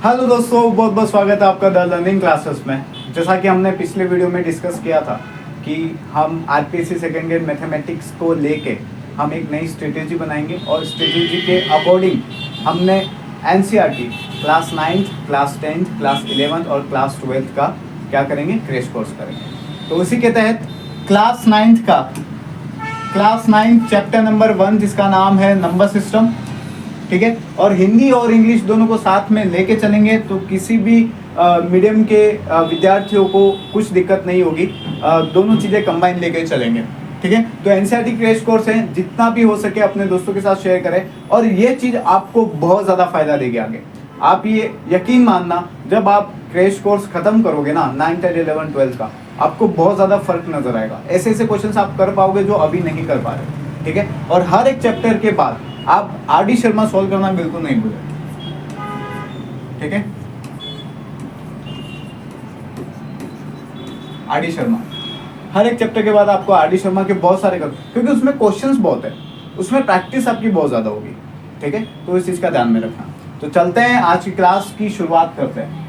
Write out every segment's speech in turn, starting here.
Hello दोस्तों, बहुत बहुत स्वागत है आपका द लर्निंग क्लासेस में। जैसा कि हमने पिछले वीडियो में डिस्कस किया था कि हम आरपीएससी सेकेंड ईयर मैथमेटिक्स को लेके हम एक नई स्ट्रेटेजी बनाएंगे और स्ट्रेटेजी के अकॉर्डिंग हमने NCERT class 9th, class 10th, class 11th और क्लास 12th का क्या करेंगे, क्रैश कोर्स करेंगे। तो उसी के तहत क्लास 9th चैप्टर नंबर 1 जिसका नाम है नंबर सिस्टम, ठीक है, और हिंदी और इंग्लिश दोनों को साथ में लेके चलेंगे तो किसी भी मीडियम के विद्यार्थियों को कुछ दिक्कत नहीं होगी। दोनों चीज़ें कंबाइन लेके चलेंगे, ठीक है। तो एनसीईआरटी क्रैश कोर्स है, जितना भी हो सके अपने दोस्तों के साथ शेयर करें और ये चीज़ आपको बहुत ज़्यादा फायदा देगी आगे। आप ये यकीन मानना, जब आप क्रैश कोर्स खत्म करोगे ना 9th, 10th, 11th, 12th का, आपको बहुत ज़्यादा फर्क नजर आएगा। ऐसे ऐसे क्वेश्चन आप कर पाओगे जो अभी नहीं कर पा रहे, ठीक है। और हर एक चैप्टर के बाद आप आरडी शर्मा सॉल्व करना बिल्कुल नहीं भूलें, ठीक है। आरडी शर्मा, हर एक चैप्टर के बाद आपको आरडी शर्मा के बहुत सारे क्योंकि उसमें क्वेश्चंस बहुत है, उसमें प्रैक्टिस आपकी बहुत ज्यादा होगी, ठीक है। तो इस चीज का ध्यान में रखना। तो चलते हैं, आज की क्लास की शुरुआत करते हैं।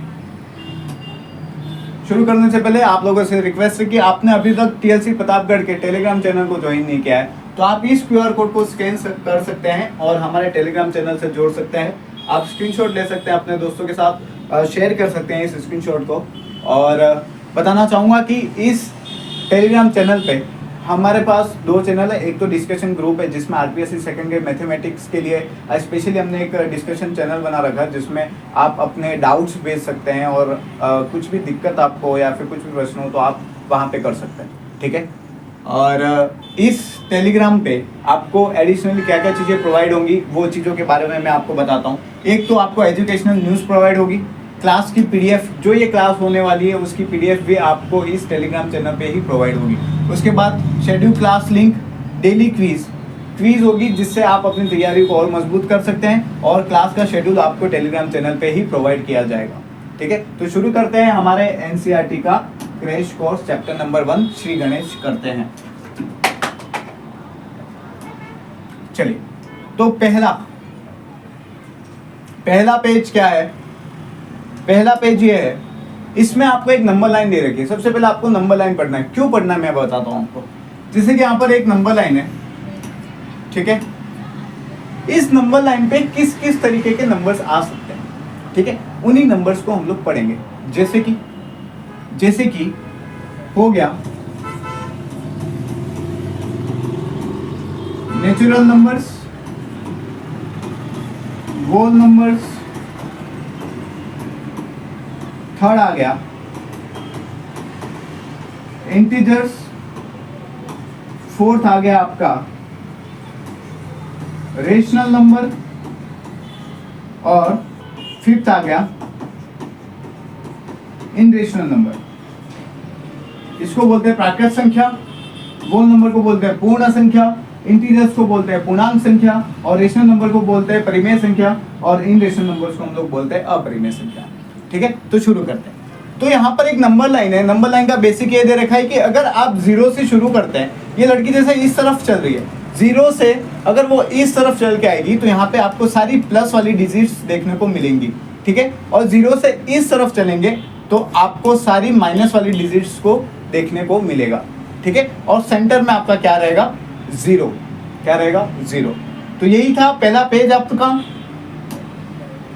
शुरू करने से पहले आप लोगों से रिक्वेस्ट है कि आपने अभी तक टीएलसी प्रतापगढ़ के टेलीग्राम चैनल को ज्वाइन नहीं किया है तो आप इस क्यूआर कोड को स्कैन कर सकते हैं और हमारे टेलीग्राम चैनल से जोड़ सकते हैं। आप स्क्रीनशॉट ले सकते हैं, अपने दोस्तों के साथ शेयर कर सकते हैं इस स्क्रीनशॉट को। और बताना चाहूँगा कि इस टेलीग्राम चैनल पे हमारे पास 2 चैनल है। एक तो डिस्कशन ग्रुप है जिसमें आरपीएससी सेकेंड ईयर मैथमेटिक्स के लिए स्पेशली हमने एक डिस्कशन चैनल बना रखा है जिसमें आप अपने डाउट्स भेज सकते हैं और कुछ भी दिक्कत आपको या फिर कुछ भी प्रश्न हो तो आप वहाँ पे कर सकते हैं, ठीक है। और इस टेलीग्राम पे आपको एडिशनली क्या क्या चीज़ें प्रोवाइड होंगी वो चीज़ों के बारे में मैं आपको बताता हूँ। एक तो आपको एजुकेशनल न्यूज़ प्रोवाइड होगी, क्लास की पीडीएफ, जो ये क्लास होने वाली है उसकी पीडीएफ भी आपको इस टेलीग्राम चैनल पे ही प्रोवाइड होगी। उसके बाद schedule class link, daily quiz होगी जिससे आप अपनी तैयारी को और मजबूत कर सकते हैं और क्लास का शेड्यूल आपको टेलीग्राम चैनल पे ही प्रोवाइड किया जाएगा, ठीक है। तो शुरू करते हैं हमारे एनसीईआरटी का crash course chapter number 1 Shri Ganesh करते हैं। चलिए, तो पहला पेज क्या है? पहला पेज ये है, इसमें आपको एक नंबर लाइन दे रखी है। सबसे पहले आपको नंबर लाइन पढ़ना है। क्यों पढ़ना है मैं बताता हूं आपको। जैसे कि यहाँ पर एक नंबर लाइन है, ठीक है। इस नंबर लाइन पे किस किस तरीके के नंबर्स आ सकते हैं, ठीक है, उन्हीं नंबर्स को हम लोग पढ़ेंगे। जैसे कि हो गया natural numbers, whole numbers, third आ गया इंटीजर्स, फोर्थ आ गया आपका रेशनल नंबर और फिफ्थ आ गया इनरेशनल नंबर। इसको बोलते हैं प्राकृत संख्या, होल नंबर को बोलते हैं पूर्ण संख्या, इंटीजर्स को बोलते हैं पूर्णांक संख्या और रेशनल नंबर को बोलते हैं परिमेय संख्या और इनरेशनल नंबर्स को हम लोग बोलते हैं अपरिमेय संख्या, ठीक है। तो शुरू करते हैं। तो यहाँ पर एक नंबर लाइन है। नंबर लाइन का बेसिक ये दे रखा है कि अगर आप 0 से शुरू करते हैं, ये लड़की जैसे इस तरफ चल रही है, 0 से अगर वो इस तरफ चल के आएगी तो यहाँ पे आपको सारी प्लस वाली डिजिट्स देखने को मिलेंगी, ठीक है। और 0 से इस तरफ चलेंगे तो आपको सारी माइनस वाली डिजिट्स को देखने को मिलेगा, ठीक है। और सेंटर में आपका क्या रहेगा, 0। क्या रहेगा, 0। तो यही था पहला पेज आपका।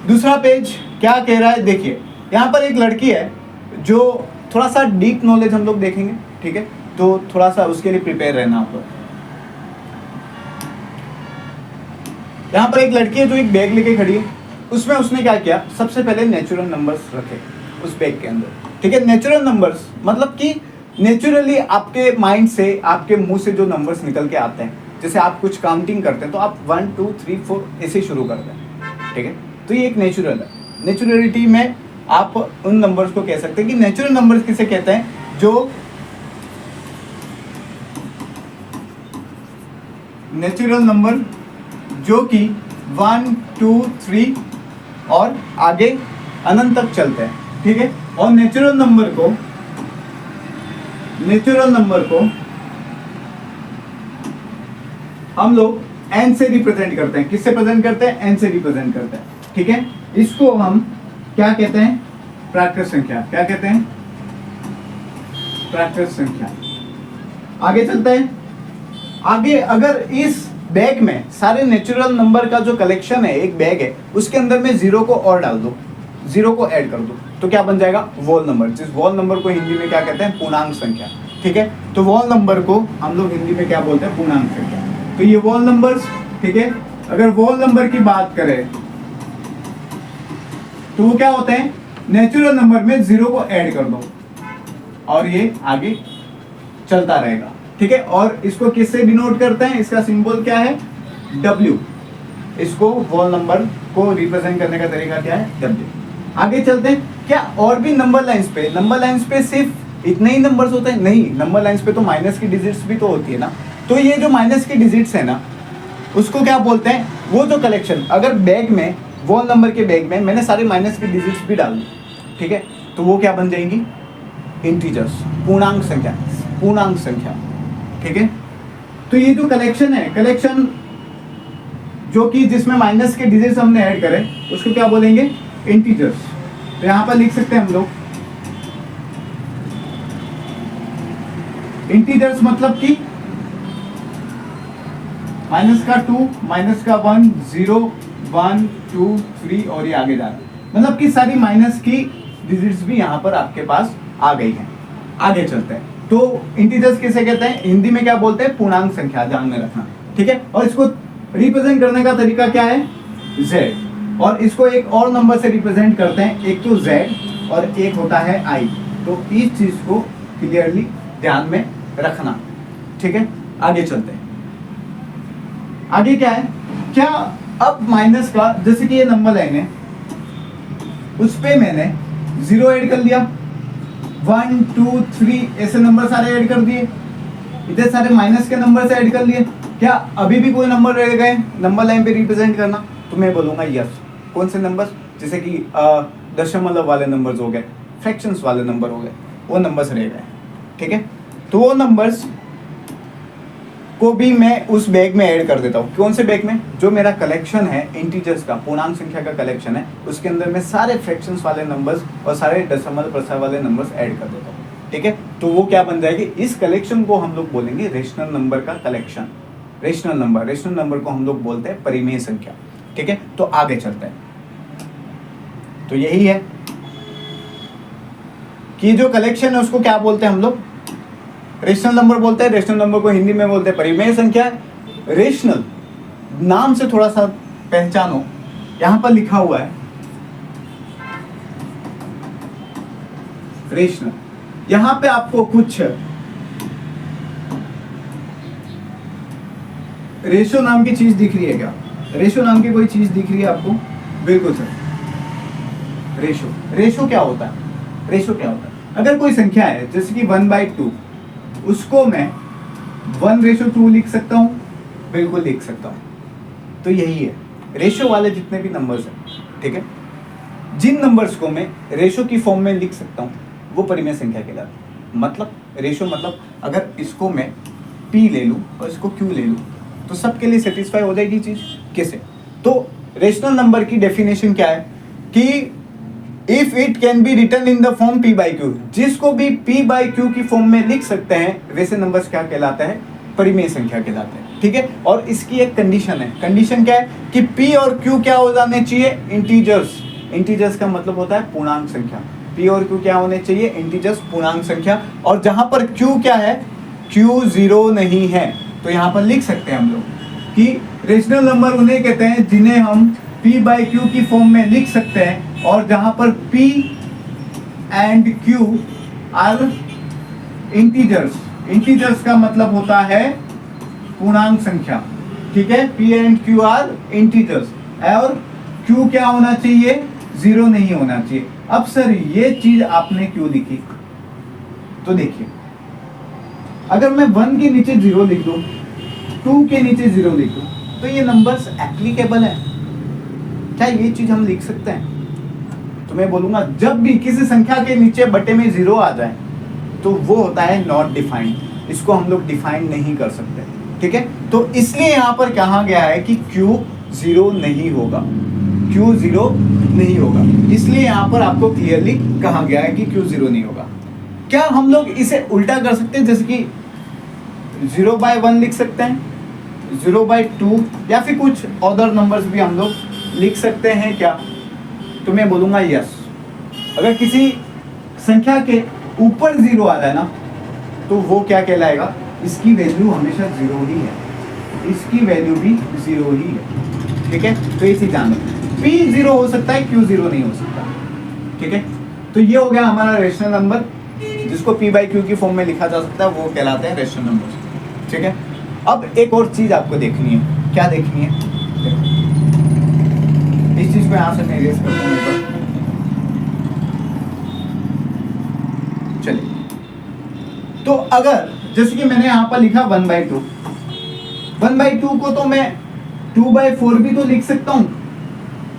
दूसरा पेज क्या कह रहा है, देखिए यहाँ पर एक लड़की है जो थोड़ा सा डीप नॉलेज हम लोग देखेंगे, ठीक है। तो थोड़ा सा उसके लिए प्रिपेयर रहना आप लोग। यहाँ पर एक लड़की है जो एक बैग लेके खड़ी है। उसमें उसने क्या किया, सबसे पहले नेचुरल नंबर्स रखे उस बैग के अंदर, ठीक है। नेचुरल नंबर्स मतलब कि नेचुरली आपके माइंड से, आपके मुंह से जो नंबर्स निकल के आते हैं, जैसे आप कुछ काउंटिंग करते हैं तो आप 1 2 3 4 ऐसे शुरू करते हैं, ठीक है। तो ये एक नेचुरल है। नेचुरलिटी में आप उन नंबर्स को कह सकते हैं कि नेचुरल नंबर्स किसे कहते हैं, जो नेचुरल नंबर जो कि 1 2 3 और आगे अनंत तक चलते हैं, ठीक है। और नेचुरल नंबर को हम लोग n से रिप्रेजेंट करते हैं। किससे प्रेजेंट करते हैं, n से रिप्रेजेंट करते हैं, ठीक है। इसको हम क्या कहते हैं? प्राकृत संख्या। क्या कहते हैं? प्राकृत संख्या। आगे चलते हैं। आगे अगर इस बैग में सारे नेचुरल नंबर का जो कलेक्शन है, एक बैग है, उसके अंदर में जीरो को और डाल दो, जीरो को ऐड कर दो, तो क्या बन जाएगा? वोल नंबर। जिस वोल नंबर को हिंदी में क्या कहते हैं? पूर्णांक संख्या। ठीक है, तो वोल नंबर को हम लोग हिंदी में क्या बोलते हैं? पूर्णांक संख्या। तो ये वोल नंबर्स, ठीक है। अगर वोल नंबर की बात करें तो वो क्या होते हैं? नेचुरल नंबर में जीरो को ऐड कर दो और ये आगे चलता रहेगा। ठीक है, और इसको किससे डिनोट करते हैं? इसका सिंबल क्या है? W। इसको वोल नंबर को रिप्रेजेंट करने का तरीका क्या है? W। आगे चलते हैं। क्या और भी नंबर लाइंस पे सिर्फ इतने ही नंबर्स होते हैं? नहीं, नंबर लाइंस पे तो माइनस की डिजिट्स भी तो होती है ना। तो ये जो माइनस की डिजिट्स है ना, उसको क्या बोलते हैं? वो जो कलेक्शन, अगर बैग में, वोल नंबर के बैग में मैंने सारे माइनस की डिजिट्स भी डाल दी, ठीक है, तो वो क्या बन जाएंगी? इंटीजर्स, पूर्णांक संख्या। पूर्णांक संख्या, ठीक है। तो ये जो कलेक्शन है, कलेक्शन जो कि जिसमें माइनस के डिजिट्स हमने ऐड करें, उसको क्या बोलेंगे? इंटीजर्स। तो यहां पर लिख सकते हैं हम लोग इंटीजर्स, मतलब कि माइनस का 2, माइनस का 1, 0, 1, 2, 3 और ये आगे जा रहा है, मतलब कि सारी माइनस की डिजिट्स भी यहाँ पर आपके पास आ गई हैं। आगे चलते हैं। तो इंटीजर्स किसे कहते हैं? हिंदी में क्या बोलते हैं? पूर्णांक संख्या, ध्यान में रखना। ठीक है, और इसको रिप्रेजेंट करने का तरीका क्या है? Z। और इसको एक और नंबर से रिप्रेजेंट करते हैं, एक तो Z और एक होता है I। तो इस चीज को क्लियरली ध्यान में रखना। ठीक है, आगे चलते हैं। आगे क्या है? क्या अब माइनस का, जैसे कि ये नंबर लाइन है, उस पे मैंने जीरो ऐड कर लिया, 1, 2, 3 ऐसे नंबर सारे ऐड कर दिए, इतने सारे माइनस के नंबर से ऐड कर लिए। क्या अभी भी कोई नंबर रह गए नंबर लाइन पे रिप्रेजेंट करना? तो मैं बोलूंगा यस। कौन से नंबर? जैसे कि दशमलव वाले नंबर्स हो गए, फ्रैक्शंस वाले नंबर हो गए, वो नंबर्स रह गए। ठीक है, तो वो नंबर्स को भी मैं उस बैग में ऐड कर देता हूँ। कौन से बैग में? जो मेरा कलेक्शन है इंटीजर्स का, पूर्णांक संख्या का कलेक्शन है, उसके अंदर मैं सारे फ्रैक्शंस वाले नंबर्स और सारे दशमलव प्रसार वाले नंबर्स ऐड कर देता हूँ। ठीक है, तो वो क्या बन जाएगी? इस कलेक्शन को हम लोग बोलेंगे रेशनल नंबर का कलेक्शन। रेशनल नंबर को हम लोग बोलते हैं परिमेय संख्या। ठीक है, तो आगे चलते हैं। तो यही है कि जो कलेक्शन है उसको क्या बोलते हैं हम लोग? रेशनल नंबर बोलते हैं। रेशनल नंबर को हिंदी में बोलते हैं परिमेय संख्या। रेशनल नाम से थोड़ा सा पहचानो, यहां पर लिखा हुआ है रेशनल। यहां पे आपको कुछ रेशो नाम की चीज दिख रही है क्या? रेशो नाम की कोई चीज दिख रही है आपको? बिल्कुल सर, रेशो क्या होता है? रेशो क्या होता है? अगर कोई संख्या है जैसे कि 1/2, उसको मैं 1:2 लिख सकता हूं, बिल्कुल लिख सकता हूं। तो यही है रेशो वाले जितने भी नंबर्स हैं। ठीक है, जिन नंबर्स को मैं रेशो की फॉर्म में लिख सकता हूं वो परिमेय संख्या कहलाती है। मतलब रेशो, मतलब अगर इसको मैं P ले लूं और इसको Q ले लूं तो सबके लिए सेटिस्फाई हो जाएगी चीज। कैसे? तो रेशनल नंबर की डेफिनेशन क्या है कि if it can be written in the form P/Q, जिसको भी P/Q की फॉर्म में लिख सकते हैं वैसे नंबर्स क्या कहलाते हैं? परिमेय संख्या कहलाते हैं। ठीक है, और इसकी एक कंडीशन है। कंडीशन क्या है कि P और Q क्या हो जाने चाहिए? इंटीजर्स। इंटीजर्स का मतलब होता है पूर्णांक संख्या। P और Q क्या होने चाहिए? इंटीजर्स, पूर्णांक संख्या। और जहां पर Q क्या है? Q 0 नहीं है। तो यहां पर लिख सकते हैं हम लोग कि रेशनल नंबर उन्हें कहते हैं जिन्हें हम P/Q की फॉर्म में लिख सकते हैं, और जहां पर P and Q are integers. Integers का मतलब होता है पूर्णांक संख्या। ठीक है, P and Q are integers, और Q क्या होना चाहिए? 0 नहीं होना चाहिए। अब सर ये चीज आपने क्यों लिखी? तो देखिए, अगर मैं 1 के नीचे 0 लिख दूं, 2 के नीचे 0 लिख दूं, तो ये नंबर्स एप्लीकेबल है क्या? ये चीज हम लिख सकते हैं? तो मैं बोलूंगा जब भी किसी संख्या के नीचे बटे में 0 आ जाए तो वो होता है नॉट डिफाइंड। इसको हम लोग डिफाइन नहीं कर सकते। ठीक है, तो इसलिए यहां पर कहा गया है कि Q 0 नहीं होगा। क्यू जीरो नहीं होगा। इसलिए यहाँ पर आपको क्लियरली कहा गया है कि क्यू जीरो नहीं होगा। क्या हम लोग इसे उल्टा कर सकते हैं, जैसे कि 0/1 लिख सकते हैं, 0/2 या फिर कुछ अदर नंबर्स भी हम लोग लिख सकते हैं क्या? तो मैं बोलूँगा यस। अगर किसी संख्या के ऊपर 0 आ रहा है ना, तो वो क्या कहलाएगा, इसकी वैल्यू हमेशा 0 ही है, इसकी वैल्यू भी 0 ही है। ठीक है, तो ये चीज जान लो, P 0 हो सकता है, Q 0 नहीं हो सकता। ठीक है, तो ये हो गया हमारा रेशनल नंबर, जिसको P/Q की फॉर्म में लिखा जा सकता है, वो कहलाते हैं रेशनल नंबर। ठीक है, अब एक और चीज आपको देखनी है। क्या देखनी है? इस चीज को यहां से मैं इरेज करता हूं एक बार। चलिए, तो अगर जैसे कि मैंने यहाँ पर लिखा 1/2, 1/2 को तो मैं 2/4 भी तो लिख सकता हूँ,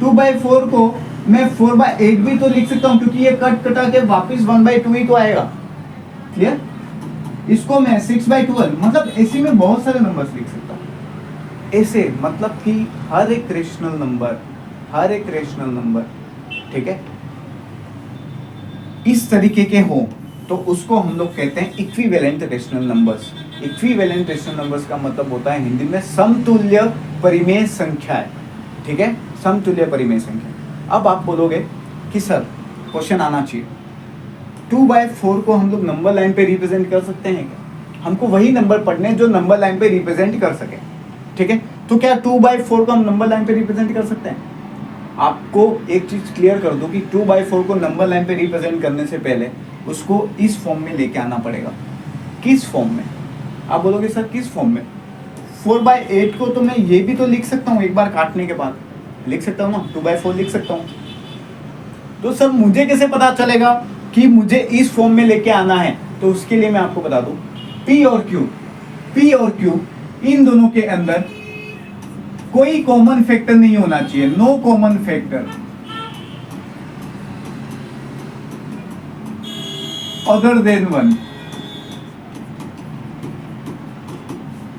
2/4 को मैं 4/8 भी तो लिख सकता हूँ, क्योंकि ये कट कटा के वापस 1/2 ही तो आएगा। क्लियर? इसको मैं 6/12, मतलब ऐसे में बहुत सारे नंबर्स लिख सकता हूँ। ऐसे मतलब कि हर एक रेशनल नंबर, ठीक है, इस तरीके के हो तो उसको हम लोग कहते हैं equivalent rational numbers. Equivalent rational numbers का मतलब होता है हिंदी में समतुल्य परिमेय संख्याएं। ठीक है, समतुल्य परिमेय संख्या। अब आप बोलोगे कि सर क्वेश्चन आना चाहिए, 2/4 को हम लोग नंबर लाइन पे रिप्रेजेंट कर सकते हैं क्या? हमको वही नंबर पढ़ने जो नंबर लाइन पे रिप्रेजेंट कर सके। ठीक है, तो क्या 2/4 को हम नंबर लाइन पे रिप्रेजेंट कर सकते हैं? आपको एक चीज क्लियर कर दूं कि 2/4 को नंबर लाइन पे रिप्रेजेंट करने से पहले उसको इस फॉर्म में लेके आना पड़ेगा। किस फॉर्म में? आप बोलोगे सर किस फॉर्म में? 4/8 को तो मैं ये भी तो लिख सकता हूँ, एक बार काटने के बाद लिख सकता हूँ ना, 2/4 लिख सकता हूँ। तो सर मुझे कैसे पता चलेगा कि मुझे इस फॉर्म में लेके आना है? तो उसके लिए मैं आपको बता दूं, P और Q इन दोनों के अंदर कोई कॉमन फैक्टर नहीं होना चाहिए, no common factor other than 1।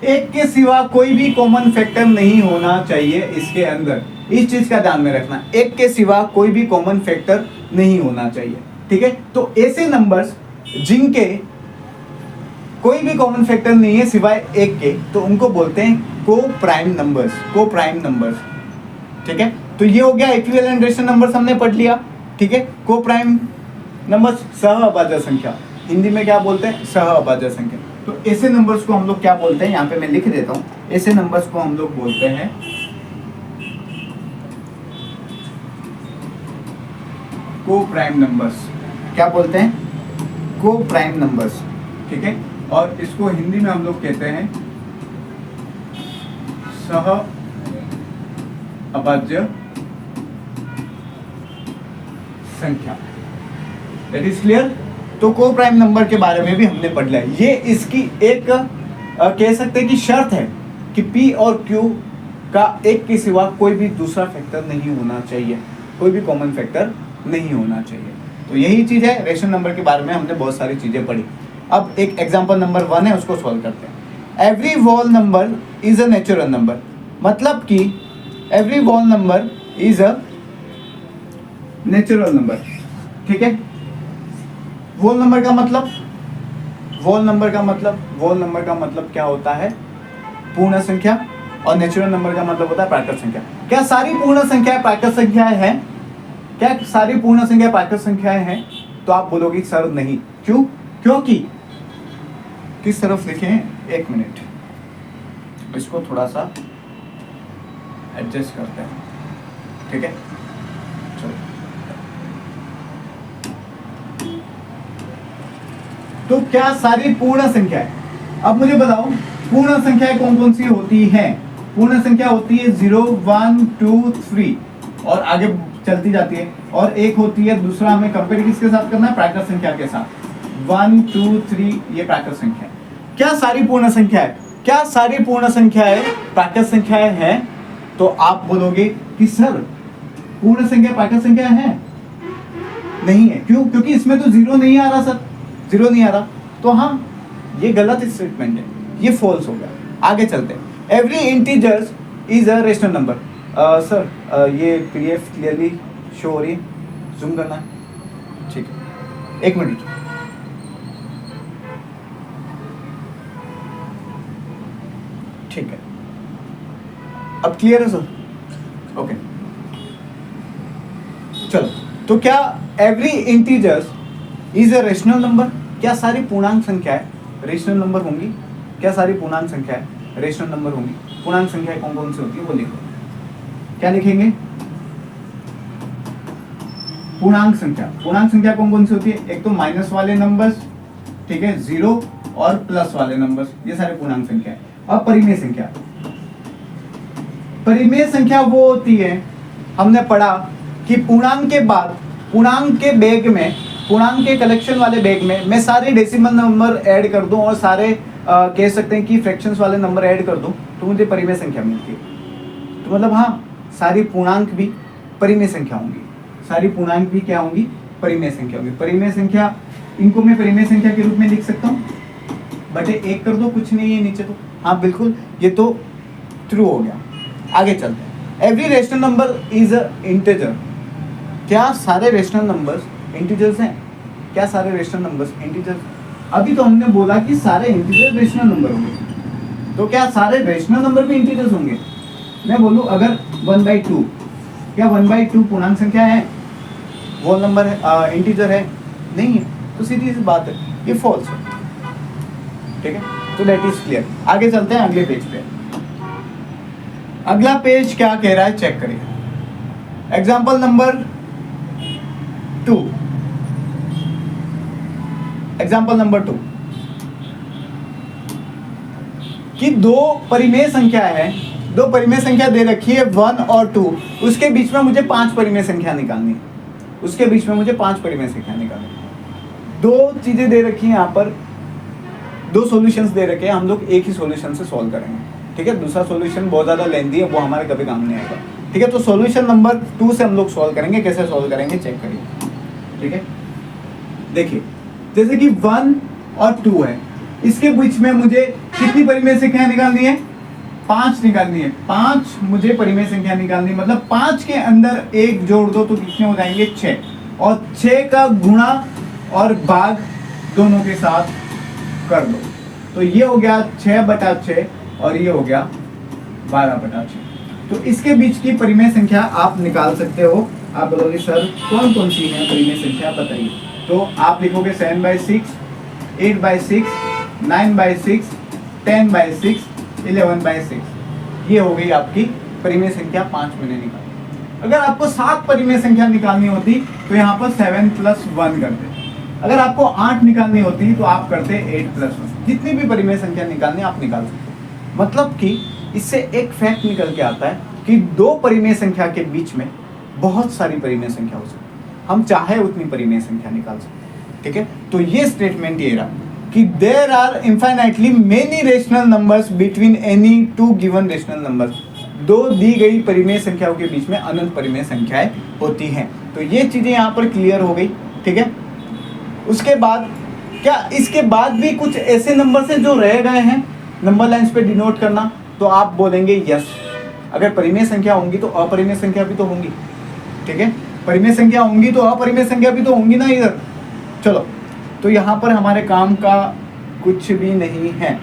एक के सिवा कोई भी कॉमन फैक्टर नहीं होना चाहिए इसके अंदर। इस चीज का ध्यान में रखना, एक के सिवा कोई भी कॉमन फैक्टर नहीं होना चाहिए। ठीक है, तो ऐसे नंबर्स जिनके कोई भी कॉमन फैक्टर नहीं है सिवाय एक के, तो उनको बोलते हैं को प्राइम नंबर्स। ठीक है, तो ये हो गया इक्विवेलेंट रेशनल नंबर्स हमने पढ़ लिया। ठीक है, को प्राइम नंबर्स सह-अभाज्य संख्या, हिंदी में क्या बोलते हैं? सह-अभाज्य संख्या। तो ऐसे नंबर्स को हम लोग क्या बोलते हैं? यहाँ पे मैं लिख देता हूँ, ऐसे नंबर्स को हम लोग बोलते हैं को प्राइम नंबर्स। क्या बोलते हैं? को प्राइम नंबर्स। ठीक है, और इसको हिंदी में हम लोग कहते हैं सह अभाज्य संख्या। That is clear? तो को प्राइम नंबर के बारे में भी हमने पढ़ लिया। ये इसकी एक कह सकते हैं कि शर्त है कि P और Q का एक के सिवा कोई भी दूसरा फैक्टर नहीं होना चाहिए, कोई भी कॉमन फैक्टर नहीं होना चाहिए। तो यही चीज है, रेशनल नंबर के बारे में हमने बहुत सारी चीजें पढ़ी। अब एक एग्जांपल नंबर 1 है, उसको सॉल्व करते हैं। Every whole number is a natural number, मतलब कि every whole number is a natural number. ठीक है, होल नंबर का मतलब क्या होता है? पूर्ण संख्या। और नेचुरल नंबर का मतलब होता है प्राकृत संख्या। क्या सारी पूर्ण संख्याएं प्राकृत संख्याएं हैं? क्या सारी पूर्ण संख्या प्राकृत संख्याएं हैं? तो आप बोलोगे सर नहीं। क्यों? क्योंकि किस तरफ लिखे हैं? एक मिनट, इसको थोड़ा सा एडजस्ट करते हैं। ठीक है, चलो। तो क्या सारी पूर्ण संख्याएं, अब मुझे बताओ पूर्ण संख्याएं कौन कौन सी होती हैं? पूर्ण संख्या होती है 0, 1, 2, 3 और आगे चलती जाती है। और एक होती है, दूसरा हमें कंपेयर किसके साथ करना है? प्राकृत संख्या के साथ। 1, 2, 3 ये प्राकृत संख्या है। क्या सारी पूर्ण संख्या है? क्या सारी पूर्ण संख्याएं प्राकृत संख्याएं हैं? तो आप बोलोगे कि सर पूर्ण संख्या प्राकृत संख्या है? नहीं है। क्यों? क्योंकि इसमें तो 0 नहीं आ रहा सर, 0 नहीं आ रहा। तो हाँ, ये गलत स्टेटमेंट है, ये फॉल्स हो गया। आगे चलते हैं। Every integers is a rational number, sir ये PDF क्लियरली शो हो रही है, जूम करना है, ठीक है, एक मिनट। ठीक है, अब क्लियर है सर? ओके, चलो। तो क्या every integers is a rational number? क्या सारी पूर्णांक संख्याएं रेशनल नंबर होंगी? क्या सारी पूर्णांक संख्याएं रेशनल नंबर होंगी? पूर्णांक संख्याएं कौन कौन सी होती है वो लिखो। क्या लिखेंगे? पूर्णांक संख्या। पूर्णांक संख्या कौन कौन सी होती है? एक तो माइनस वाले नंबर्स, ठीक है, जीरो और प्लस वाले नंबर्स, ये सारे पूर्णांक संख्या है। अब परिमेय संख्या। परिमेय संख्या वो होती है, हमने पढ़ा कि पूर्णांक के बाद, पूर्णांक के बैग में, पूर्णांक के कलेक्शन वाले बैग में मैं सारे डेसिमल नंबर ऐड कर दूं और सारे कह सकते हैं कि फ्रैक्शंस वाले नंबर ऐड कर दूं तो मुझे परिमेय संख्या मिलती है। तो मतलब हाँ, सारी पूर्णांक भी परिमेय संख्या होंगी, सारी पूर्णांक भी क्या होंगी? परिमेय संख्या होंगी। परिमेय संख्या, इनको मैं परिमेय संख्या के रूप में लिख सकता हूँ, बटे 1 कर दो, कुछ नहीं है नीचे तो, हाँ बिल्कुल, ये तो ट्रू हो गया। आगे चलते हैं। Every rational number is a integer. क्या सारे रेशनल नंबर्स इंटीजर्स हैं? क्या सारे रेशनल नंबर्स इंटीजर्स? अभी तो हमने बोला कि सारे इंटीजर रेशनल नंबर होंगे, तो क्या सारे रेशनल नंबर भी इंटीजर्स होंगे? मैं बोलूं अगर 1/2, क्या 1/2 पूर्णांक संख्या है? वो नंबर है, इंटीजर है? नहीं है, तो सीधी सी बात है, ये फॉल्स है, ठीक है। तो दैट इज क्लियर। आगे चलते हैं अगले पेज पे। अगला पेज क्या कह रहा है चेक करिए। Example number 2। एग्जाम्पल नंबर 2 कि दो परिमेय संख्या है, दो परिमेय संख्या दे रखी है 1 और 2, उसके बीच में मुझे 5 परिमेय संख्या निकालनी है, उसके बीच में मुझे 5 परिमेय संख्या निकालनी है। दो चीजें दे रखी हैं यहाँ पर, दो सॉल्यूशंस दे रखे हैं, हम लोग एक ही सॉल्यूशन से सॉल्व करेंगे, ठीक है। दूसरा सॉल्यूशन बहुत ज्यादा लेंथी है, वो हमारे कभी काम नहीं आएगा, ठीक है। तो सॉल्यूशन नंबर 2 से हम लोग सॉल्व करेंगे। कैसे सॉल्व करेंगे चेक करिए, ठीक है। देखिए, जैसे कि 1 और 2 है, इसके बीच में मुझे कितनी परिमेय संख्या निकालनी है? 5 निकालनी है। 5 मुझे परिमेय संख्या निकालनी है, मतलब 5 के अंदर 1 जोड़ दो तो कितने हो जाएंगे? 6, और 6 का गुणा और भाग दोनों के साथ कर दो, तो ये हो गया 6/6 और ये हो गया 12/6। तो इसके बीच की परिमेय संख्या आप निकाल सकते हो। आप बोलोगे सर कौन कौन सी है परिमेय संख्या बताइए, तो आप लिखोगे 7/6, 8/6, 9/6, 10/6, 11/6। ये हो गई आपकी परिमेय संख्या। 5 मैंने निकाली। अगर आपको 7 परिमेय संख्या निकालनी होती तो यहाँ पर 7 + 1 करते। अगर आपको 8 निकालनी होती तो आप करते 8 + 1। जितनी भी परिमेय संख्या निकालनी आप निकाल सकते। मतलब कि इससे एक फैक्ट निकल के आता है कि दो परिमेय संख्या के बीच में बहुत सारी परिमेय संख्या हो सकती है, हम चाहे उतनी परिमेय संख्या निकाल सकते, ठीक है। तो ये स्टेटमेंट ये रहा कि there are infinitely many rational numbers between any two given rational numbers. दो दी गई परिमेय संख्याओं के बीच में अनंत परिमेय संख्याएं होती हैं। तो ये चीजें यहाँ पर क्लियर हो गई, ठीक है। उसके बाद क्या इसके बाद भी कुछ ऐसे नंबर्स हैं जो रह गए हैं नंबर लाइंस पे डिनोट करना, तो आप बोलेंगे यस। अगर परिमेय संख्या होंगी तो अपरिमेय संख्या भी तो होंगी, ठीक है। परिमेय संख्या होंगी तो अपरिमेय संख्या भी तो होंगी ना इधर। चलो, तो यहाँ पर हमारे काम का कुछ भी नहीं है,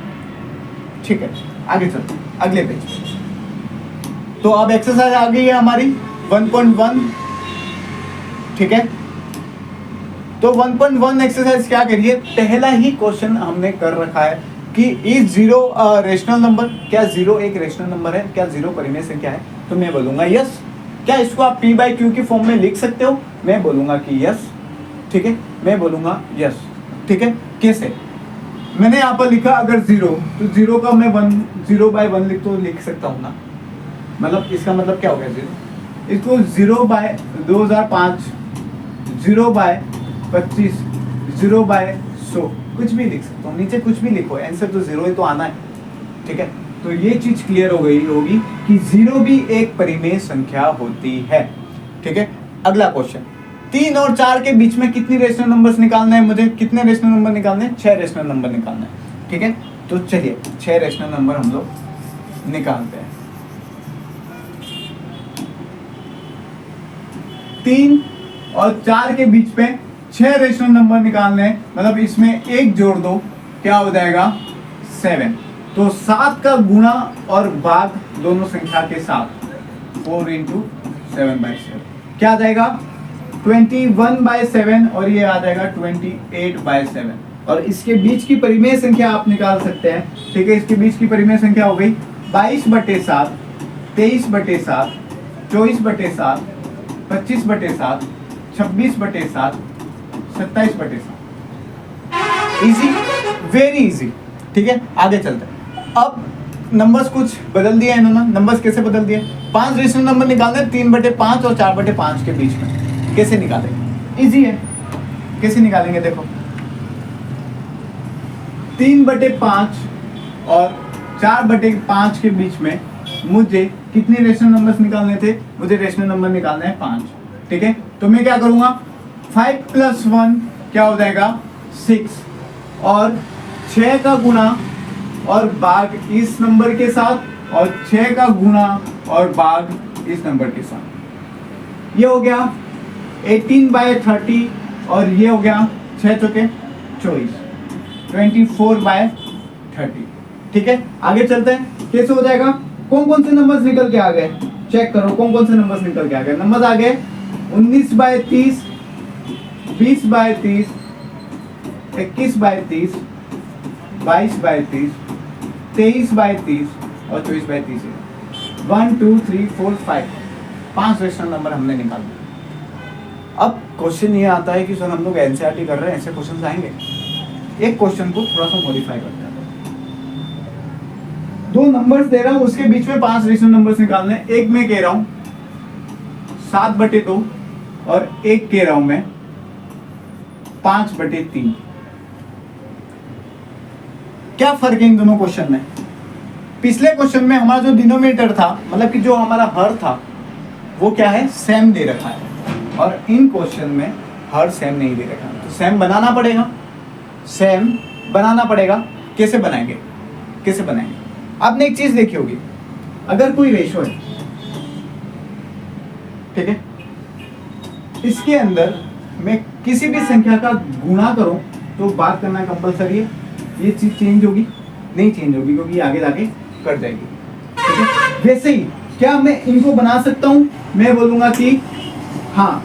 ठीक है। आगे चलते अगले पेज। तो अब एक्सरसाइज आ गई है हमारी 1.1, ठीक है। तो 1.1 एक्सरसाइज क्या करिए, पहला ही क्वेश्चन हमने कर रखा है कि इज 0 रेशनल नंबर। क्या 0 एक रेशनल नंबर है? क्या 0 परिमेय संख्या है? तो मैं बोलूंगा यस। क्या इसको आप p/q की फॉर्म में लिख सकते हो? मैं बोलूंगा कि यस, ठीक है। मैं बोलूंगा यस, ठीक है। कैसे? मैंने यहाँ पर लिखा अगर 0, तो 0 का मैं 0/1 लिख सकता हूँ ना। मतलब इसका मतलब क्या हो गया 0, इसको 0/2005, 0/25, 0/100 कुछ भी लिख सकता हूँ, नीचे कुछ भी लिखो, आंसर तो 0 ही तो आना है, ठीक है। तो ये चीज क्लियर हो गई होगी कि 0 भी एक परिमेय संख्या होती है, ठीक है। अगला क्वेश्चन, 3 और 4 के बीच में कितनी रेशनल नंबर्स निकालना है मुझे? कितने रेशनल नंबर निकालने हैं? 6 रेशनल नंबर निकालना है, ठीक है। तो चलिए 6 रेशनल नंबर हम लोग निकालते हैं। 3 और 4 के बीच में 6 रेशनल नंबर निकालने हैं, मतलब इसमें एक जोड़ दो, क्या हो जाएगा 7। तो 7 का गुणा और भाग दोनों संख्या के साथ 4 इंटू 7/7 क्या आ जाएगा 21/7 और ये आ जाएगा 28/7। और इसके बीच की परिमेय संख्या आप निकाल सकते हैं, ठीक है। इसके बीच की परिमेय संख्या हो गई 22/7, 23/7, 24/7, 25/7, 26/7, 27/7। इजी, वेरी इजी, ठीक है। आगे चलते हैं। अब नंबर्स कुछ बदल दिए इन्होंने। नंबर्स कैसे बदल दिए? 5 रेशनल नंबर निकालने 3/5 और 4/5 के बीच में। कैसे निकालेंगे? इजी है, कैसे निकालेंगे देखो। 3/5 और 4/5 के बीच में मुझे कितने रेशनल नंबर्स निकालने थे? मुझे रेशनल नंबर निकालना है 5, ठीक है। तो मैं क्या करूंगा 5 + 1 क्या हो जाएगा 6 और 6 का गुणा और भाग इस नंबर के साथ और 6 का गुणा और भाग इस नंबर के साथ। ये हो गया 18/30 और ये हो गया 6 चौके 24, 24/30, ठीक है। आगे चलते हैं, कैसे हो जाएगा? कौन कौन से नंबर्स निकल के आ गए चेक करो, कौन कौन से नंबर्स निकल के आ गए। नंबर आ गए 19/30, 20/30, 21/30, 22/30, 23/30 और 24/30। 1 2 3 4 5 रेशनल नंबर हमने निकाल दिए। अब क्वेश्चन ये आता है कि सर हम लोग एनसीईआरटी कर रहे हैं, ऐसे क्वेश्चन आएंगे। एक क्वेश्चन को थोड़ा सा मॉडिफाई करते हैं। 2 नंबर्स दे रहा हूं, उसके बीच में 5 रेशनल नंबर्स निकालने हैं। एक मैं कह रहा हूं 7/2 और एक कह रहा हूं मैं 5/3। क्या फर्क है इन दोनों क्वेश्चन में? पिछले क्वेश्चन में हमारा जो डिनोमिनेटर था, मतलब कि जो हमारा हर था, वो क्या है सेम दे रखा है, और इन क्वेश्चन में हर सेम नहीं दे रखा। तो सेम बनाना पड़ेगा, सेम बनाना पड़ेगा। कैसे बनाएंगे, कैसे बनाएंगे? आपने एक चीज देखी होगी, अगर कोई रेशो है, ठीक है, इसके अंदर मैं किसी भी संख्या का गुणा करूं तो बात करना कंपलसरी है। ये चीज चेंज होगी? नहीं चेंज होगी, क्योंकि आगे जाके कट जाएगी, ठीक है। वैसे ही क्या मैं इनको बना सकता हूं? मैं बोलूंगा कि हाँ,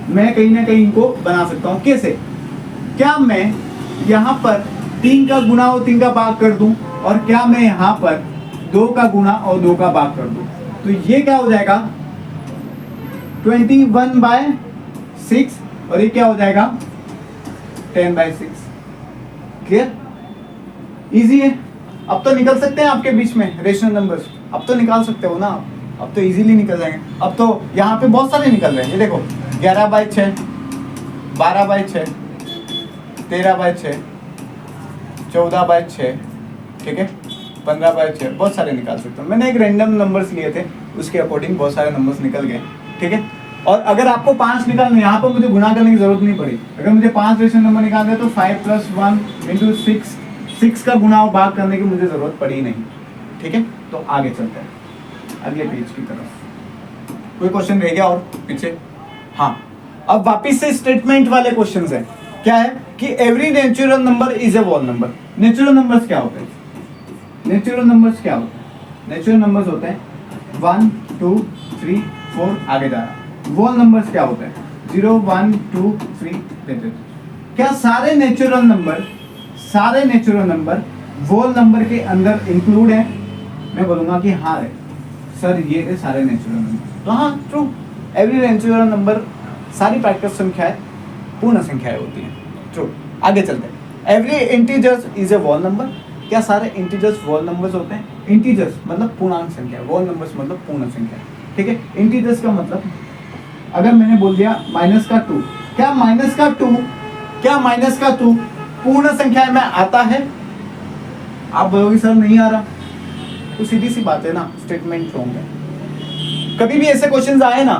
मैं कहीं ना कहीं इनको बना सकता हूं। कैसे? क्या मैं यहाँ पर 3 का गुणा और 3 का भाग कर दूं, और क्या मैं यहाँ पर 2 का गुणा और 2 का भाग कर दूं, तो ये क्या हो जाएगा 21/6 और ये क्या हो जाएगा 10/6। क्लियर? इजी है। अब तो निकल सकते हैं आपके बीच में रेशनल नंबर्स, अब तो निकाल सकते हो ना, अब तो इजीली निकल जाएंगे। अब तो यहाँ पे बहुत सारे निकल रहे हैं। ये देखो 11/6, 12/6, 13/6, 14/6, ठीक है, 15/6, बहुत सारे निकाल सकते हो। मैंने एक रैंडम नंबर्स लिए थे, उसके अकॉर्डिंग बहुत सारे नंबर्स निकल गए, ठीक है। और अगर आपको 5 निकालने, यहाँ पर मुझे गुणा करने की जरूरत नहीं पड़ी। अगर मुझे 5 रेशनल नंबर निकालने तो 5 + 1 × 6 का गुणा और भाग करने की मुझे जरूरत पड़ी नहीं, ठीक है। तो आगे चलते हैं अगले पेज की तरफ। कोई क्वेश्चन रह गया और पीछे? हाँ, अब वापिस से स्टेटमेंट वाले क्वेश्चंस हैं। क्या है कि every natural number is a whole number. Natural numbers क्या होते हैं? नेचुरल नंबर्स क्या होते हैं? नेचुरल नंबर्स होते हैं 1 2 3 4, आगे जा रहा है। होल नंबर्स क्या होते हैं? 0 1 2 3। क्या सारे नेचुरल नंबर होल नंबर के अंदर इंक्लूड है? मैं बोलूंगा कि हाँ है सर, ये है सारे नेचुरल नंबर। तो हाँ, ट्रू। एवरी नेचुरल नंबर, सारी प्राकृतिक संख्याएं पूर्ण संख्याएं होती हैं। ट्रू। आगे चलते हैं। Every integers is a whole number. क्या सारे इंटीजर्स होल नंबर्स होते हैं? इंटीजर्स मतलब पूर्णांक संख्या, होल नंबर्स मतलब पूर्ण संख्या, ठीक है। इंटीजर्स का मतलब, अगर मैंने बोल दिया -2, क्या -2 पूर्ण संख्या में आता है? आप बोलोगे सर नहीं आ रहा, तो सीधी सी बात है ना, स्टेटमेंट रॉन्ग है। कभी भी ऐसे क्वेश्चंस आए ना,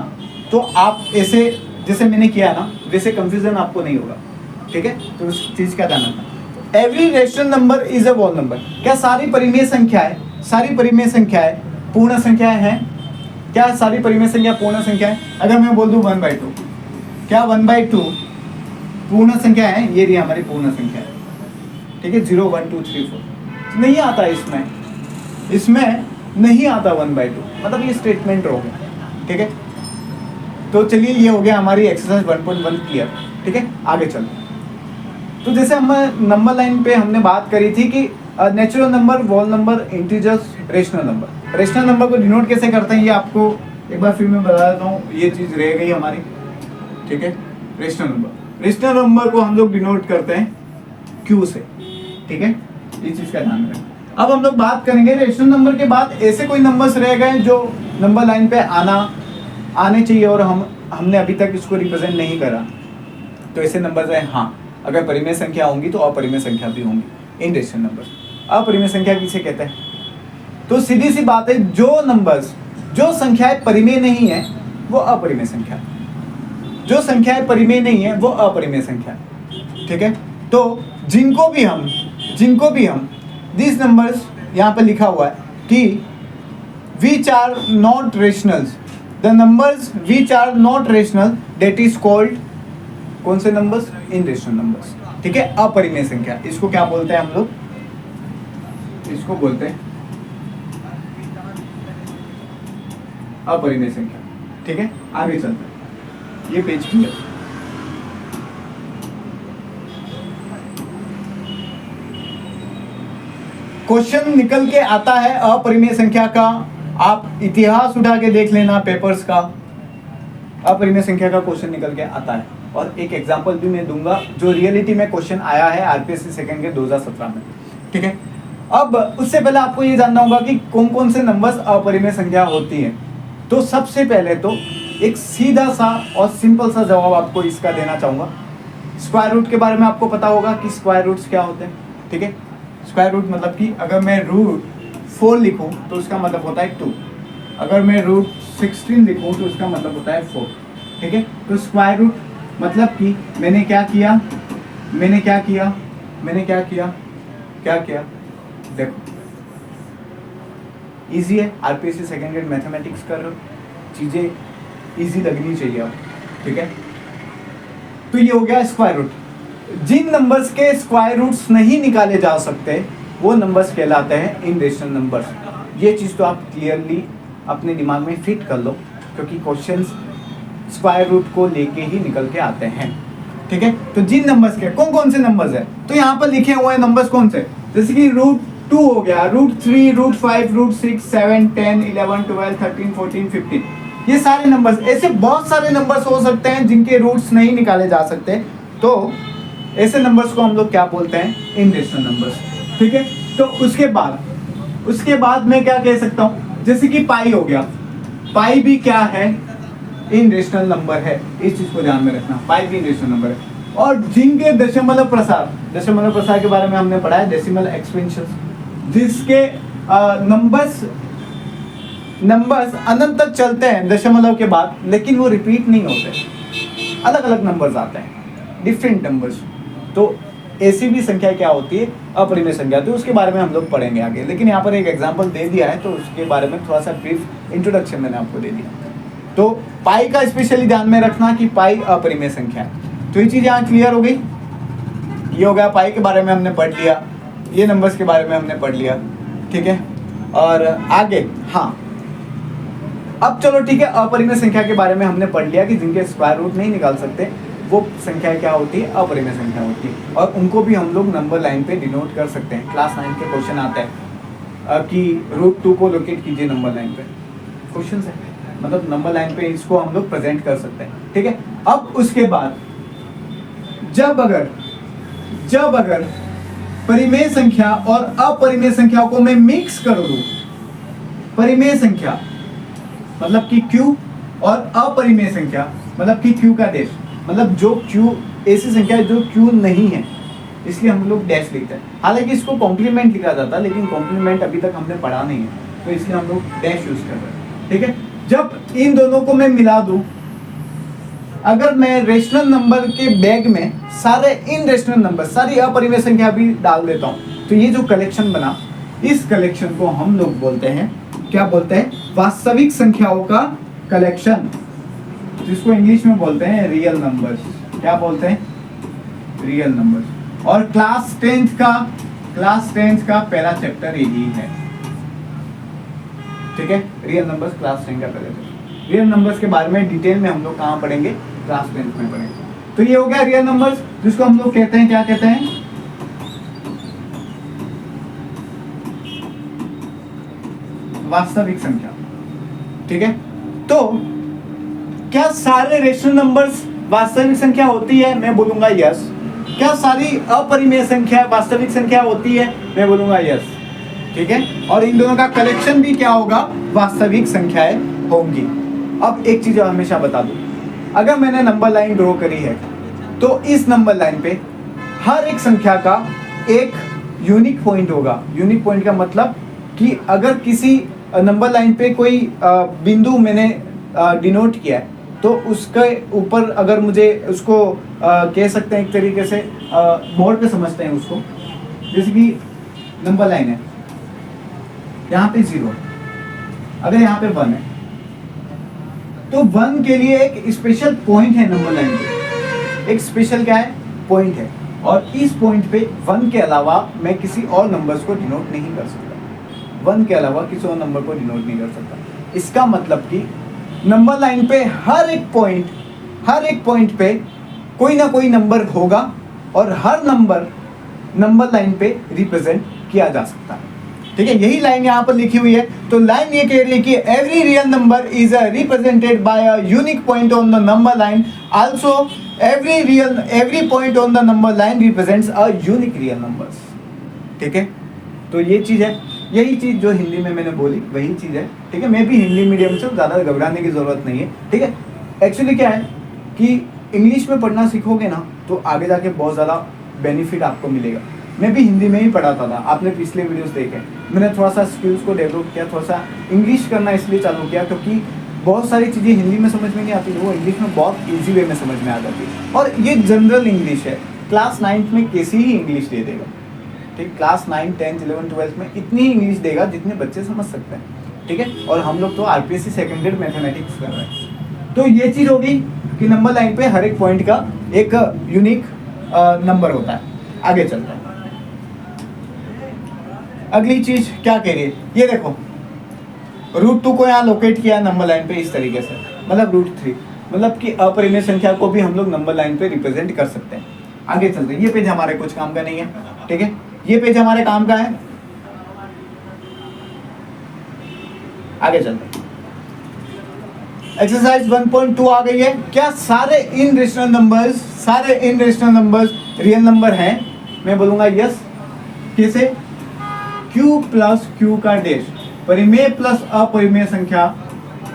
तो आप ऐसे जैसे मैंने किया ना, वैसे कंफ्यूजन आपको नहीं होगा, ठीक है। तो उस चीज का ध्यान रखना। Every rational number is a whole number. क्या सारी परिमेय संख्याएं पूर्ण संख्याएं हैं? क्या सारी परिमेय संख्या पूर्ण संख्या है? अगर मैं बोल दूं 1/2, क्या 1/2 पूर्ण संख्या है? ये रही हमारी पूर्ण संख्या है, ठीक है, 0 1 2 3 4 नहीं आता इसमें नहीं आता 1/2, मतलब ये स्टेटमेंट हो गया, ठीक है। तो चलिए ये हो गया हमारी एक्सरसाइज 1.1 क्लियर, ठीक है। आगे चलो, तो जैसे हम नंबर लाइन पे हमने बात करी थी कि natural number, wall number, integers, rational number. Rational number को डिनोट कैसे करते हैं ये आपको एक बार फिर मैं बता देता हूँ, ये चीज़ रह गई हमारी, ठीक है। रेशनल नंबर को हम लोग डिनोट करते हैं क्यू से, ठीक है, ये चीज़ का ध्यान रखें। अब हम लोग बात करेंगे रेशनल नंबर के बाद ऐसे कोई नंबर्स रह गए जो नंबर लाइन पे आने चाहिए और हमने अभी तक इसको रिप्रेजेंट नहीं करा, तो ऐसे नंबर्स है। हाँ, अगर परिमेय संख्या होंगी तो अपरिमेय संख्या भी होंगी इन रेशनल नंबर्स। अपरिमेय संख्या किसे कहते हैं? तो सीधी सी बात है, जो संख्याएं परिमेय नहीं है वो अपरिमेय संख्या, जो संख्याएं परिमेय नहीं है वो अपरिमेय संख्या, ठीक है। तो जिनको भी हम दिस नंबर्स यहाँ पे लिखा हुआ है कि which are not rationals, the numbers which are not rational that is called कौन से नंबर्स? इनरेशनल नंबर्स, ठीक है, अपरिमेय संख्या। इसको क्या बोलते हैं हम लोग? इसको बोलते हैं अपरिमेय संख्या, ठीक है। आगे चलते हैं, ये पेज क्लियर। क्वेश्चन निकल के आता है अपरिमेय संख्या का, आप इतिहास उठा के देख लेना पेपर्स का, अपरिमेय संख्या का क्वेश्चन निकल के आता है। और एक एग्जांपल भी मैं दूंगा जो रियलिटी में क्वेश्चन आया है आरपीएससी सेकंड के 2017 में, ठीक है। अब उससे पहले आपको ये जानना होगा कि कौन कौन से नंबर्स अपरिमेय संख्या होती है। तो सबसे पहले तो एक सीधा सा और सिंपल सा जवाब आपको इसका देना चाहूंगा। स्क्वायर रूट के बारे में आपको पता होगा कि स्क्वायर रूट्स क्या होते हैं, ठीक है। स्क्वायर रूट मतलब कि अगर मैं √4 लिखूं तो उसका मतलब होता है 2, अगर मैं √16 लिखूं तो उसका मतलब होता है 4, ठीक है। तो स्क्वायर रूट मतलब कि मैंने क्या किया, देखो इजी है, आरपीएससी सेकंड ग्रेड मैथमेटिक्स कर रहे हो, चीजें इजी लगनी चाहिए आप, ठीक है। तो ये हो गया स्क्वायर रूट। जिन नंबर्स के स्क्वायर रूट्स नहीं निकाले जा सकते वो नंबर्स कहलाते हैं इनरेशनल नंबर्स। ये चीज़ तो आप क्लियरली अपने दिमाग में फिट कर लो, क्योंकि क्वेश्चंस स्क्वायर रूट को लेके ही निकल के आते हैं, ठीक है। तो जिन नंबर्स के कौन से नंबर्स है, तो यहाँ पर लिखे हुए हैं नंबर्स कौन से, जैसे कि √2 हो गया, √3, √5, √6, 7, 10, 11, 12, 13, 14, 15, ये सारे नंबर्स, ऐसे बहुत सारे नंबर्स हो सकते हैं जिनके रूट्स नहीं निकाले जा सकते। तो ऐसे नंबर्स को हम लोग क्या बोलते हैं? इनरेशनल नंबर्स, ठीक है। तो उसके बाद मैं क्या कह सकता हूँ, जैसे कि पाई हो गया, पाई भी क्या है? इनरेशनल नंबर है, इस चीज को ध्यान में रखना, पाई भी इनरेशनल नंबर है। और जिनके दशमलव प्रसार के बारे में हमने पढ़ा है, डेसिमल एक्सपेंशन, जिसके नंबर्स अनंत तक चलते हैं दशमलव के बाद, लेकिन वो रिपीट नहीं होते, अलग अलग नंबर्स आते हैं, डिफरेंट नंबर्स। तो ऐसी भी संख्या क्या होती है? अपरिमेय संख्या। तो उसके बारे में हम लोग पढ़ेंगे आगे, लेकिन यहाँ पर एक एग्जांपल दे दिया है तो उसके बारे में थोड़ा सा ब्रीफ इंट्रोडक्शन मैंने आपको दे दिया। तो पाई का स्पेशली ध्यान में रखना कि पाई अपरिमेय संख्या है। तो ये चीज़ यहाँ क्लियर हो गई। ये हो गया, पाई के बारे में हमने पढ़ लिया, ये नंबर्स के बारे में हमने पढ़ लिया, ठीक है। और आगे, हाँ, अब चलो ठीक है, अपरिमेय संख्या के बारे में हमने पढ़ लिया कि जिनके स्क्वायर रूट नहीं निकाल सकते वो संख्या क्या होती है? अपरिमेय संख्या होती है। और उनको भी हम लोग नंबर लाइन पे डिनोट कर सकते हैं। क्लास 9 के क्वेश्चन आता है कि √2 को लोकेट कीजिए नंबर लाइन पे, क्वेश्चन है, मतलब नंबर लाइन पे इसको हम लोग प्रेजेंट कर सकते हैं, ठीक है। अब उसके बाद जब अगर परिमेय संख्या और अपरिमेय संख्या को मैं मिक्स कर दूं, परिमेय संख्या मतलब कि Q और अपरिमेय संख्या मतलब कि Q का डैश, मतलब जो Q ऐसी संख्या है जो Q नहीं है, इसलिए हम लोग डैश लिखते हैं। हालांकि इसको कॉम्प्लीमेंट लिखा जाता है, लेकिन कॉम्प्लीमेंट अभी तक हमने पढ़ा नहीं है, तो इसलिए हम लोग डैश यूज कर रहे हैं, ठीक है। जब इन दोनों को मैं मिला दूं, अगर मैं रेशनल नंबर के बैग में सारे इनरेशनल नंबर, सारी अपरिमेय संख्या भी डाल देता हूं, तो ये जो कलेक्शन बना, इस कलेक्शन को हम लोग बोलते हैं क्या बोलते हैं, वास्तविक संख्याओं का कलेक्शन, जिसको इंग्लिश में बोलते हैं रियल नंबर्स। क्या बोलते हैं, रियल नंबर्स। और क्लास 10th का पहला चैप्टर यही है, ठीक है, रियल नंबर्स क्लास 10 का पहला चैप्टर। रियल नंबर्स के बारे में डिटेल में हम लोग कहाँ पढ़ेंगे, क्लास 10th में पढ़ेंगे। तो ये हो गया रियल नंबर्स, जिसको हम लोग कहते हैं, क्या कहते हैं, वास्तविक संख्या, ठीक है। तो क्या सारे रेशनल नंबर्स वास्तविक संख्या होती है, मैं बोलूंगा यस। क्या सारी अपरिमेय संख्या वास्तविक संख्या होती है, मैं बोलूंगा यस, ठीक है। और इन दोनों का कलेक्शन भी क्या होगा, वास्तविक संख्याएं होंगी। अब एक चीज हमेशा बता दूं, अगर मैंने नंबर लाइन ड्रॉ करी है तो इस नंबर लाइन पे हर एक संख्या का एक यूनिक पॉइंट होगा। यूनिक पॉइंट का मतलब कि अगर किसी नंबर लाइन पे कोई बिंदु मैंने डिनोट किया है तो उसके ऊपर अगर मुझे उसको कह सकते हैं एक तरीके से बोर्ड पे समझते हैं उसको, जैसे कि नंबर लाइन है, यहाँ पे 0, अगर यहाँ पे 1 है तो 1 के लिए एक स्पेशल पॉइंट है नंबर लाइन पे, एक स्पेशल क्या है, पॉइंट है। और इस पॉइंट पे 1 के अलावा मैं किसी और नंबर्स को डिनोट नहीं कर सकता, 1 के अलावा किसी और नंबर को डिनोट नहीं कर सकता। इसका मतलब कि नंबर लाइन पे हर एक पॉइंट पे कोई ना कोई नंबर होगा और हर नंबर लाइन पे रिप्रेजेंट किया जा सकता है, ठीक है। यही लाइन यहाँ पर लिखी हुई है। तो लाइन ये कह रही है कि every real number is represented by a unique point on the number line, also every point on the number line represents a unique real numbers, ठीक है। तो ये चीज है, यही चीज जो हिंदी में मैंने बोली वही चीज है, ठीक है। मैं भी हिंदी मीडियम से, ज़्यादा घबराने की ज़रूरत नहीं है, ठीक है। एक्चुअली क्या है कि इंग्लिश में पढ़ना सीखोगे ना तो आगे जाके बहुत ज़्यादा बेनिफिट आपको मिलेगा। मैं भी हिंदी में ही पढ़ाता था, आपने पिछले वीडियोस देखे। मैंने थोड़ा सा स्किल्स को डेवलप किया, थोड़ा सा इंग्लिश करना इसलिए चालू किया क्योंकि बहुत सारी चीज़ें हिंदी में समझ में नहीं आती, वो इंग्लिश में बहुत ईजी वे में समझ में आ जाती है। और ये जनरल इंग्लिश है, क्लास 9th में कैसी ही इंग्लिश दे देगा, ठीक। क्लास 9, 10, 11, 12 में इतनी ही इंग्लिश देगा जितने बच्चे समझ सकते हैं, ठीक है। और हम लोग तो आरपीएससी सेकेंडरी मैथमेटिक्स कर रहे हैं। तो ये चीज़ होगी कि नंबर लाइन पे हर एक पॉइंट का एक यूनिक नंबर होता है। आगे चलते हैं, अगली चीज क्या कह रही है, ये देखो √2 को यहाँ लोकेट किया नंबर लाइन पे इस तरीके से, मतलब √3, मतलब कि अपरिमेय संख्या को भी हम लोग नंबर लाइन पे रिप्रेजेंट कर सकते हैं। आगे चलते हैं, ये पेज हमारे कुछ काम का नहीं है, ठीक है। ये पेज हमारे काम का है, आगे चलते हैं। एक्सरसाइज 1.2 आ गई है। क्या सारे इनरेशनल नंबर्स रियल नंबर हैं, मैं बोलूंगा यस। कैसे, Q प्लस Q का डैश, परिमेय प्लस अपरिमेय संख्या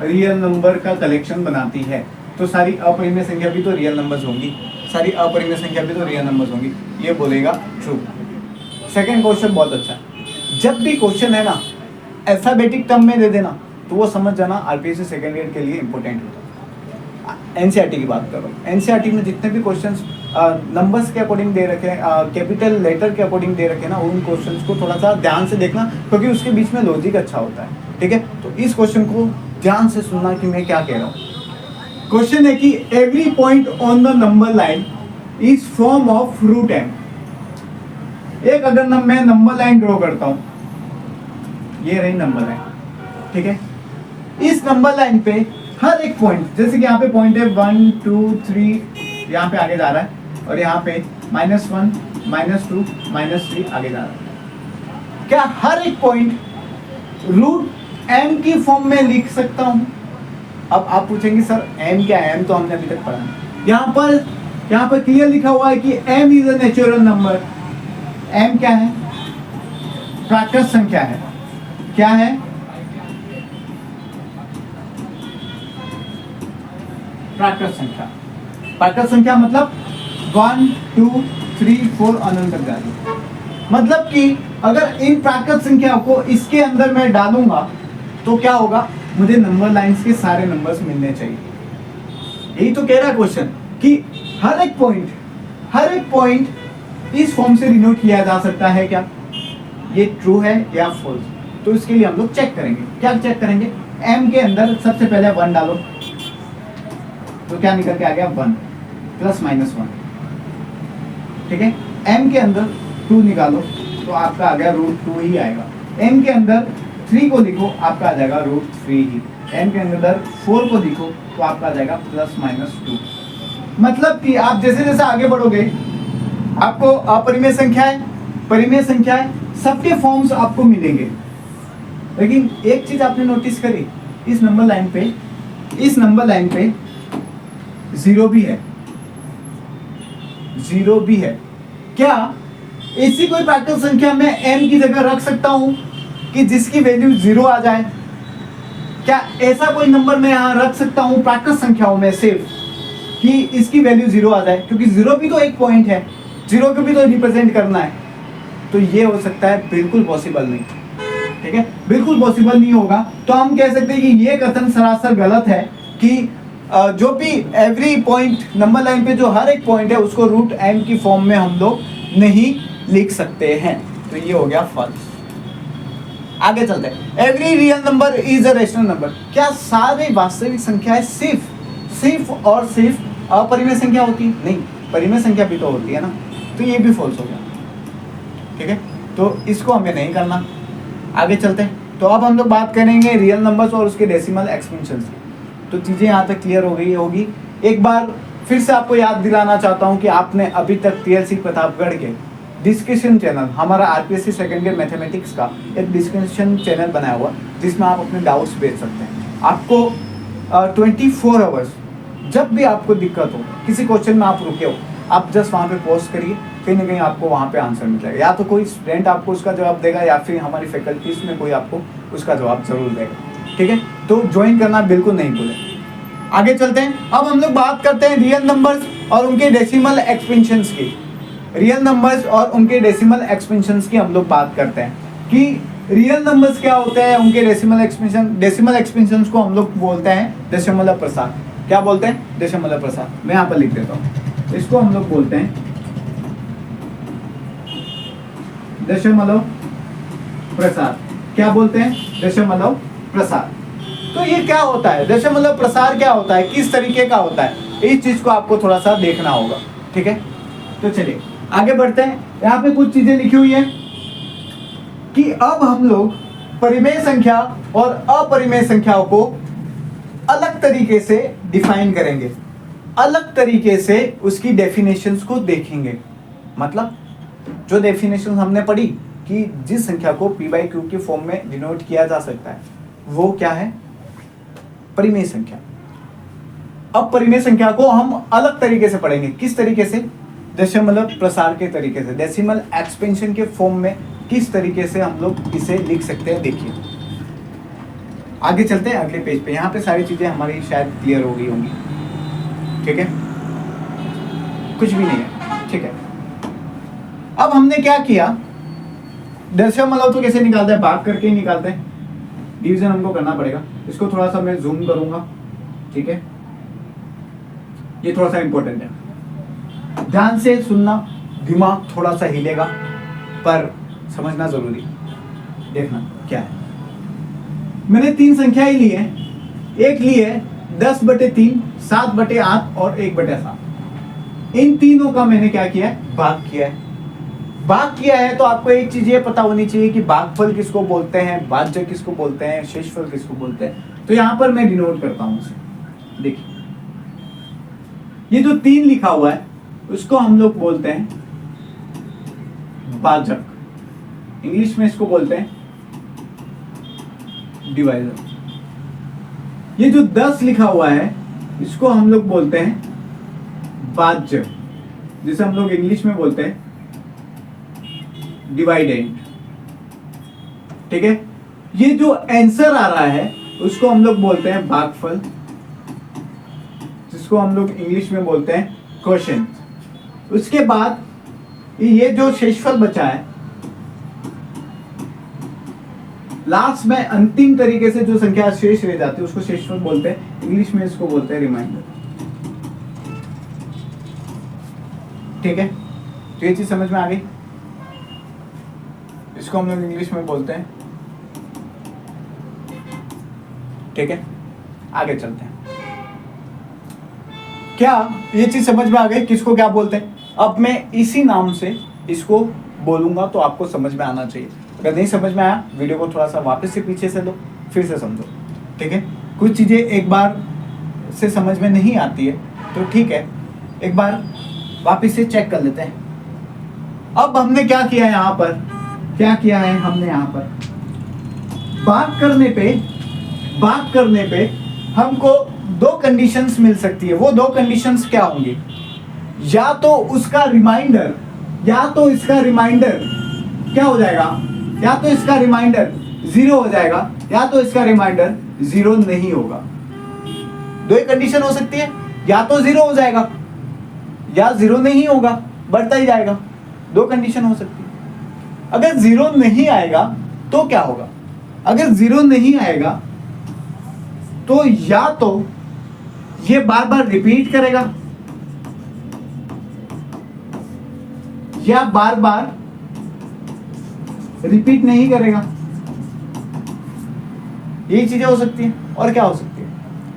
रियल नंबर का कलेक्शन बनाती है। तो सारी अपरिमेय संख्या भी तो रियल नंबर्स होंगी, सारी अपरिमेय संख्या भी तो रियल नंबर्स होंगी, ये बोलेगा ट्रू। सेकंड क्वेश्चन बहुत अच्छा है, जब भी क्वेश्चन है ना अल्फाबेटिक टर्म में दे देना तो वो समझ जाना आरपीएससी सेकेंड ईयर के लिए इंपॉर्टेंट होता है। एनसीईआरटी की बात करो, एनसीईआरटी में जितने भी क्वेश्चंस नंबर्स के अकॉर्डिंग दे रखे हैं, कैपिटल लेटर के अकॉर्डिंग दे रखे हैं ना, उन क्वेश्चंस को थोड़ा सा ध्यान से देखना क्योंकि उसके बीच में लॉजिक अच्छा होता है, ठीक है। तो इस क्वेश्चन को ध्यान से सुनना कि मैं क्या कह रहा हूँ। क्वेश्चन है कि every point on the number line is form of √m। एक अगर मैं नंबर लाइन ड्रॉ करता हूँ, ये रही नंबर लाइन, ठीक है। इस नंबर लाइन पे हर एक पॉइंट, जैसे कि यहाँ पे पॉइंट है 1, 2, 3, यहाँ पे आगे जा रहा है और यहाँ पे -1, -2, -3 आगे जा रहा है। क्या हर एक पॉइंट √m की फॉर्म में लिख सकता हूँ? अब आप पूछेंगे सर m क्या है, m तो हमने अभी तक पढ़ा नहीं। यहाँ पर क्लियर लिखा हुआ है कि m is a natural number. m क्या है? प्राकृत संख्या है। क्या है? प्राकृत संख्या। प्राकृत संख्या मतलब 1, 2, 3, 4 अनंत तक जाएगी। मतलब कि अगर इन प्राकृत संख्या को इसके अंदर मैं डालूंगा तो क्या होगा, मुझे नंबर लाइंस के सारे नंबर्स मिलने चाहिए। यही तो कह रहा है क्वेश्चन कि हर एक पॉइंट इस फॉर्म से डिनोट किया जा सकता है। क्या ये ट्रू है या फॉल्स? तो इसके लिए हम लोग चेक करेंगे। क्या चेक करेंगे? m के अंदर सबसे पहले 1 डालो, तो क्या निकल के आ गया 1 प्लस माइनस 1। ठीक है, m के अंदर 2 निकालो तो आपका आ गया √2 ही आएगा। m के अंदर 3 को लिखो, आपका आ जाएगा √3 ही। m के अंदर 4 को लिखो तो आपका आ जाएगा प्लस माइनस 2। मतलब कि आप जैसे जैसे आगे बढ़ोगे आपको अपरिमेय संख्याएं, परिमेय संख्याएं सबके फॉर्म्स आपको मिलेंगे। लेकिन एक चीज आपने नोटिस करी, इस नंबर लाइन पे 0 भी है, 0 भी है। क्या ऐसी कोई प्राकृत संख्या में m की जगह रख सकता हूं कि जिसकी वैल्यू 0 आ जाए? क्या ऐसा कोई नंबर मैं यहां रख सकता हूं प्राकृत संख्याओं में सिर्फ कि इसकी वैल्यू 0 आ जाए? क्योंकि 0 भी तो एक पॉइंट है, 0 को भी तो रिप्रेजेंट करना है। तो ये हो सकता है? बिल्कुल पॉसिबल नहीं। ठीक है, बिल्कुल पॉसिबल नहीं होगा। तो हम कह सकते हैं कि ये कथन सरासर गलत है कि जो भी एवरी पॉइंट नंबर लाइन पे जो हर एक पॉइंट है उसको √m की फॉर्म में हम लोग नहीं लिख सकते हैं। तो ये हो गया फॉल्स। आगे चलते हैं। Every real number is a rational number. क्या सारे वास्तविक संख्याएं सिर्फ और सिर्फ अपरिमेय संख्या होती है? नहीं, परिमेय संख्या भी तो होती है ना। तो ये भी फॉल्स हो गया। ठीक है, तो इसको हमें नहीं करना। आगे चलते हैं। तो अब हम लोग बात करेंगे रियल नंबर्स और उसके डेसिमल एक्सपेंशंस की। तो चीज़ें यहाँ तक क्लियर हो गई होगी। एक बार फिर से आपको याद दिलाना चाहता हूँ कि आपने अभी तक TLC प्रतापगढ़ के डिस्कशन चैनल, हमारा RPSC सेकेंड ईयर मैथमेटिक्स का एक डिस्कशन चैनल बनाया हुआ जिसमें आप अपने डाउट्स भेज सकते हैं। आपको 24 आवर्स जब भी आपको दिक्कत हो, किसी क्वेश्चन में आप रुके हो, आप जस्ट वहाँ पे पोस्ट करिए, कहीं ना कहीं आपको वहाँ पे आंसर मिल जाएगा। या तो कोई स्टूडेंट आपको उसका जवाब देगा या फिर हमारी फैकल्टीज में कोई आपको उसका जवाब जरूर देगा। ठीक है, तो ज्वाइन करना बिल्कुल नहीं भूलें। आगे चलते हैं। अब हम लोग बात करते हैं रियल नंबर्स और उनके डेसिमल एक्सपेंशंस की। रियल नंबर्स और उनके डेसिमल एक्सपेंशंस की हम लोग बात करते हैं कि रियल नंबर्स क्या होते हैं, उनके डेसिमल एक्सपेंशंस को हम लोग बोलते हैं दशमलव प्रसार। क्या बोलते हैं? दशमलव प्रसार। मैं यहाँ पर लिख देता हूँ, इसको हम लोग बोलते हैं दशमलव प्रसार। क्या बोलते हैं? दशमलव प्रसार। तो ये क्या होता है? दशमलव प्रसार क्या होता है, किस तरीके का होता है, इस चीज को आपको थोड़ा सा देखना होगा। ठीक है, तो चलिए आगे बढ़ते हैं। यहाँ पे कुछ चीजें लिखी हुई है कि अब हम लोग परिमेय संख्या और अपरिमेय संख्याओं को अलग तरीके से डिफाइन करेंगे, अलग तरीके से उसकी डेफिनेशंस को देखेंगे। मतलब जो डेफिनेशन हमने पढ़ी कि जिस संख्या को p/q के फॉर्म में डिनोट किया जा सकता है वो क्या है? परिमेय संख्या। अब परिमेय संख्या को हम अलग तरीके से पढ़ेंगे। किस तरीके से? दशमलव प्रसार के तरीके से, डेसिमल एक्सपेंशन के फॉर्म में किस तरीके से हम लोग इसे लिख सकते हैं। देखिए आगे चलते हैं अगले पेज पे। यहाँ पे सारी चीजें हमारी शायद क्लियर हो गई होंगी। ठीक है, कुछ भी नहीं है। ठीक है, अब हमने क्या किया, दशमलव तो कैसे निकालते हैं? भाग करके ही निकालते हैं। डिवीजन हमको करना पड़ेगा। इसको थोड़ा सा मैं जूम करूंगा। ठीक है, ये थोड़ा सा इंपॉर्टेंट है, ध्यान से सुनना, दिमाग थोड़ा सा हिलेगा पर समझना जरूरी। देखना क्या है। मैंने 3 संख्याएं ली है। एक ली है 10/3, 7/8 और 1/7। इन तीनों का मैंने क्या किया है? भाग किया है। भाग किया है तो आपको एक चीज ये पता होनी चाहिए कि भागफल किसको बोलते हैं, भाज्य किसको बोलते हैं, शेषफल किसको बोलते हैं। तो यहां पर मैं डिनोट करता हूं उसे। देखिए ये जो 3 लिखा हुआ है उसको हम लोग बोलते हैं भाजक, इंग्लिश में इसको बोलते हैं डिवाइजर। ये जो 10 लिखा हुआ है इसको हम लोग बोलते हैं भाज्य, जिसे हम लोग इंग्लिश में बोलते हैं डिवाइडेंट। ठीक है, ये जो आंसर आ रहा है उसको हम लोग बोलते हैं भागफल, जिसको हम लोग इंग्लिश में बोलते हैं क्वोशिएंट। उसके बाद ये जो शेषफल बचा है, लास्ट में अंतिम तरीके से जो संख्या शेष रह जाती है उसको शेषफल बोलते हैं, इंग्लिश में इसको बोलते हैं रिमाइंडर। ठीक है, तो ये चीज समझ में आ गई। इसको हम लोग इंग्लिश में बोलते हैं ठीक है, आगे चलते हैं। क्या ये चीज समझ में आ गई किसको क्या बोलते हैं? अब मैं इसी नाम से इसको बोलूंगा तो आपको समझ में आना चाहिए। अगर नहीं समझ में आया, वीडियो को थोड़ा सा वापस से पीछे से लो, फिर से समझो, ठीक है। कुछ चीजें एक बार से समझ में नहीं आती है तो ठीक है, एक बार वापस से चेक कर लेते हैं। अब हमने क्या किया यहाँ पर, क्या किया है हमने यहाँ पर, बात करने पे हमको दो कंडीशंस मिल सकती है। वो दो कंडीशंस क्या होंगी? या तो उसका रिमाइंडर, या तो इसका रिमाइंडर क्या हो जाएगा, या तो इसका रिमाइंडर 0 हो जाएगा, या तो इसका रिमाइंडर 0 नहीं होगा। दो ही कंडीशन हो सकती है, या तो 0 हो जाएगा या 0 नहीं होगा, बढ़ता ही जाएगा। दो कंडीशन हो सकती है। अगर 0 नहीं आएगा तो क्या होगा? अगर 0 नहीं आएगा तो या तो ये बार बार रिपीट करेगा या बार बार रिपीट नहीं करेगा। यही चीजें हो सकती हैं। और क्या हो सकती है?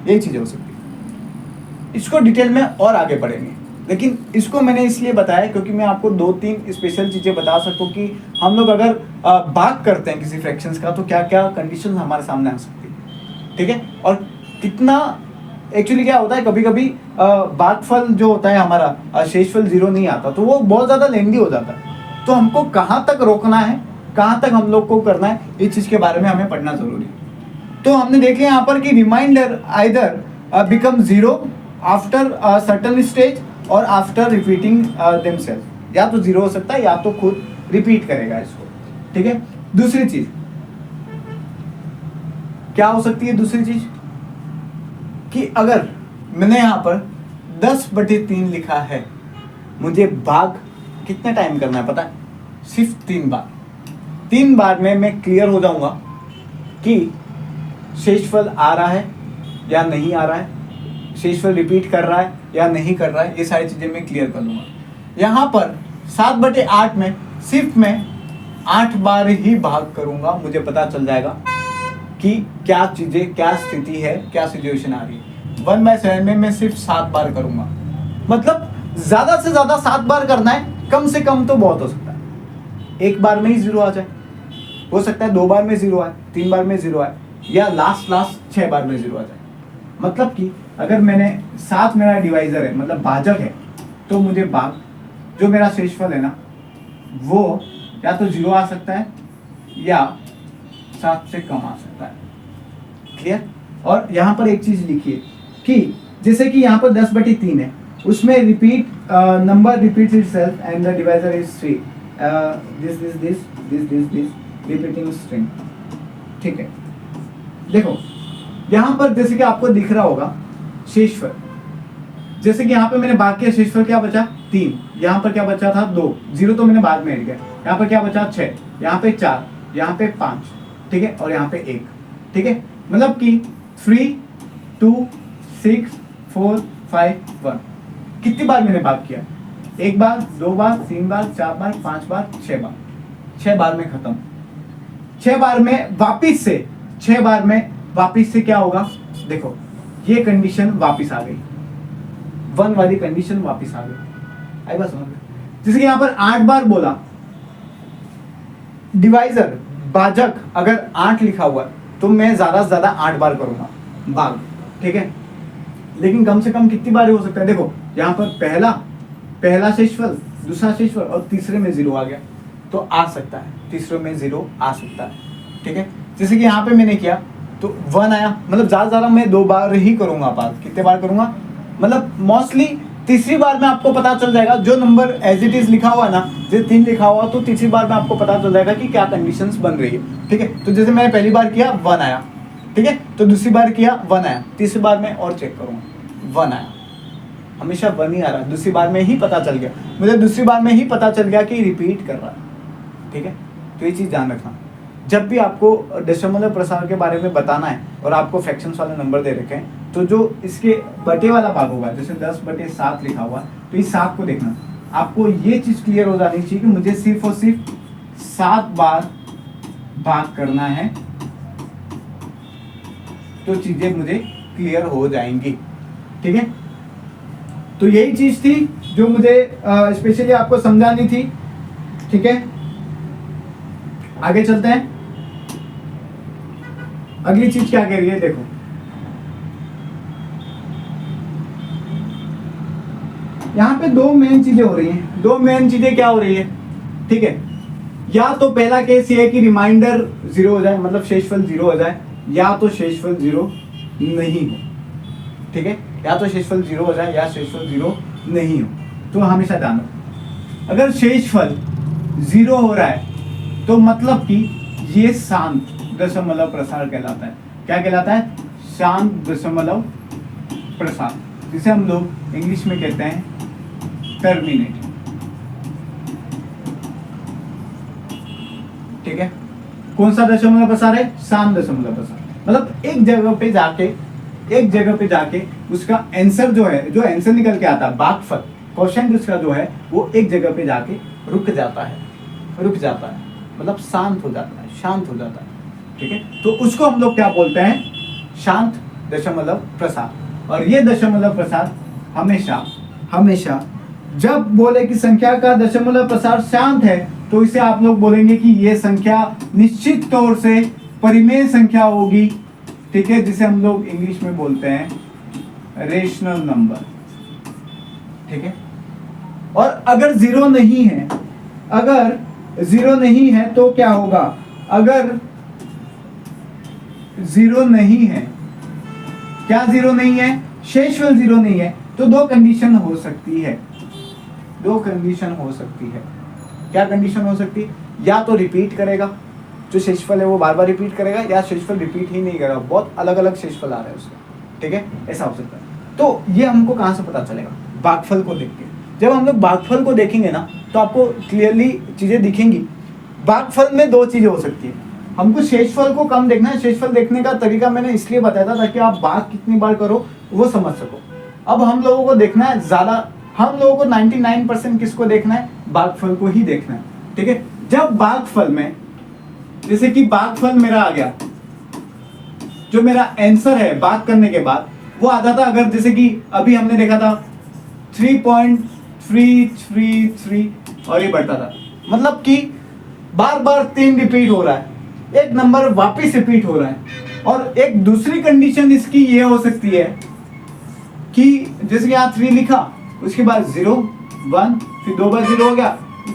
यही चीजें हो सकती है। इसको डिटेल में और आगे पढ़ेंगे, लेकिन इसको मैंने इसलिए बताया क्योंकि मैं आपको 2-3 स्पेशल चीजें बता सकूं कि हम लोग अगर बात करते हैं किसी फ्रैक्शंस का तो क्या क्या कंडीशन हमारे सामने आ सकती है, ठीक है। और कितना एक्चुअली क्या होता है, कभी कभी भागफल जो होता है हमारा, शेषफल 0 नहीं आता तो वो बहुत ज्यादा लेंदी हो जाता है। तो हमको कहाँ तक रोकना है, कहाँ तक हम लोग को करना है, इस चीज के बारे में हमें पढ़ना जरूरी है। तो हमने देख लिया यहाँ पर कि remainder either become 0 after certain stage और आफ्टर रिपीटिंग देमसेल्फ। या तो 0 हो सकता है या तो खुद रिपीट करेगा इसको, ठीक है। दूसरी चीज क्या हो सकती है? दूसरी चीज कि अगर मैंने यहां पर 10/3 लिखा है, मुझे भाग कितने टाइम करना है पता है? सिर्फ 3 बार। 3 बार में मैं क्लियर हो जाऊंगा कि शेषफल आ रहा है या नहीं आ रहा है, शेषफल रिपीट कर रहा है या नहीं कर रहा है। ये सारी चीजें मैं क्लियर कर लूंगा। यहाँ पर 7/8 में सिर्फ मैं 8 बार ही भाग करूंगा, मुझे पता चल जाएगा कि क्या चीजें, क्या स्थिति है, क्या सिचुएशन आ रही है। 1/7 में मैं सिर्फ 7 बार करूंगा। मतलब ज्यादा से ज्यादा 7 बार करना है, कम से कम तो बहुत हो सकता है 1 बार में ही 0 आ जाए, हो सकता है 2 बार में 0 आए, 3 बार में 0 आए, या लास्ट 6 बार में 0 आ जाए। मतलब कि अगर मैंने 7 मेरा डिवाइजर है, मतलब भाजक है, तो मुझे भाग जो मेरा शेषफल है ना, वो या तो 0 आ सकता है या 7 से कम आ सकता है। क्लियर? और यहाँ पर एक चीज लिखिए कि जैसे कि यहाँ पर 10/3 है, उसमें repeat number repeats itself and the divisor is 3, this repeating string, ठीक है। देखो यहाँ पर जैसे कि आपको दिख रहा होगा शेषफल, जैसे कि यहाँ पे मैंने भाग किया, शेषफल क्या बचा? 3। यहाँ पर क्या बचा था? 2। 0 तो मैंने बाद में ऐड किया। यहाँ पर क्या बचा? 6। यहाँ पे 4, यहाँ पे 5, ठीक है, और यहाँ पे 1, ठीक है। मतलब कि 3, 2, 6, 4, 5, 1। कितनी बार मैंने भाग किया? 1 बार, 2 बार, 3 बार, 4 बार, 5 बार, 6 बार। 6 बार में खत्म। 6 बार में वापिस से, 6 बार में वापिस से क्या होगा? देखो ये कंडीशन वापिस आ गई, 1 वाली कंडीशन वापिस आ गई। आई बात समझ में? जैसे कि यहाँ पर 8 बार बोला, डिवाइजर भाजक अगर 8 लिखा हुआ है तो मैं ज्यादा से ज्यादा 8 बार करूंगा भाग, ठीक है। लेकिन कम से कम कितनी बार हो सकता है? देखो यहाँ पर पहला शेषफल, दूसरा शेषफल और तीसरे में 0 आ गया, तो आ सकता है तीसरे में 0 आ सकता है, ठीक है। जैसे कि यहाँ पे मैंने किया तो 1 आया, मतलब ज्यादा ज्यादा मैं 2 बार ही करूंगा भाग। कितने बार करूंगा? मतलब मोस्टली तीसरी बार में आपको पता चल जाएगा, जो नंबर एज इट इज लिखा हुआ है ना, जैसे 3 लिखा हुआ, तो तीसरी बार में आपको पता चल जाएगा कि क्या कंडीशंस बन रही है, ठीक है। तो जैसे मैंने पहली बार किया 1 आया, ठीक है, तो दूसरी बार किया 1 आया, तीसरी बार में और चेक करूंगा 1 आया, हमेशा 1 ही आ रहा है। दूसरी बार में ही पता चल गया मुझे, दूसरी बार में ही पता चल गया कि रिपीट कर रहा है, ठीक है। तो ये चीज ध्यान रखना, जब भी आपको दशमलव प्रसार के बारे में बताना है और आपको फ्रैक्शंस वाले नंबर दे रखे हैं, तो जो इसके बटे वाला भाग होगा, जैसे 10/7 लिखा हुआ, तो इस 7 को देखना। आपको ये चीज क्लियर हो जानी चाहिए कि मुझे सिर्फ और सिर्फ 7 बार भाग करना है तो चीजें मुझे क्लियर हो जाएंगी। ठीक है, तो यही चीज थी जो मुझे स्पेशली आपको समझानी थी। ठीक है, आगे चलते हैं। अगली चीज क्या कह रही है, देखो यहां पे दो मेन चीजें हो रही हैं। दो मेन चीजें क्या हो रही है, ठीक है, या तो पहला केस ये है कि रिमाइंडर 0 हो जाए, मतलब शेषफल 0 हो जाए, या तो शेषफल 0 नहीं हो। ठीक है, या तो शेषफल 0 हो जाए या शेषफल 0 नहीं हो। तो हमेशा ध्यान रखो, अगर शेषफल 0 हो रहा है तो मतलब कि ये शांत दशमलव प्रसार कहलाता है। क्या कहलाता है? शांत दशमलव प्रसार, जिसे हम लोग इंग्लिश में कहते हैं टर्मिनेट। ठीक है, कौन सा दशमलव प्रसार है? शांत दशमलव प्रसार। मतलब एक जगह पे जाके उसका आंसर जो है, जो आंसर निकल के आता है, भागफल क्वेश्चन उसका जो है वो एक जगह पे जाके रुक जाता है, मतलब शांत हो जाता है, शांत हो जाता है। ठीक है, तो उसको हम लोग क्या बोलते हैं? शांत दशमलव प्रसार। और ये दशमलव प्रसार हमेशा जब बोले कि संख्या का दशमलव प्रसार शांत है, तो इसे आप लोग बोलेंगे कि ये संख्या निश्चित तौर से परिमेय संख्या होगी। ठीक है, जिसे हम लोग इंग्लिश में बोलते हैं रेशनल नंबर। ठीक है, और अगर 0 नहीं है तो क्या होगा? अगर 0 नहीं है, क्या 0 नहीं है? शेषफल 0 नहीं है, तो दो कंडीशन हो सकती है। क्या कंडीशन हो सकती है? या तो रिपीट करेगा, जो शेषफल है वो बार बार रिपीट करेगा, या शेषफल रिपीट ही नहीं करेगा, बहुत अलग अलग शेषफल आ रहे हैं उसके। ठीक है, ऐसा हो सकता है। तो ये हमको कहां से पता चलेगा? भागफल को देख के। जब हम लोग भागफल को देखेंगे ना, तो आपको क्लियरली चीजें दिखेंगी। भागफल में दो चीजें हो सकती है। हमको शेषफल को कम देखना है। शेषफल देखने का तरीका मैंने इसलिए बताया था ताकि आप भाग कितनी बार करो वो समझ सको। अब हम लोगों को देखना है ज्यादा, हम लोगों को 99% किसको देखना है? भागफल को ही देखना है। ठीक है, जब भागफल में, जैसे कि भागफल मेरा आ गया, जो मेरा आंसर है भाग करने के बाद वो आता था, अगर जैसे कि अभी हमने देखा था 3.333 और ये बढ़ता था, मतलब कि बार बार 3 रिपीट हो रहा है, एक नंबर वापस रिपीट हो रहा है। और एक दूसरी कंडीशन इसकी ये हो सकती है कि जैसे यहाँ 3 लिखा, उसके बाद 0 1, फिर 2 बार 0 हो गया,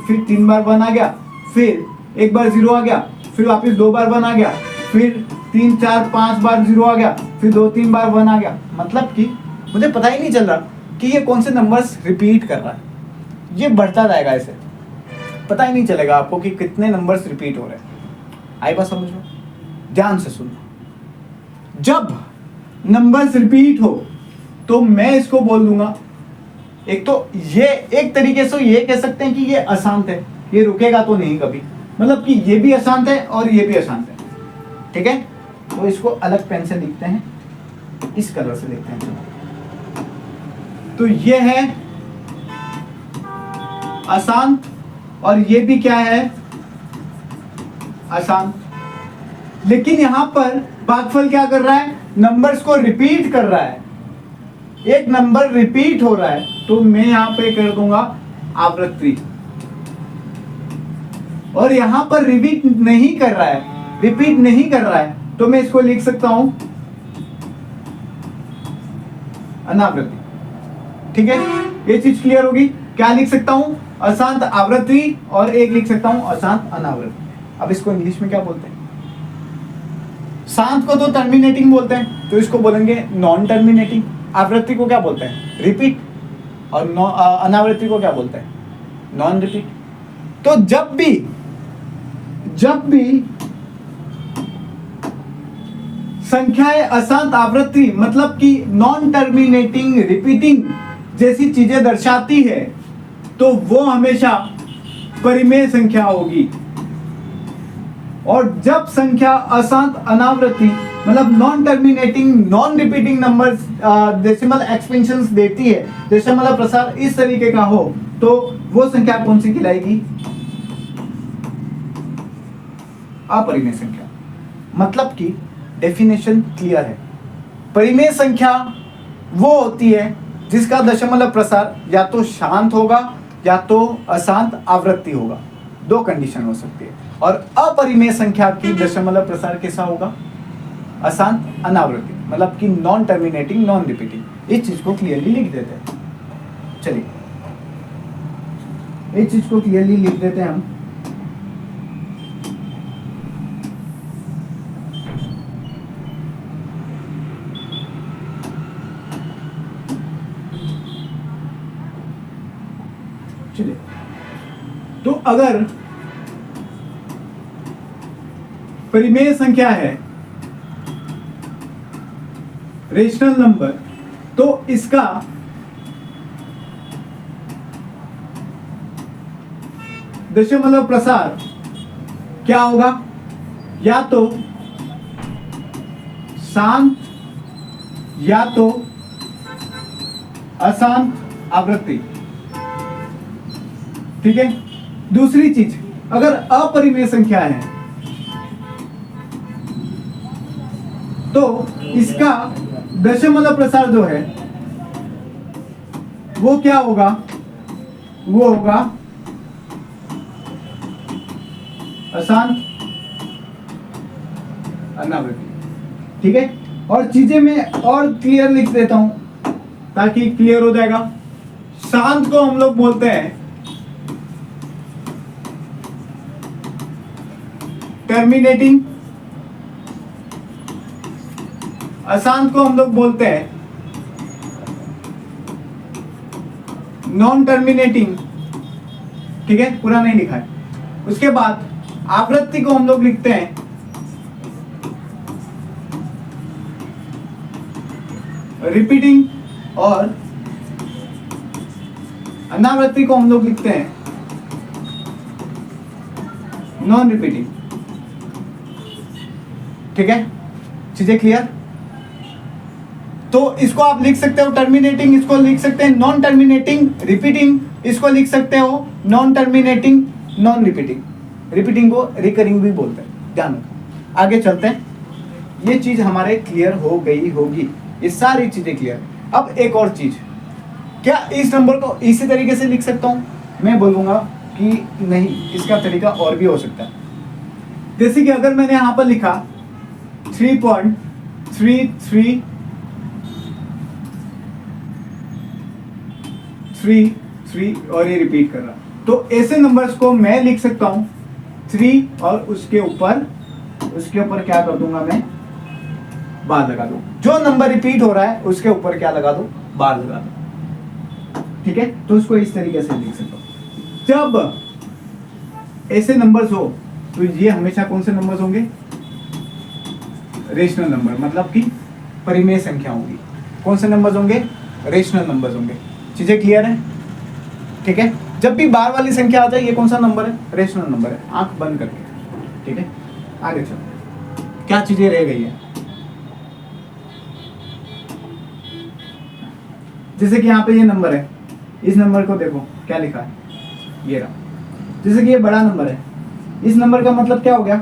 फिर 3 बार 1 आ गया, फिर एक बार 0 आ गया, फिर वापस 2 बार 1 आ गया, फिर 3 4 5 बार 0 आ गया, फिर 2-3 बार 1 आ गया। मतलब कि मुझे पता ही नहीं चल रहा कि ये कौन से नंबर्स रिपीट कर रहा है। ये बढ़ता जाएगा, ऐसे पता ही नहीं चलेगा आपको कि कितने नंबर्स रिपीट हो रहे हैं। आई बात समझ में? ध्यान से सुनना। जब नंबर्स रिपीट हो तो मैं इसको बोल दूंगा, एक तो ये एक तरीके से ये कह सकते हैं कि ये अशांत है, ये रुकेगा तो नहीं कभी, मतलब कि ये भी अशांत है और ये भी अशांत है। ठीक है, तो इसको अलग पेन से लिखते हैं, इस कलर से लिखते हैं। तो ये है अशांत और ये भी क्या है? अशांत। लेकिन यहां पर भागफल क्या कर रहा है? नंबर्स को रिपीट कर रहा है। एक नंबर रिपीट हो रहा है तो मैं यहां पे कर दूंगा आवृत्ति, और यहां पर रिपीट नहीं कर रहा है, तो मैं इसको लिख सकता हूं अनावृत्ति। ठीक है, ये चीज क्लियर होगी। क्या लिख सकता हूं? अशांत आवृत्ति, और एक लिख सकता हूं अशांत अनावृत्ति। अब इसको इंग्लिश में क्या बोलते हैं? शांत को तो टर्मिनेटिंग बोलते हैं, तो इसको बोलेंगे नॉन टर्मिनेटिंग। आवृत्ति को क्या बोलते हैं? रिपीट। और अनावृत्ति को क्या बोलते हैं? Non repeat. तो जब भी संख्याएं अशांत आवृत्ति, मतलब कि नॉन टर्मिनेटिंग, रिपीटिंग जैसी चीजें दर्शाती है, तो वो हमेशा परिमेय संख्या होगी। और जब संख्या अशांत अनावृत्ति, मतलब non terminating, non repeating numbers, decimal expansions देती है, दशमलव प्रसार इस तरीके का हो, तो वो संख्या कौन सी कहलाएगी? अपरिमेय संख्या। मतलब कि डेफिनेशन क्लियर है। परिमेय संख्या वो होती है जिसका दशमलव प्रसार या तो शांत होगा या तो अशांत आवृत्ति होगा, दो कंडीशन हो सकती है। और अपरिमेय संख्या की दशमलव प्रसार कैसा होगा? अशांत अनावृत्ति, मतलब कि नॉन टर्मिनेटिंग नॉन रिपीटिंग। इस चीज को क्लियरली लिख देते हैं। चलिए इस चीज को क्लियरली लिख देते हैं हम। चलिए, तो अगर परिमेय संख्या है रेशनल नंबर, तो इसका दशमलव प्रसार क्या होगा? या तो शांत या तो अशांत आवृत्ति। ठीक है। दूसरी चीज, अगर अपरिमेय संख्या है तो इसका दशमलव प्रसार जो है वो क्या होगा? वो होगा अशांत अनावृत्ति। ठीक है। और चीजें मैं और क्लियर लिख देता हूं ताकि क्लियर हो जाएगा। शांत को हम लोग बोलते हैं टर्मिनेटिंग, अशांत को हम लोग बोलते हैं नॉन टर्मिनेटिंग। ठीक है, पूरा नहीं लिखा है। उसके बाद आवृत्ति को हम लोग लिखते हैं रिपीटिंग, और अनावृत्ति को हम लोग लिखते हैं नॉन रिपीटिंग। ठीक है, चीजें क्लियर? तो इसको आप लिख सकते हो टर्मिनेटिंग, इसको लिख सकते हैं नॉन टर्मिनेटिंग रिपीटिंग, इसको लिख सकते हो non terminating non repeating. Repeating को रिकरिंग भी बोलते हैं, ध्यान रखो। आगे चलते हैं। ये चीज हमारे क्लियर हो गई होगी, ये सारी चीजें क्लियर। अब एक और चीज, क्या इस नंबर को इसी तरीके से लिख सकता हूं? मैं बोलूंगा कि नहीं, इसका तरीका और भी हो सकता है। जैसे कि अगर मैंने यहां पर लिखा 3.33 और ये रिपीट कर रहा, तो ऐसे नंबर्स को मैं लिख सकता हूं 3 और उसके ऊपर क्या कर दूंगा मैं? बार लगा दूं। जो नंबर रिपीट हो रहा है उसके ऊपर क्या लगा दूं? बार लगा दूं। ठीक है, तो उसको इस तरीके से लिख सकता हूं। जब ऐसे नंबर्स हो तो ये हमेशा कौन से नंबर्स होंगे? रेशनल नंबर, मतलब कि परिमेय संख्या होगी। कौन से नंबर्स होंगे? रेशनल नंबर्स होंगे। चीजें क्लियर है? ठीक है। जब भी बार वाली संख्या आ जाए, ये कौन सा नंबर है? रेशनल नंबर है, आंख बंद करके। ठीक है, आगे चलो, क्या चीजें रह गई है? जैसे कि यहाँ पे ये नंबर है, इस नंबर को देखो क्या लिखा है, ये रहा। जैसे कि ये बड़ा नंबर है, इस नंबर का मतलब क्या हो गया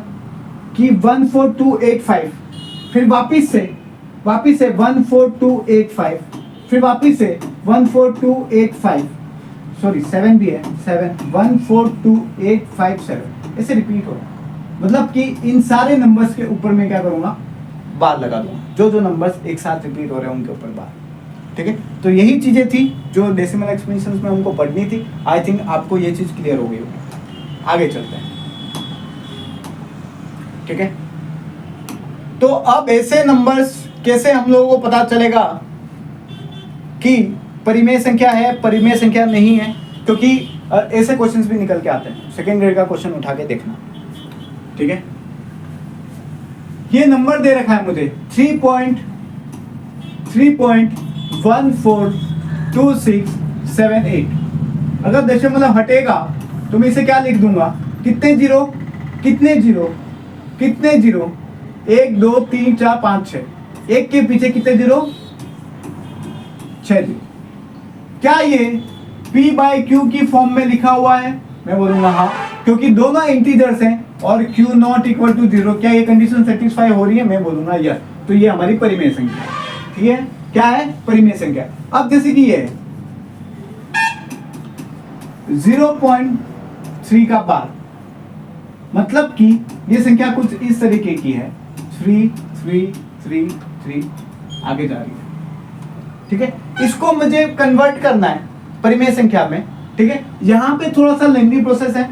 कि 14285, फिर वापिस से 14285, फिर वापिस से 14285, सॉरी 7 भी है, 14285, ऐसे रिपीट हो रहा है। मतलब कि इन सारे नंबर्स के ऊपर मैं क्या करूंगा? बार लगा दूंगा। जो नंबर्स एक साथ रिपीट हो रहे हैं उनके ऊपर बार। ठीक है, तो यही चीजें थी जो डेसिमल एक्सपेंशंस में हमको पढ़नी थी। आई थिंक आपको ये चीज क्लियर हो गई होगी। आगे चलते हैं। ठीक है, तो अब ऐसे नंबर्स कैसे हम लोगों को पता चलेगा कि परिमेय संख्या है, परिमेय संख्या नहीं है? क्योंकि ऐसे क्वेश्चंस भी निकल के आते हैं। सेकेंड ग्रेड का क्वेश्चन उठा के देखना। ठीक है, ये नंबर दे रखा है मुझे 3.142678। अगर दशमलव हटेगा तो मैं इसे क्या लिख दूंगा? कितने जीरो? 1 2 3 4 5 6, एक के पीछे कितने जीरो? 6 जीरो। क्या ये P बाई Q की फॉर्म में लिखा हुआ है? मैं बोलूंगा हाँ, क्योंकि दोनों इंटीजर्स हैं और Q नॉट इक्वल टू 0। क्या ये कंडीशन सेटिस्फाई हो रही है? मैं बोलूंगा यस। तो ये हमारी परिमेय संख्या है। ठीक है, क्या है, परिमेय संख्या। अब जैसे कि ये है 0.3 का बार, मतलब कि ये संख्या कुछ इस तरीके की है, 3 3 3 3 आगे जा रही है। ठीक है, इसको मुझे कन्वर्ट करना है परिमेय संख्या में। ठीक है, यहाँ पे थोड़ा सा लेंथी प्रोसेस है,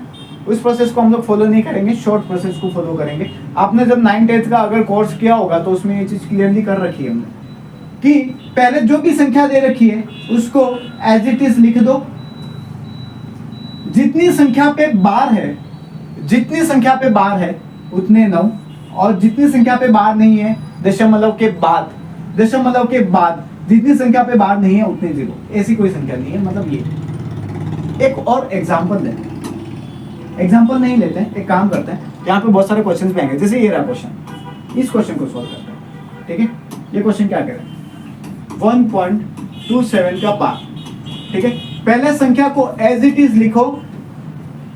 उस प्रोसेस को हम लोग फॉलो नहीं करेंगे, शॉर्ट प्रोसेस को फॉलो करेंगे। आपने जब 9th का अगर कोर्स किया होगा तो उसमें ये चीज क्लियरली कर रखी है हमने कि पहले जो भी संख्या दे रखी है उसको एज इट इज लिख दो, जितनी संख्या पे बार है, जितनी संख्या पे बार है उतने 9, और जितनी संख्या पे बार नहीं है दशमलव के बाद, दशमलव के बाद जितनी संख्या पे बार नहीं है उतने 0। ऐसी कोई संख्या नहीं है, मतलब ये। एक और एग्जांपल लेते हैं, एग्जांपल नहीं लेते हैं, एक काम करते हैं, यहाँ पे बहुत सारे क्वेश्चंस भी आएंगे। जैसे ये रहा क्वेश्चन, इस क्वेश्चन को सॉल्व करते हैं। ठीक है, ये क्वेश्चन क्या कह रहा है, 1.27 का बार। ठीक है, पहले संख्या को एज इट इज लिखो,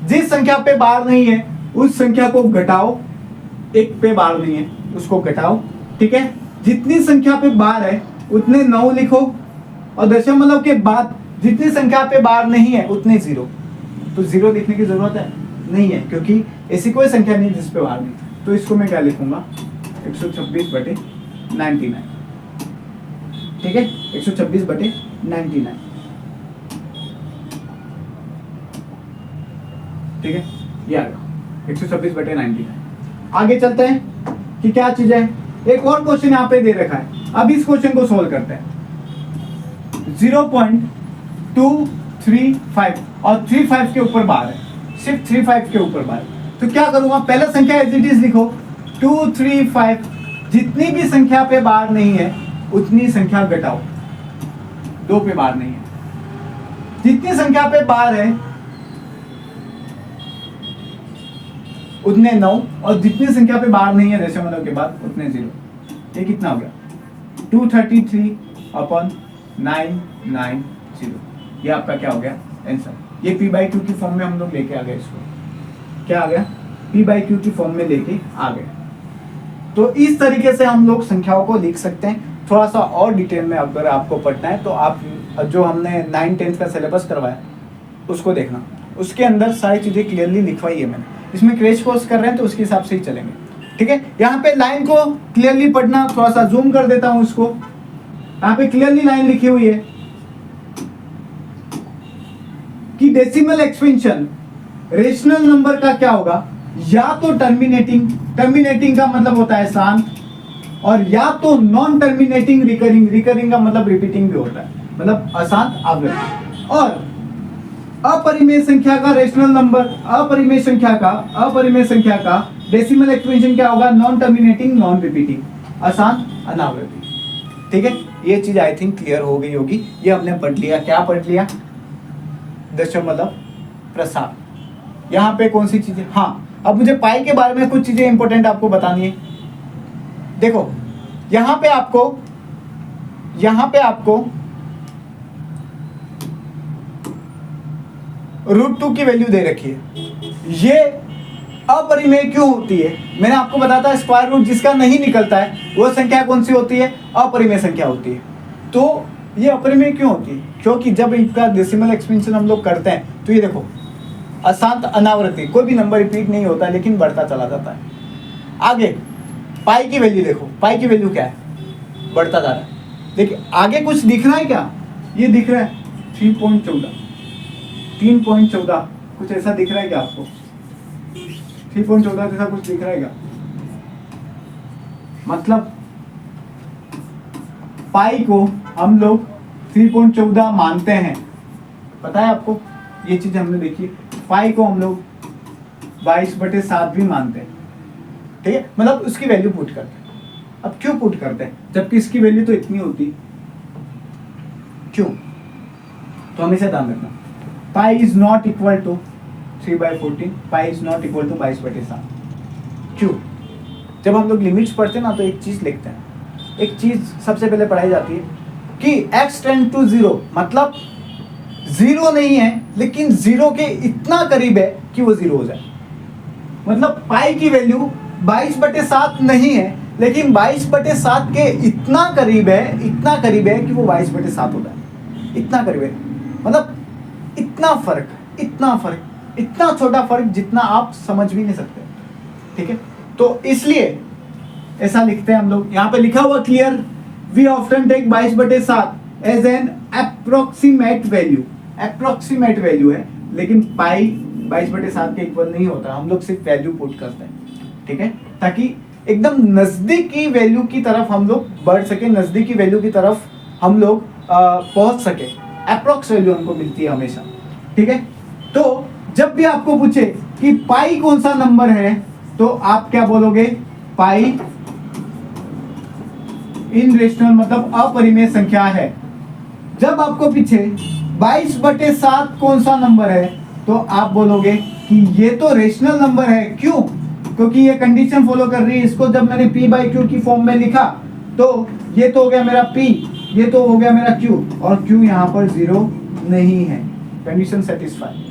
जिस संख्या पे बार नहीं है उस संख्या को घटाओ, एक पे बार नहीं है उसको घटाओ। ठीक है, जितनी संख्या पे बार है उतने 9 लिखो, और दशमलव के बाद जितनी संख्या पे बार नहीं है उतने 0। तो 0 लिखने की जरूरत है नहीं है, क्योंकि ऐसी कोई संख्या नहीं जिस पे बार नहीं। तो इसको मैं क्या लिखूंगा, 126/99। ठीक है, 126/99। ठीक है, ये आ गया 126/99। आगे चलते हैं कि क्या चीज है। एक और क्वेश्चन यहाँ पे दे रखा है, अब इस क्वेश्चन को सोल्व करते हैं। 0.235 और 35 के ऊपर बार है, सिर्फ 35 के ऊपर बार। तो क्या करूंगा, पहला संख्या एज इट इज लिखो, 235, जितनी भी संख्या पे बार नहीं है उतनी संख्या घटाओ, 2 पे बार नहीं है, जितनी संख्या पे बार है उतने 9, और जितनी संख्या पे बार नहीं है दशमलव के बाद उतने 0। ये कितना हो गया, 233/990। ये आपका क्या हो गया, आंसर। ये p/q की फॉर्म में हम लोग लेके आ गए इसको, क्या आ गया, p/q की फॉर्म में लेके आ गए। तो इस तरीके से हम लोग संख्याओं को लिख सकते हैं। थोड़ा सा और डिटेल में अगर आपको पढ़ना है तो आप जो हमने 9th का सिलेबस करवाया उसको देखना, उसके अंदर सारी चीजें क्लियरली लिखवाई है मैंने। इसमें क्रैश कोर्स कर रहे हैं तो उसके हिसाब से ही चलेंगे। ठीक है, यहाँ पे लाइन को क्लियरली पढ़ना, थोड़ा सा जूम कर देता हूं इसको। यहाँ पे क्लियरली लाइन लिखी हुई है कि डेसिमल एक्सपेंशन रेशनल नंबर का क्या होगा, या तो टर्मिनेटिंग, टर्मिनेटिंग का मतलब होता है शांत, और या तो नॉन टर्मिनेटिंग रिकरिंग, रिकरिंग का मतलब रिपीटिंग भी होता है, मतलब अशांत आवृत्ति। और अपरिमेय संख्या का रेशनल नंबर, अपरिमेय संख्या का डेसिमल एक्सपेंशन क्या होगा, नॉन टर्मिनेटिंग नॉन रिपीटिंग, अशांत अनावृत्ति। ठीक है, ये चीज आई थिंक क्लियर हो गई होगी। ये हमने पढ़ लिया, क्या पढ़ लिया, दशमलव प्रसार। यहाँ पे कौन सी चीजें, हाँ अब मुझे पाई के बारे में कुछ चीजें इंपॉर्टेंट आपको बतानी है। देखो यहाँ पे आपको √2 की वैल्यू दे रखी है। ये अपरिमेय क्यों होती है, मैंने आपको बताया था स्क्वायर रूट जिसका नहीं निकलता है वो संख्या कौन सी होती है, अपरिमेय संख्या होती है। तो ये अपरिमेय क्यों होती है, क्योंकि जब इनका डेसिमल एक्सपेंशन हम लोग करते हैं तो ये देखो अशांत अनावृत्ति, कोई भी नंबर रिपीट नहीं होता लेकिन बढ़ता चला जाता है। आगे पाई की वैल्यू देखो, पाई की वैल्यू क्या है, बढ़ता जा रहा है। देखिए आगे कुछ दिख रहा है क्या, ये दिख रहा है 3.14 कुछ ऐसा दिख रहा है क्या आपको, 3.14 जैसा कुछ दिख रहा है क्या, मतलब पाई को हम लोग 3.14 मानते हैं, पता है आपको, ये चीज हमने देखी। पाई को हम लोग 22/7 भी मानते हैं। ठीक है, मतलब उसकी वैल्यू पुट करते हैं। अब क्यों पुट करते हैं जबकि इसकी वैल्यू तो इतनी होती, क्यों, तो हमेशा ध्यान रखना, pi is not equal to 3/14, pi is not equal to 22/7। क्यों, जब हम लोग लिमिट्स पढ़ते हैं ना तो एक चीज लिखते हैं, एक चीज सबसे पहले पढ़ाई जाती है कि x टेंड टू 0, मतलब 0 नहीं है लेकिन 0 के इतना करीब है कि वो 0 हो जाए। मतलब पाई की वैल्यू 22/7 नहीं है लेकिन 22/7 के इतना करीब है कि वो 22/7 होता है। इतना करीब है, मतलब इतना फर्क, इतना छोटा फर्क जितना आप समझ भी नहीं सकते। ठीक है, तो इसलिए ऐसा लिखते हैं हम लोग। यहाँ पे लिखा हुआ clear, we often take 22/7 as an approximate value है, लेकिन पाई 22/7 के इक्वल नहीं होता। हम लोग सिर्फ वैल्यू पुट करते हैं। ठीक है, ताकि एकदम नजदीकी वैल्यू की तरफ हम लोग बढ़ सके, नजदीकी वैल्यू की तरफ हम लोग पहुंच सके। अप्रोक्स वैल्यू हमको मिलती है हमेशा। ठीक है, तो जब भी आपको पूछे कि पाई कौन सा नंबर है, तो आप क्या बोलोगे? पाई इन रेशनल मतलब अपरिमेय संख्या है। जब आपको पीछे 22/7 कौन सा नंबर है, तो आप बोलोगे कि ये तो रेशनल नंबर है। क्यों? क्योंकि ये कंडीशन फॉलो कर रही है। इसको जब मैंने p/q की फॉर्म में लिखा, तो ये तो हो गया मेरा p, ये तो हो गया मेरा q, और q यहाँ पर 0 नहीं है। Condition satisfy.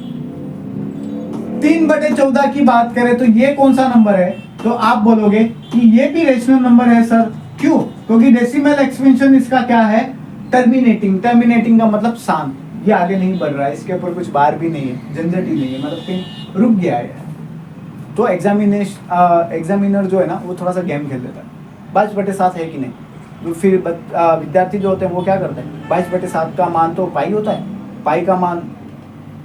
3/14 की बात करें तो ये कौन सा नंबर है, तो आप बोलोगे कि ये भी रेशनल नंबर है सर। क्यों? क्योंकि डेसिमल एक्सपेंशन इसका क्या है? टर्मिनेटिंग का मतलब शांत, ये आगे नहीं बढ़ रहा है, इसके ऊपर कुछ बार भी नहीं है, झंझट ही नहीं है, मतलब कहीं रुक गया है। तो एग्जामिनर जो है ना, वो थोड़ा सा गेम खेल देता है। 22/7 है कि नहीं, तो फिर विद्यार्थी जो होते हैं वो क्या करते हैं? 22/7 का मान तो पाई होता है, पाई का मान,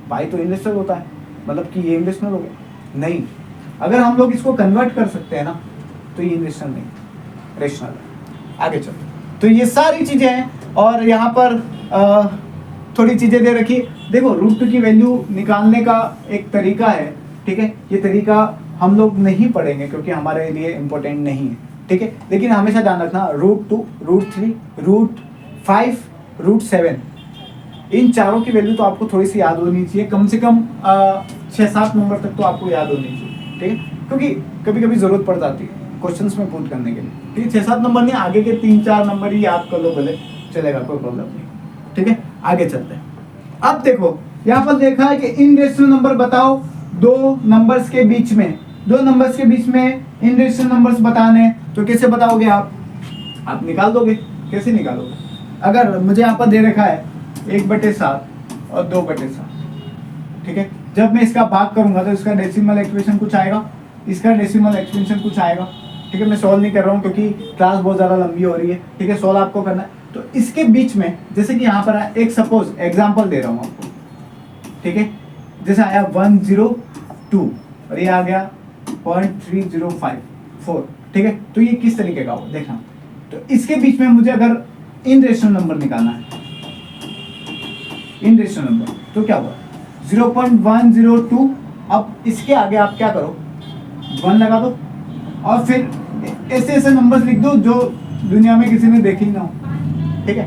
पाई तो इनरेशनल होता है, मतलब कि ये इनरेशनल हो गया। नहीं, अगर हम लोग इसको कन्वर्ट कर सकते हैं ना, तो ये इनरेशनल नहीं, रेशनल है। आगे चलो, तो ये सारी चीजें हैं, और यहाँ पर थोड़ी चीजें दे रखी। देखो, √2 की वैल्यू निकालने का एक तरीका है। ठीक है, ये तरीका हम लोग नहीं पढ़ेंगे क्योंकि हमारे लिए इम्पोर्टेंट नहीं है। ठीक है, लेकिन हमेशा ध्यान रखना, √2, √3, √5, √7, इन चारों की वैल्यू तो आपको थोड़ी सी याद होनी चाहिए। कम से कम 6-7 नंबर तक तो आपको याद होनी चाहिए। ठीक है, क्योंकि कभी कभी जरूरत पड़ जाती है क्वेश्चंस में पुट करने के लिए। ठीक है, 6-7 नंबर नहीं, आगे के 3-4 नंबर ही याद कर लो, भले चलेगा, कोई प्रॉब्लम नहीं। ठीक है, आगे चलते हैं। अब देखो, यहाँ पर देखा है कि इन रेशनल नंबर बताओ, दो नंबर्स के बीच में इन रेशनल नंबर्स बताने, तो कैसे बताओगे आप निकाल दोगे। कैसे निकालोगे? अगर मुझे यहाँ पर दे रखा है 1/7 और 2/7, ठीक है, जब मैं इसका भाग करूंगा तो इसका डेसिमल एक्सप्रेशन कुछ आएगा, इसका डेसिमल एक्सपेंशन कुछ आएगा। ठीक है, मैं सॉल्व नहीं कर रहा हूँ क्योंकि क्लास बहुत ज़्यादा लंबी हो रही है। ठीक है, सॉल्व आपको करना है। तो इसके बीच में, जैसे कि यहाँ पर एक सपोज एग्जांपल दे रहा हूँ आपको। ठीक है, जैसे आया 102 और ये आ गया 0.3054। ठीक है, तो ये किस तरीके का हो देखना। तो इसके बीच में मुझे अगर इन रेशनल नंबर निकालना है, इन रेशनल नंबर, तो क्या हुआ 0.102। अब इसके आगे आप क्या करो, 1 लगा दो, और फिर ऐसे ऐसे नंबर्स लिख दो जो दुनिया में किसी ने देखे ही ना हो। ठीक है,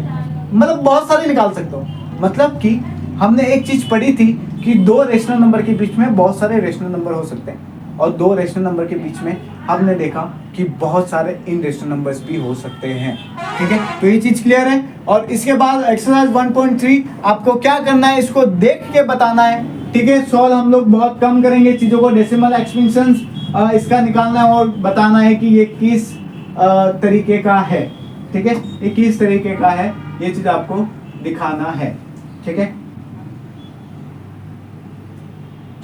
मतलब बहुत सारे निकाल सकते हो। मतलब कि हमने एक चीज पढ़ी थी कि दो रेशनल नंबर के बीच में बहुत सारे रेशनल नंबर हो सकते हैं, और दो रेशनल नंबर के बीच में हमने देखा कि बहुत सारे इन रेशनल नंबर्स भी हो सकते हैं। ठीक है, तो ये चीज क्लियर है। और इसके बाद एक्सरसाइज 1.3 आपको क्या करना है, इसको देख के बताना है। ठीक है, सॉल्व हम लोग बहुत कम करेंगे चीजों को, डेसिमल एक्सपेंशंस इसका निकालना है और बताना है कि ये किस तरीके का है। ठीक है, ये किस तरीके का है, ये चीज आपको दिखाना है। ठीक है,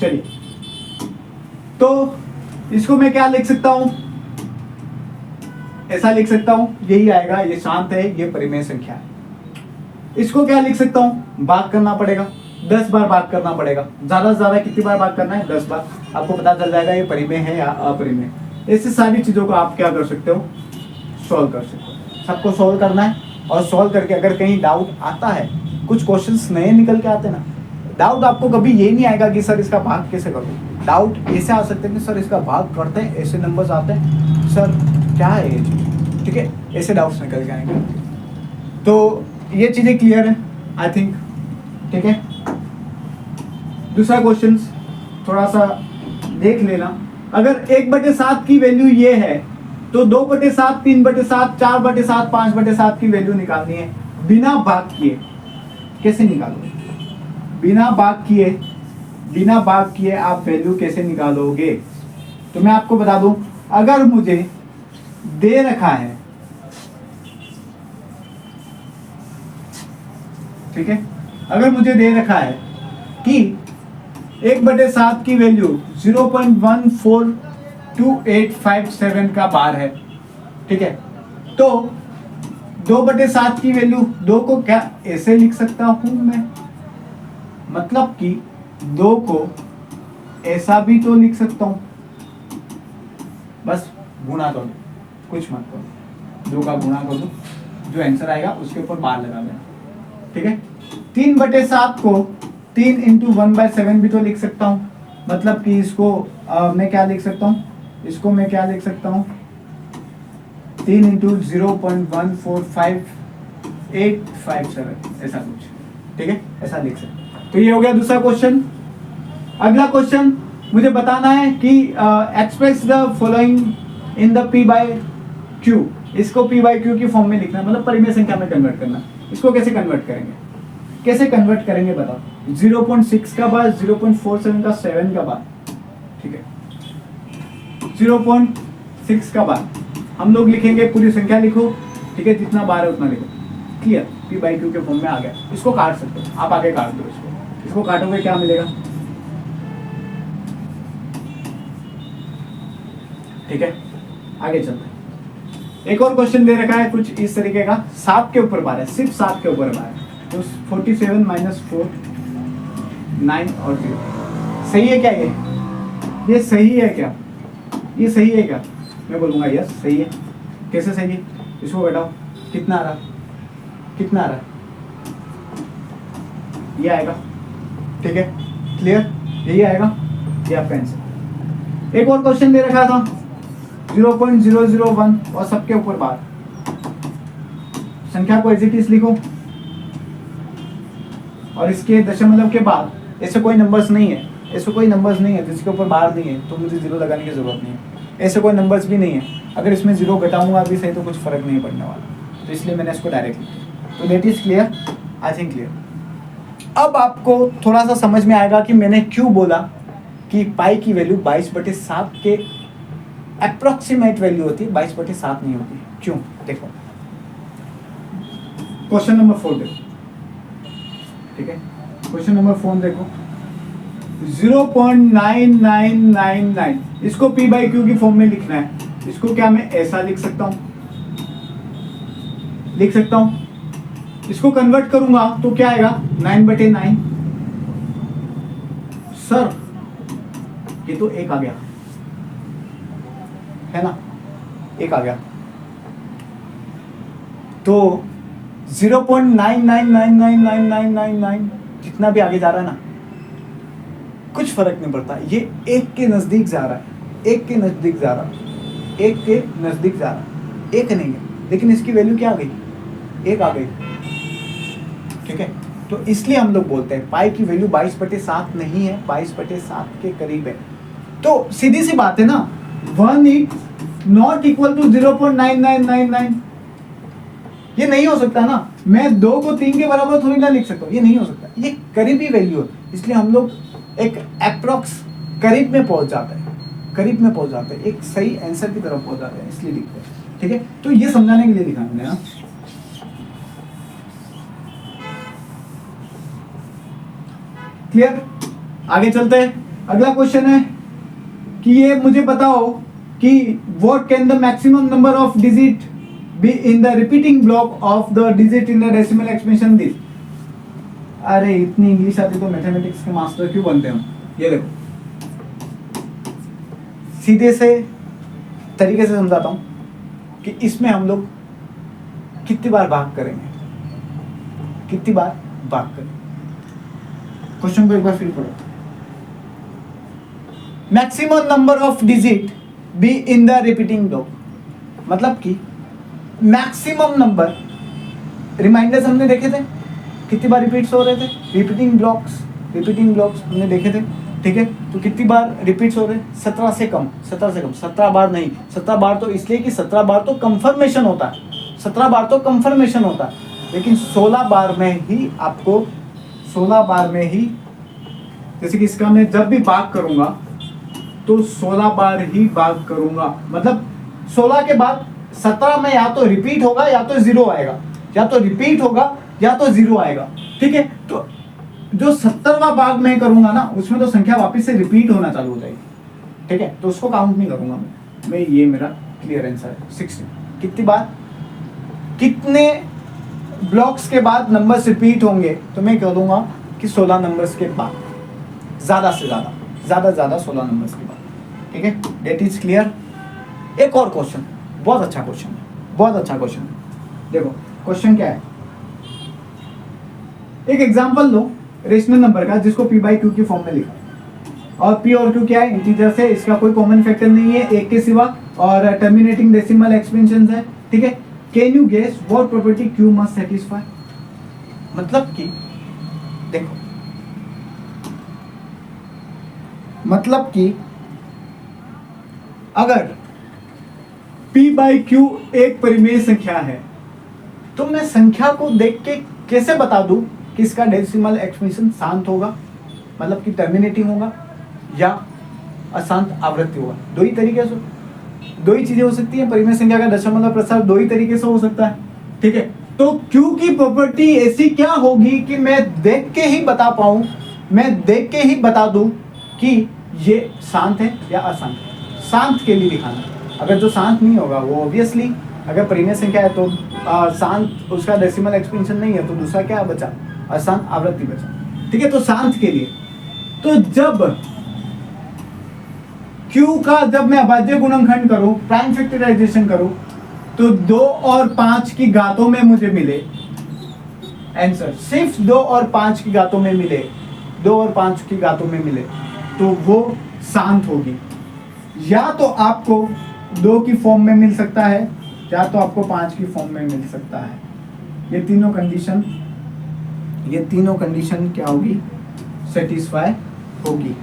चलिए, तो इसको मैं क्या लिख सकता हूं, ऐसा लिख सकता हूं, यही आएगा, ये शांत है, ये परिमेय संख्या है। इसको क्या लिख सकता हूं, भाग करना पड़ेगा, 10 बार भाग करना पड़ेगा। ज्यादा से ज्यादा कितनी बार भाग करना है, 10 बार। आपको पता चल जाएगा ये परिमेय है या अपरिमेय। ऐसी सारी चीजों को आप क्या कर सकते हो, सॉल्व कर सकते हो। सबको सॉल्व करना है, और सॉल्व करके अगर कहीं डाउट आता है, कुछ क्वेश्चंस नए निकल के आते हैं ना, डाउट आपको कभी ये नहीं आएगा कि सर इसका भाग कैसे करूं। डाउट ऐसे आ सकते हैं कि सर इसका भाग करते हैं, ऐसे नंबर्स आते हैं, सर क्या है ये चीज। ठीक है, ऐसे डाउट्स निकल के आएंगे। तो ये चीजें क्लियर है आई थिंक। ठीक है, दूसरा क्वेश्चन थोड़ा सा देख लेना। अगर 1/7 की वैल्यू ये है, तो 2/7, 3/7, 4/7, 5/7 की वैल्यू निकालनी है बिना भाग किए। कैसे निकालोगे? बिना भाग किए आप वैल्यू कैसे निकालोगे? तो मैं आपको बता दूं, अगर मुझे दे रखा है, ठीक है, अगर मुझे दे रखा है कि 1/7 की वैल्यू 0.142857 का बार है, ठीक है, तो 2/7 की वैल्यू 2 को क्या ऐसे लिख सकता हूं मैं, मतलब कि 2 को ऐसा भी तो लिख सकता हूं, बस गुणा कर दो, कुछ मत करो, 2 का गुणा कर दो, जो आंसर आएगा उसके ऊपर बार लगा देना, ठीक है। 3/7 को 3 इंटू 1/7 भी तो लिख सकता हूँ, मतलब कि इसको मैं क्या लिख सकता हूँ, इसको मैं क्या लिख सकता हूँ, 3 इंटू 0.145857 ऐसा कुछ, ठीक है, ऐसा लिख सकते हैं। तो ये हो गया दूसरा क्वेश्चन। अगला क्वेश्चन मुझे बताना है कि express the following in the p by q, इसको p बाय q की फॉर्म में लिखना है, मतलब परिमेय संख्या में कन्वर्ट करना। इसको कैसे कन्वर्ट करेंगे, कैसे कन्वर्ट करेंगे बताओ, 0.6 का बार, 0.47 का 7 का बार, ठीक है, 0.6 का बार हम लोग लिखेंगे, पूरी संख्या लिखो, ठीक है, जितना बार है उतना लिखो, क्लियर, p बाई q के फॉर्म में आ गया। इसको काट सकते हो आप, आगे काट दो इसको काटोगे क्या मिलेगा, ठीक है, आगे चलते हैं। एक और क्वेश्चन दे रखा है कुछ इस तरीके का, 7 के ऊपर बार है, सिर्फ 7 के ऊपर बार है, तो 47 माइनस 4 9 और 0, सही है क्या ये सही है क्या, ये सही है क्या, मैं बोलूंगा यस सही है। कैसे सही है, इसको घटाओ, कितना आ रहा, कितना आ रहा, ये आएगा, ठीक है, क्लियर, यही आएगा, ये आपका आंसर। एक और क्वेश्चन दे रखा था 0.001 और सबके ऊपर बार, संख्या को एज इट इज लिखो, और इसके दशमलव के बाद ऐसे कोई नंबर्स नहीं है, ऐसे कोई नंबर्स नहीं है जिसके ऊपर बार नहीं है, तो मुझे 0 लगाने की जरूरत नहीं है, ऐसे कोई नंबर्स भी नहीं है, अगर इसमें 0 घटाऊंगा भी सही तो कुछ फर्क नहीं पड़ने वाला, तो इसलिए मैंने इसको डायरेक्ट लिखा। तो that is clear, I think clear. अब आपको थोड़ा सा समझ में आएगा कि मैंने क्यों बोला कि पाई की वैल्यू 22/7 के अप्रोक्सीमेट वैल्यू होती है, 22/7 नहीं होती, क्यों, देखो क्वेश्चन नंबर 4 देखो, ठीक है, क्वेश्चन नंबर 4 देखो, 0.9999, इसको p बाई क्यू की फॉर्म में लिखना है, इसको क्या मैं ऐसा लिख सकता हूं, लिख सकता हूं, इसको कन्वर्ट करूंगा तो क्या आएगा 9/9, सर ये तो 1 आ गया है ना, 1 आ गया, तो 0.99999999 जितना भी आगे जा रहा है ना, कुछ फर्क नहीं पड़ता, ये 1 के नजदीक जा रहा है, 1 के नजदीक जा रहा है, 1 के नजदीक जा रहा है, 1 नहीं है, लेकिन इसकी वैल्यू क्या आ गई, 1 आ गई, ठीक है। तो इसलिए हम लोग बोलते हैं पाई की वैल्यू 22/7 नहीं है, 22/7 के करीब है। तो सीधी सी बात है ना, 1 इज नॉट इक्वल टू 0.9999, ये नहीं हो सकता ना, मैं 2 को 3 के बराबर थोड़ी ना लिख सकता हूँ, ये नहीं हो सकता, ये करीबी वैल्यू है, इसलिए हम लोग एक अप्रोक्स करीब में पहुंच जाते हैं, करीब में पहुंच जाते हैं, एक सही आंसर की तरफ पहुंच जाते हैं, इसलिए लिखते हैं, ठीक है। तो ये समझाने के लिए लिखा हमने ना, क्लियर, आगे चलते हैं। अगला क्वेश्चन है कि ये मुझे बताओ कि what can the maximum number of digit be in the repeating block of the digit in the decimal expansion this. अरे इतनी इंग्लिश आती तो मैथमेटिक्स के मास्टर क्यों बनते हम। ये देखो सीधे से तरीके से समझाता हूं कि इसमें हम लोग कितनी बार भाग करेंगे, कितनी बार भाग करेंगे। क्वेश्चन को एक बार फिर पढ़ो, maximum number of digit be in the repeating block, मतलब कि मैक्सिमम नंबर, रिमाइंडर्स हमने देखे थे कितनी बार रिपीट्स हो रहे थे, रिपीटिंग ब्लॉक्स हमने देखे थे, ठीक है। तो कितनी बार रिपीट्स हो रहे, 17 से कम, 17 बार नहीं, 17 बार तो इसलिए कि 17 बार तो कंफर्मेशन होता है, 17 बार तो कंफर्मेशन होता है, लेकिन 16 बार में ही आपको, 16 बार में ही, जैसे कि इसका मैं जब भी भाग करूंगा तो 16 बार ही भाग करूंगा, मतलब 16 के बाद 17 में या तो रिपीट होगा या तो जीरो आएगा, या तो रिपीट होगा या तो जीरो आएगा। ठीक है, तो जो 70वां भाग मैं करूंगा ना उसमें तो संख्या वापस से रिपीट होना चालू हो जाएगी। ठीक है, तो उसको काउंट नहीं करूंगा मैं ये मेरा क्लियर आंसर है 16। कितनी बार, कितने ब्लॉक्स के बाद नंबर्स रिपीट होंगे, तो मैं कह दूंगा कि 16 नंबर्स के बाद, ज्यादा से ज्यादा 16 नंबर्स के बाद। ठीक है, डेट इज क्लियर। एक और क्वेश्चन, बहुत अच्छा क्वेश्चन है, बहुत अच्छा क्वेश्चन है। देखो क्वेश्चन क्या है, एक एग्जांपल लो रेशनल नंबर का जिसको p बाई क्यू की फॉर्म में लिखा, और p और q क्या है, इंटीजर्स है, इसका कोई कॉमन फैक्टर नहीं है एक के सिवा, और टर्मिनेटिंग डेसिमल एक्सपेंशन है। ठीक है, can you guess what property q must satisfy. मतलब कि देखो, मतलब कि अगर p बाई क्यू एक परिमेय संख्या है तो मैं संख्या को देख के कैसे बता दूं कि इसका डेसिमल एक्सपेंशन शांत होगा, मतलब कि टर्मिनेटिंग होगा या अशांत आवृत्ति होगा। दो ही तरीके से, दो ही चीजें हो सकती है, परिमेय संख्या का दशमलव प्रसार दो ही तरीके से हो सकता है। ठीक है, तो Q की प्रॉपर्टी ऐसी क्या होगी कि मैं देख के ही बता पाऊं, मैं देख के ही बता दूं कि ये शांत है या अशांत है। शांत के लिए दिखाना, अगर जो शांत नहीं होगा वो ऑब्वियसली, अगर परिमेय संख्या है तो शांत, उसका डेसिमल एक्सपेंशन नहीं है तो दूसरा क्या बचा, अशांत आवृत्ति बचा। ठीक है, तो शांत के लिए, तो जब Q का जब मैं अभाज्य गुणनखंड करूं, प्राइम फैक्टराइजेशन करूं, तो 2 और 5 की घातों में मुझे मिले आंसर, सिर्फ 2 और 5 की घातों में मिले, 2 और 5 की घातों में मिले, तो वो शांत होगी। या तो आपको 2 की फॉर्म में मिल सकता है या तो आपको 5 की फॉर्म में मिल सकता है। ये तीनों कंडीशन क्या होगी, सेटिस्फाई होगी।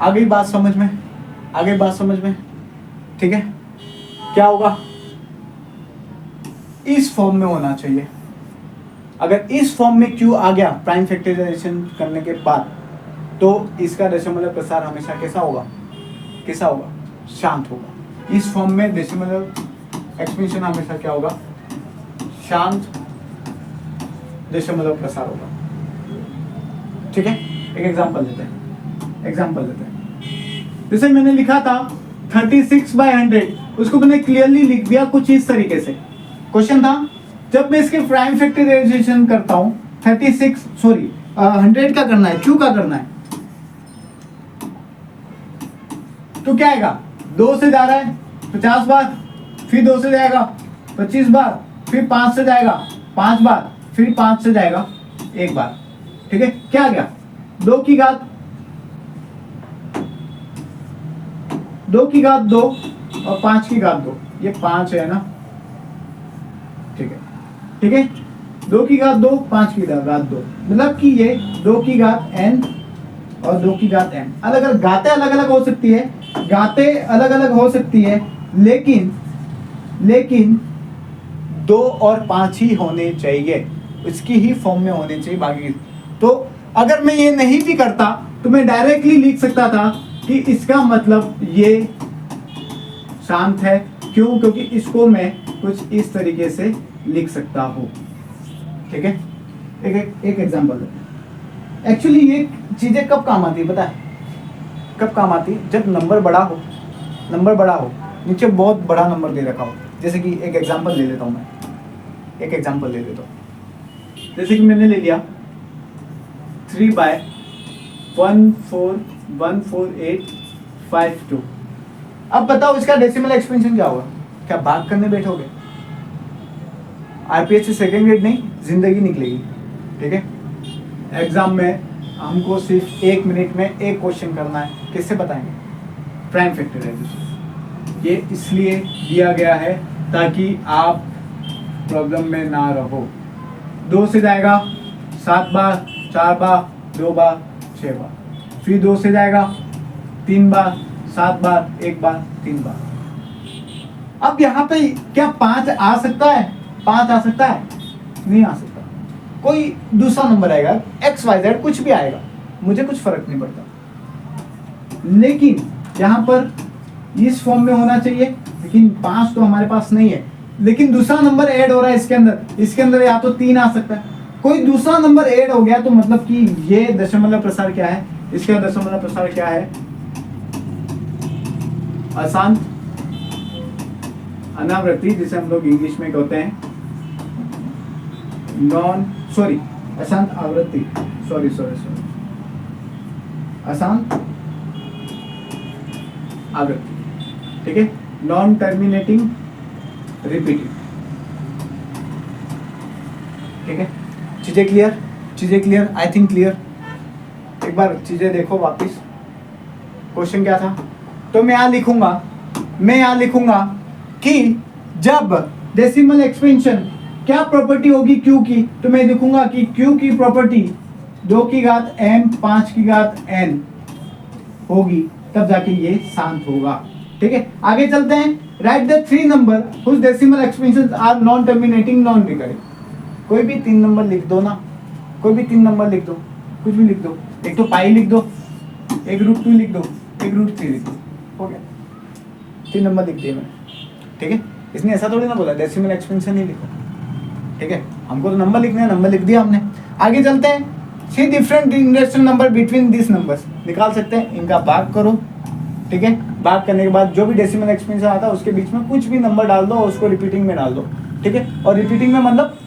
आगे बात समझ में, आगे बात समझ में। ठीक है, क्या होगा, इस फॉर्म में होना चाहिए। अगर इस फॉर्म में Q आ गया प्राइम फैक्टराइजेशन करने के बाद, तो इसका डेसिमल प्रसार हमेशा कैसा होगा, कैसा होगा, शांत होगा। इस फॉर्म में डेसिमल एक्सपेंशन हमेशा क्या होगा, शांत डेसिमल प्रसार होगा। ठीक है, एक एग्जांपल लेते हैं, जैसे मैंने लिखा था 36/100, उसको मैंने क्लियरली लिख दिया कुछ इस तरीके से। क्वेश्चन था, जब मैं इसके प्राइम फैक्टराइजेशन करता हूं 100 का करना है, Q का करना है, तो क्या आएगा, 2 से जा रहा है 50 बार, फिर 2 से जाएगा 25 बार, फिर 5 से जाएगा 5 बार, फिर 5 से जाएगा 1 बार। ठीक है, क्या आ गया, 2 की घात 2 और 5 की घात 2, ये 5 है ना। ठीक है, 2 की घात 2, 5 की घात 2, मतलब कि ये 2 की घात n और 2 की घात m। अलग अलग गाते अलग अलग हो सकती है, गाते अलग अलग हो सकती है, लेकिन 2 और 5 ही होने चाहिए, इसकी ही फॉर्म में होने चाहिए बाकी। तो अगर मैं ये नहीं भी करता तो मैं डायरेक्टली लिख सकता था कि इसका मतलब ये शांत है। क्यों, क्योंकि इसको मैं कुछ इस तरीके से लिख सकता हूँ। ठीक है, एक एग्जांपल है। एक्चुअली ये चीजें कब काम आती है पता है, कब काम आती, जब नंबर बड़ा हो, नीचे बहुत बड़ा नंबर दे रखा हो। जैसे कि एक एग्जांपल ले लेता हूँ मैं, जैसे कि मैंने ले लिया 3/1414852। अब बताओ इसका डेसिमल एक्सपेंशन क्या होगा, क्या भाग करने बैठोगे, आरपीएच से सेकेंड ग्रेड नहीं, जिंदगी निकलेगी। ठीक है, एग्जाम में हमको सिर्फ 1 मिनट में एक क्वेश्चन करना है, कैसे बताएंगे, प्राइम फैक्टराइजेशन। ये इसलिए दिया गया है ताकि आप प्रॉब्लम में ना रहो। 2 से जाएगा 7 बार, 4 बार, 2 बार, 6 बार, फिर 2 से जाएगा 3 बार, 7 बार, 1 बार, 3 बार। अब यहाँ पे क्या 5 आ सकता है, 5 आ सकता है, नहीं आ सकता। कोई दूसरा नंबर आएगा, XYZ कुछ भी आएगा, मुझे कुछ फर्क नहीं पड़ता। लेकिन यहाँ पर इस फॉर्म में होना चाहिए लेकिन 5 तो हमारे पास नहीं है, लेकिन दूसरा नंबर ऐड हो रहा है इसके अंदर या तो 3 आ सकता है, कोई दूसरा नंबर ऐड हो गया तो मतलब कि ये दशमलव प्रसार क्या है, इसका दशमलव प्रसार क्या है, अशांत अनावृत्ति, जिसे हम लोग इंग्लिश में कहते हैं अशांत आवृत्ति, सॉरी अशांत आवृत्ति, ठीक है, नॉन टर्मिनेटिंग रिपीटिंग, ठीक है। चीजें क्लियर, आई थिंक क्लियर। एक बार चीजें देखो वापस, क्वेश्चन क्या था, तो मैं यहाँ लिखूंगा कि जब डेसिमल एक्सपेंशन क्या प्रॉपर्टी होगी क्यू की, तो मैं लिखूंगा कि क्यू की प्रॉपर्टी 2 की घात m 5 की घात n होगी, तब जाके ये शांत होगा, ठीक है। आगे चलते हैं, right the 3 number whose decimal expansions are non terminating non recurring। कोई भी 3 नंबर लिख दो ना, कोई भी 3 नंबर लिख दो, कुछ भी लिख दो, एक तो पाई लिख दो, एक √2 लिख दो, एक √3 लिख दो, हो गया, 3 नंबर लिख दिए मैंने, ठीक है। इसने ऐसा थोड़ी ना बोला डेसिमल एक्सपेंशन ही लिखो, ठीक है, हमको तो नंबर लिखना है, नंबर लिख दिया हमने। आगे चलते हैं, सी डिफरेंट इंडेक्सिमल नंबर बिटवीन दिस नंबर्स, निकाल सकते हैं, इनका भाग करो, ठीक है। भाग करने के बाद जो भी डेसिमल एक्सपेंशन आता है उसके बीच में कुछ भी नंबर डाल दो और उसको रिपीटिंग में डाल दो, ठीक है। और रिपीटिंग में मतलब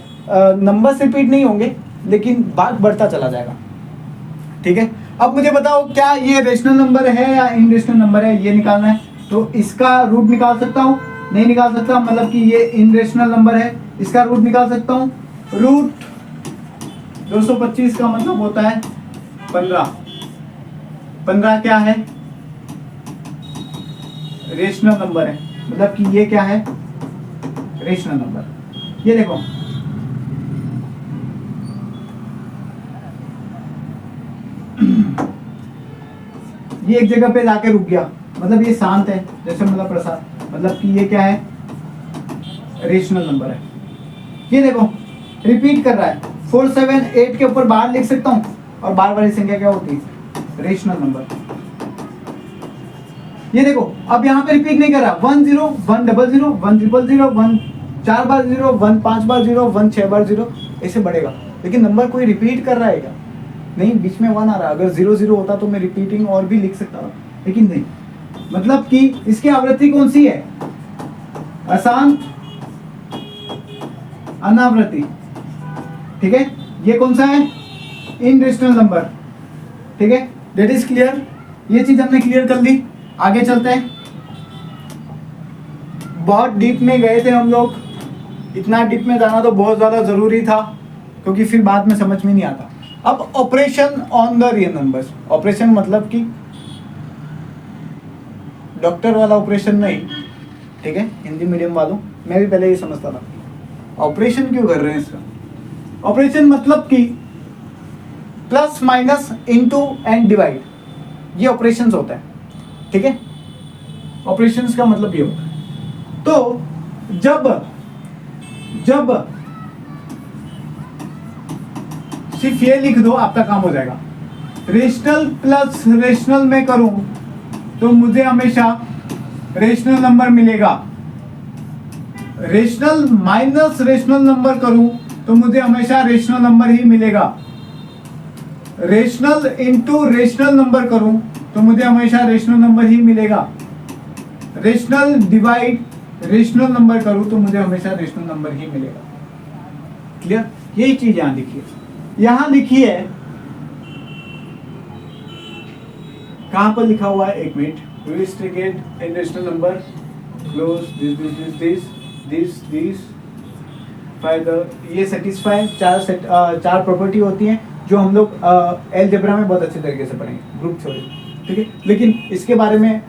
नंबर्स रिपीट नहीं होंगे, लेकिन भाग बढ़ता चला जाएगा, ठीक है। अब मुझे बताओ क्या ये रेशनल नंबर है या इनरेशनल नंबर है, ये निकालना है। तो इसका रूट निकाल सकता हूँ, नहीं निकाल सकता, मतलब कि ये इनरेशनल नंबर है, इसका रूट निकाल सकता हूँ। रूट 225 का मतलब होता है 15, 15 क्या है, रेशनल नंबर है, मतलब कि ये क्या है, रेशनल नंबर। ये देखो ये एक जगह पे जाके रुक गया, मतलब ये शांत है, जैसे मतलब प्रसाद, मतलब कि ये क्या है, रेशनल नंबर है। ये देखो रिपीट कर रहा है, 4 7 8 के ऊपर बार लिख सकता हूँ, और बार वाली संख्या क्या होती है, रेशनल नंबर। ये देखो अब यहाँ पे रिपीट नहीं कर रहा, 1 0 1 0 0 1 0 0 1 4 बार 0 1 5 बार 0 1 6 बार 0, ऐसे बढ़ेगा, लेकिन नंबर कोई रिपीट कर रहा है क्या, नहीं, बीच में 1 आ रहा है। अगर 0 0 होता तो मैं रिपीटिंग और भी लिख सकता था, लेकिन नहीं, मतलब कि इसकी आवृत्ति कौन सी है, अशांत अनावृत्ति, ठीक है। ये कौन सा है, इनरेशनल नंबर, ठीक है। दैट इज क्लियर, ये चीज हमने क्लियर कर ली। आगे चलते हैं, बहुत डीप में गए थे हम लोग, इतना डीप में जाना तो बहुत ज्यादा जरूरी था, क्योंकि फिर बाद में समझ में नहीं आता। अब operation on the real numbers, operation मतलब कि डॉक्टर वाला ऑपरेशन नहीं, ठीक है, हिंदी मीडियम वालों, मैं भी पहले ये समझता था ऑपरेशन क्यों कर रहे हैं इसका। ऑपरेशन मतलब कि plus minus into and divide, ये ऑपरेशंस होता है, ठीक है। ऑपरेशंस का मतलब ये होता है। तो जब सिर्फ ये लिख दो, आपका काम हो जाएगा। रेशनल प्लस रेशनल में करूं तो मुझे हमेशा रेशनल नंबर मिलेगा, रेशनल माइनस रेशनल नंबर करूं तो मुझे हमेशा रेशनल नंबर ही मिलेगा, रेशनल इनटू रेशनल नंबर करूं तो मुझे हमेशा रेशनल नंबर ही मिलेगा, रेशनल डिवाइड रेशनल नंबर करूं तो मुझे हमेशा रेशनल नंबर ही मिलेगा। क्लियर, यही चीज यहां लिखी है, यहां लिखी है, कहां पर लिखा हुआ है, एक minute, restricted irrational number close this by the, ये सेटिस्फाई चार प्रॉपर्टी होती हैं जो हम लोग अलजेब्रा में बहुत अच्छे तरीके से पढ़ेंगे, ग्रुप थ्योरी, ठीक है। लेकिन इसके बारे में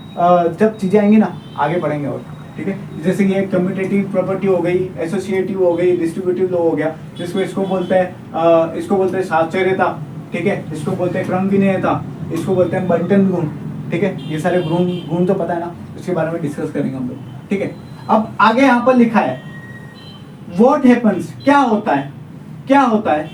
जब चीजें आएंगी ना आगे पढ़ेंगे, और ठीक है, जैसे ये कम्यूटेटिव प्रॉपर्टी हो गई, एसोसिएटिव हो गई, डिस्ट्रीब्यूटिव लॉ हो गया, इसको बोलते हैं साहचर्यता, ठीक है, इसको बोलते हैं क्रम विनेयता, इसको बोलते हैं बंटन गुण, ठीक है। ये सारे गुण तो पता है ना, इसके बारे में डिस्कस करेंगे हम लोग, ठीक है। अब आगे यहाँ पर लिखा है व्हाट हैपेंस, क्या होता है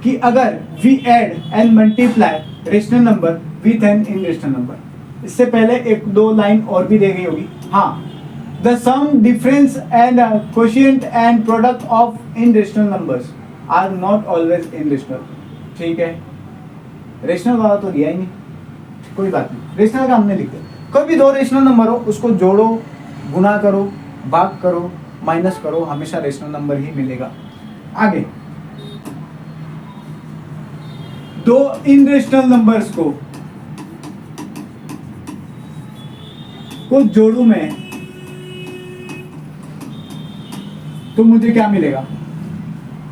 कि अगर we add and multiply rational number with an irrational number. इससे पहले 1-2 लाइन और भी दी गई होगी, हाँ, the sum difference and quotient and product of irrational numbers are not always irrational. ठीक है, रेशनल वाला तो दिया ही नहीं, कोई बात नहीं, रेशनल का हमने लिख दिया। कोई भी दो रेशनल नंबर हो उसको जोड़ो, गुना करो, भाग करो, माइनस करो, हमेशा रेशनल नंबर ही मिलेगा। आगे, दो इनरेशनल नंबर्स को जोड़ू मैं तो मुझे क्या मिलेगा?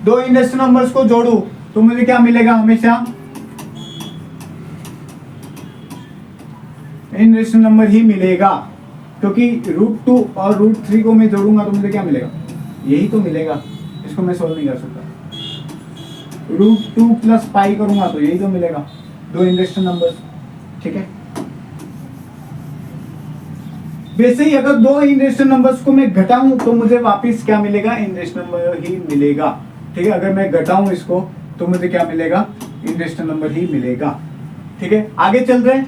दो इनरेशनल नंबर्स को जोड़ू तो मुझे क्या मिलेगा? हमेशा इनरेशनल नंबर ही मिलेगा, क्योंकि √2 और √3 को मैं जोड़ूंगा तो मुझे क्या मिलेगा? यही तो मिलेगा, इसको मैं सोल्व नहीं कर सकता। √2 प्लस पाई करूंगा तो यही तो मिलेगा, दो इनरेशनल नंबर्स। ठीक है, वैसे ही अगर दो इनरेशनल नंबर्स को मैं घटाऊं तो मुझे वापस क्या मिलेगा? इनरेशनल नंबर ही मिलेगा। ठीक है, अगर मैं घटाऊं इसको तो मुझे क्या मिलेगा? इनरेशनल नंबर ही मिलेगा। ठीक है, आगे चल रहे हैं।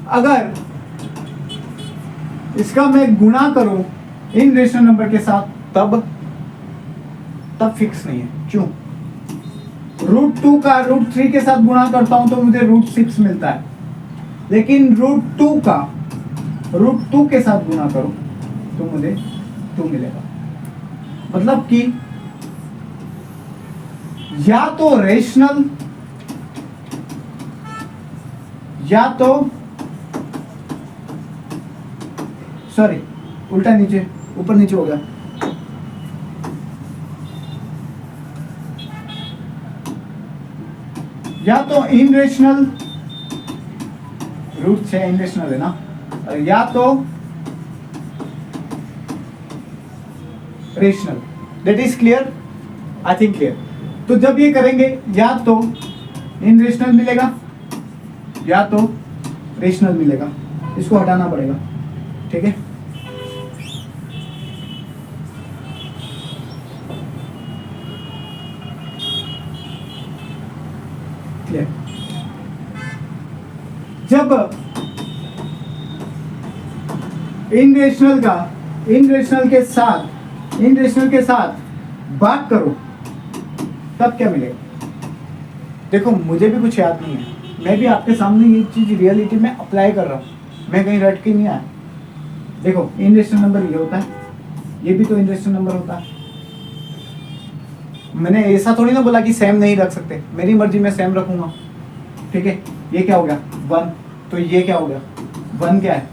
अगर इसका मैं गुणा करूं इनरेशनल नंबर के साथ तब फिक्स नहीं है। क्यों? √2 का √3 के साथ गुणा करता हूं तो मुझे √6 मिलता है, लेकिन √2 का √2 के साथ गुणा करो तो मुझे 2 मिलेगा। मतलब कि या तो रेशनल या तो सॉरी उल्टा, नीचे ऊपर नीचे हो गया। या तो इनरेशनल, √6 इनरेशनल है ना, या तो rational. That is clear? I think clear. तो जब ये करेंगे या तो इनरेशनल मिलेगा या तो रेशनल मिलेगा, इसको हटाना पड़ेगा। ठीक है, क्लियर? जब इनरेशनल के साथ बात करो तब क्या मिलेगा? देखो, मुझे भी कुछ याद नहीं है, मैं भी आपके सामने ये चीज रियलिटी में अप्लाई कर रहा हूं, मैं कहीं रट के नहीं आया। देखो, इनरेशनल नंबर ये होता है, ये भी तो इनरेशनल नंबर होता है। मैंने ऐसा थोड़ी ना बोला कि सेम नहीं रख सकते, मेरी मर्जी में सेम रखूंगा। ठीक है, ये क्या हो गया? 1। तो ये क्या हो गया? 1 क्या है?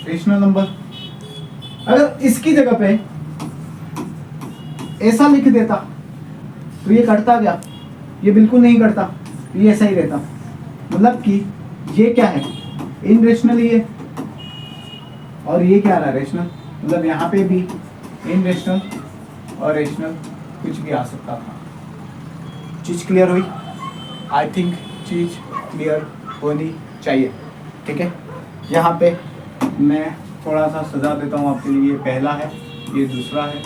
Rational number. अगर इसकी जगह पे ऐसा लिख देता तो ये कटता क्या? ये बिल्कुल नहीं कटता, ये ऐसा ही रहता। मतलब कि ये क्या है? इनरेशनल ही है, और ये क्या रहा? रेशनल। मतलब यहाँ पे भी इनरेशनल और रेशनल कुछ भी आ सकता था। चीज क्लियर हुई? आई थिंक चीज क्लियर होनी चाहिए। ठीक है, यहाँ पे मैं थोड़ा सा सजा देता हूँ आपके लिए। ये पहला है, ये दूसरा है,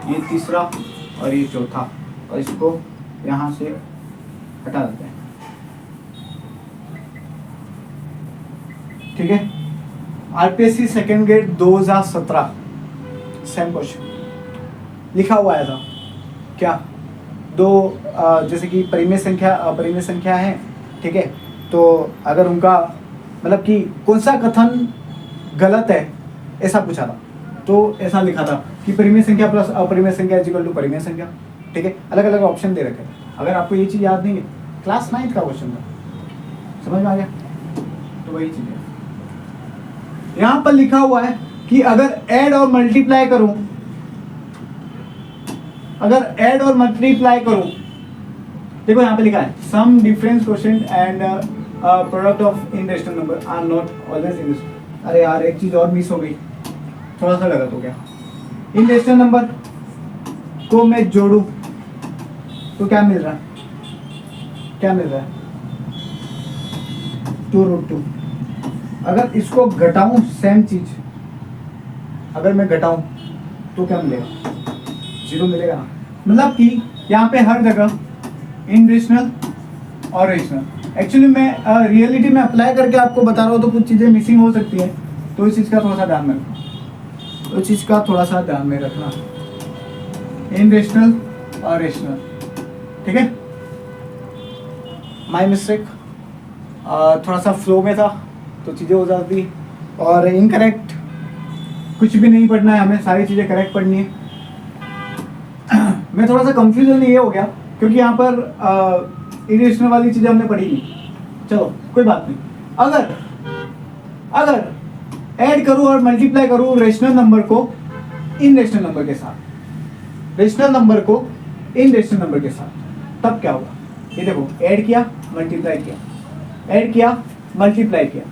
ये तीसरा और ये चौथा, और इसको यहाँ से हटा देते हैं। ठीक है, RPSC second grade 2017 same question लिखा हुआ है था क्या? दो जैसे कि परिमेय संख्या अपरिमेय संख्या है। ठीक है, तो अगर उनका मतलब कि कौन सा कथन गलत है ऐसा पूछा था, तो ऐसा लिखा था कि परिमेय संख्या प्लस अपरिमेय संख्या इक्वल टू परिमेय संख्या। ठीक है, अलग अलग ऑप्शन दे रखे हैं। अगर आपको ये चीज़ याद नहीं है, क्लास 9th का क्वेश्चन था, समझ में आ गया? तो वही चीज़ है। यहाँ पर लिखा हुआ है कि अगर ऐड और मल्टीप्लाई करूं, देखो यहाँ पे लिखा है sum difference quotient and product of irrational number are not always irrational. अरे यार, एक चीज और मिस हो गई, थोड़ा सा गलत हो गया। इनरेशनल नंबर को मैं जोड़ूं तो क्या मिल रहा है? 2√2। अगर इसको घटाऊं, सेम चीज अगर मैं घटाऊं तो क्या मिलेगा? 0 मिलेगा ना। मतलब कि यहाँ पे हर जगह इनरेशनल और रेशनल। एक्चुअली मैं रियलिटी में अप्लाई करके आपको बता रहा हूँ, तो कुछ चीज़ें मिसिंग हो सकती है, तो इस चीज़ का थोड़ा सा ध्यान में रखना, तो इस चीज़ का थोड़ा सा ध्यान में रखना, इनरेशनल और रेशनल, ठीक है। माय मिस्टेक, थोड़ा सा फ्लो में था तो चीज़ें हो जाती, और इनकरेक्ट कुछ भी नहीं पढ़ना है हमें, सारी चीज़ें करेक्ट पढ़नी है। मैं थोड़ा सा कंफ्यूजन ये हो गया क्योंकि यहाँ पर इरेशनल वाली चीज़ें हमने पढ़ी नहीं। चलो कोई बात नहीं, अगर ऐड करूँ और मल्टीप्लाई करूँ रेशनल नंबर को इन रेशनल नंबर के साथ, रेशनल नंबर को इन रेशनल नंबर के साथ, तब क्या होगा? ये देखो, ऐड किया मल्टीप्लाई किया, ऐड किया मल्टीप्लाई किया,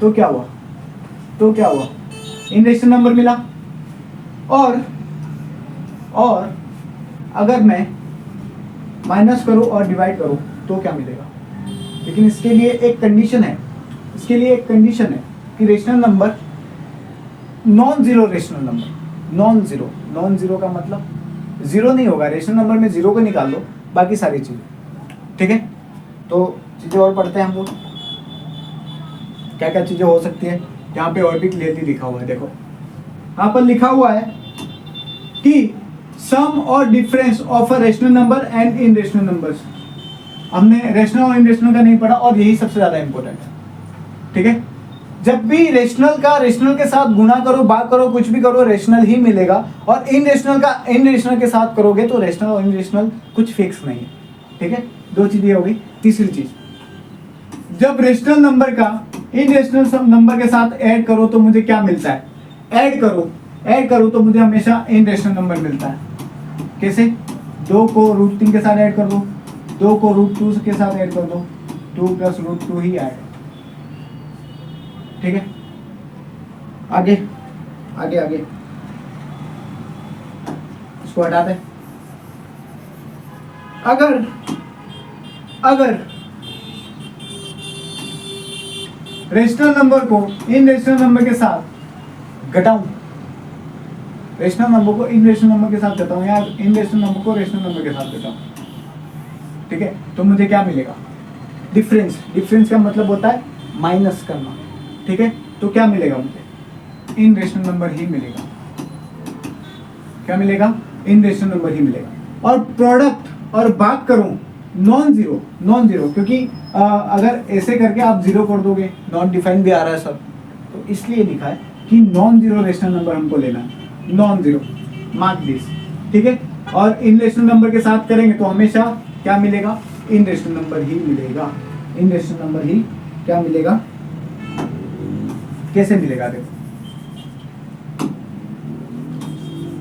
तो क्या हुआ? तो क्या हुआ? इन रेशनल नंबर मिला। और अगर मैं माइनस करूं और डिवाइड करूं तो क्या मिलेगा? लेकिन इसके लिए एक कंडीशन है, इसके लिए एक कंडीशन है कि rational number non zero, rational number non zero, non zero का मतलब जीरो नहीं होगा, रेशनल नंबर में जीरो को निकाल लो, बाकी सारी चीजें, ठीक है। तो चीजें और पढ़ते हैं हम लोग, क्या क्या चीजें हो सकती है। यहाँ पे और भी क्लियरली लिखा हुआ है, देखो यहाँ पर लिखा हुआ है कि सम और difference of a rational number and in rational numbers. हमने रेशनल और इनरेशनल का नहीं पढ़ा, और यही सबसे ज्यादा इंपॉर्टेंट है, ठीक है। जब भी रेशनल का रेशनल के साथ गुणा करो, भाग करो, कुछ भी करो, रेशनल ही मिलेगा, और इनरेशनल का इनरेशनल के साथ करोगे तो रेशनल और इनरेशनल कुछ फिक्स नहीं है, ठीक है। दो चीजें हो गई। तीसरी चीज, जब रेशनल नंबर का इनरेशनल नंबर के साथ ऐड करो तो मुझे क्या मिलता है? ऐड करो तो मुझे हमेशा इनरेशनल नंबर मिलता है। कैसे? 2 को √3 के साथ ऐड कर दो, 2 को √2 के साथ ऐड कर दो, 2 + √2 ही आएगा, ठीक है। आगे आगे आगे इसको हटा दें। अगर रेशनल नंबर को इन रेशनल नंबर के साथ घटाऊं, रेशनल नंबर को इन रेशनल नंबर के साथ घटाऊं या इन रेशनल नंबर को रेशनल नंबर के साथ घटाऊं, ठीक है, तो मुझे क्या मिलेगा? डिफरेंस। डिफरेंस का मतलब होता है माइनस करना, ठीक है। तो क्या मिलेगा मुझे? इन रेशनल नंबर ही मिलेगा। क्या मिलेगा? इन रेशनल नंबर ही मिलेगा। और प्रोडक्ट और भाग करूं नॉन जीरो, क्योंकि अगर ऐसे करके आप जीरो कर दोगे, नॉन डिफाइन भी आ रहा है सब, तो इसलिए लिखा है कि नॉन जीरो रेशनल नंबर हमको लेना है, नॉन जीरो, मार्क दिस, ठीक है। और इन रेशनल नंबर के साथ करेंगे तो हमेशा क्या मिलेगा? इन रेशनल नंबर ही मिलेगा। इन रेशनल नंबर ही क्या मिलेगा? कैसे मिलेगा? देखो,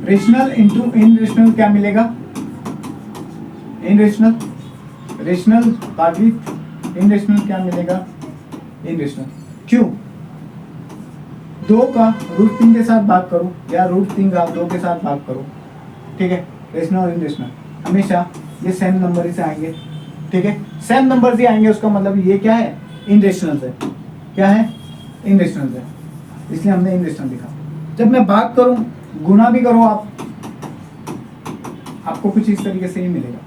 रेशनल इंटू इन रेशनल क्या मिलेगा? इन रेशनल, रेशनल भागित इन रेशनल क्या मिलेगा? इन रेशनल। क्यों? 2 का √3 के साथ भाग करो या √3 का 2 के साथ भाग करो, ठीक है। रेशनल और इन रेशनल हमेशा ये सेम नंबर ही से आएंगे, ठीक है। सेम नंबर ही आएंगे, उसका मतलब ये क्या है? इन रेशनल है। क्या है? इन रेशनल है, इसलिए हमने इन रेशनल लिखा। जब मैं भाग करूं, गुणा भी करो आपको कुछ इस तरीके से ही मिलेगा।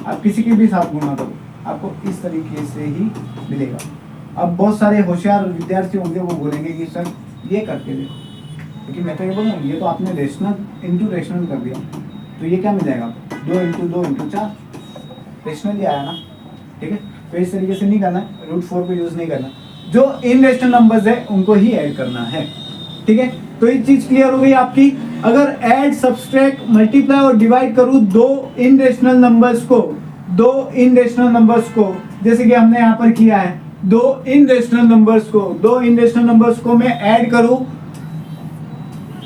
आप किसी के भी साथ गुणा करो, आपको इस तरीके से ही मिलेगा। अब बहुत सारे होशियार विद्यार्थी होंगे, वो बोलेंगे कि सर ये करके देखो, क्योंकि मैं तो ये बोल रहा हूँ, ये तो आपने रेशनल इंटू रेशनल कर दिया, तो ये क्या मिल जाएगा? 2 × 2 × 4 रेशनल ही आया ना, ठीक है। तो इस तरीके से नहीं करना है, √4 को यूज नहीं करना, जो इन रेशनल नंबर्स है उनको ही ऐड करना है, ठीक है। तो ये चीज क्लियर हो गई आपकी। अगर ऐड, सब्सट्रैक्ट, मल्टीप्लाई और डिवाइड करूं दो इन रेशनल नंबर्स को, जैसे कि हमने यहाँ पर किया है, दो इन रेशनल नंबर्स को मैं ऐड करूं,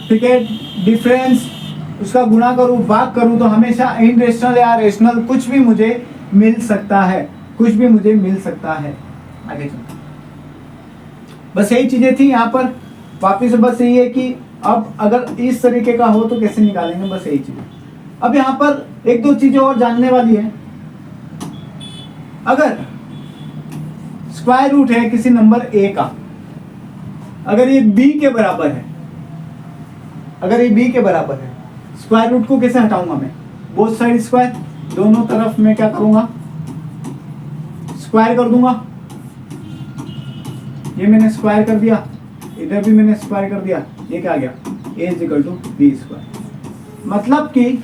ठीक है, डिफरेंस उसका गुणा करूं, भाग करूं, तो हमेशा इन रेशनल या रेशनल कुछ भी मुझे मिल सकता है, आगे चलते, बस यही चीजें थी यहाँ पर। वापिस बस यही है कि अब अगर इस तरीके का हो तो कैसे निकालेंगे, बस यही चीज। अब यहाँ पर एक दो चीजें और जानने वाली है। अगर स्क्वायर रूट है किसी नंबर a का, अगर ये b के बराबर है, स्क्वायर रूट को कैसे हटाऊंगा मैं? बोथ साइड स्क्वायर, दोनों तरफ मैं क्या करूंगा? स्क्वायर कर दूंगा। ये मैंने स्क्वायर कर दिया, इधर भी मैंने स्क्वायर कर दिया, ये क्या आ गया a is equal to B square. मतलब कि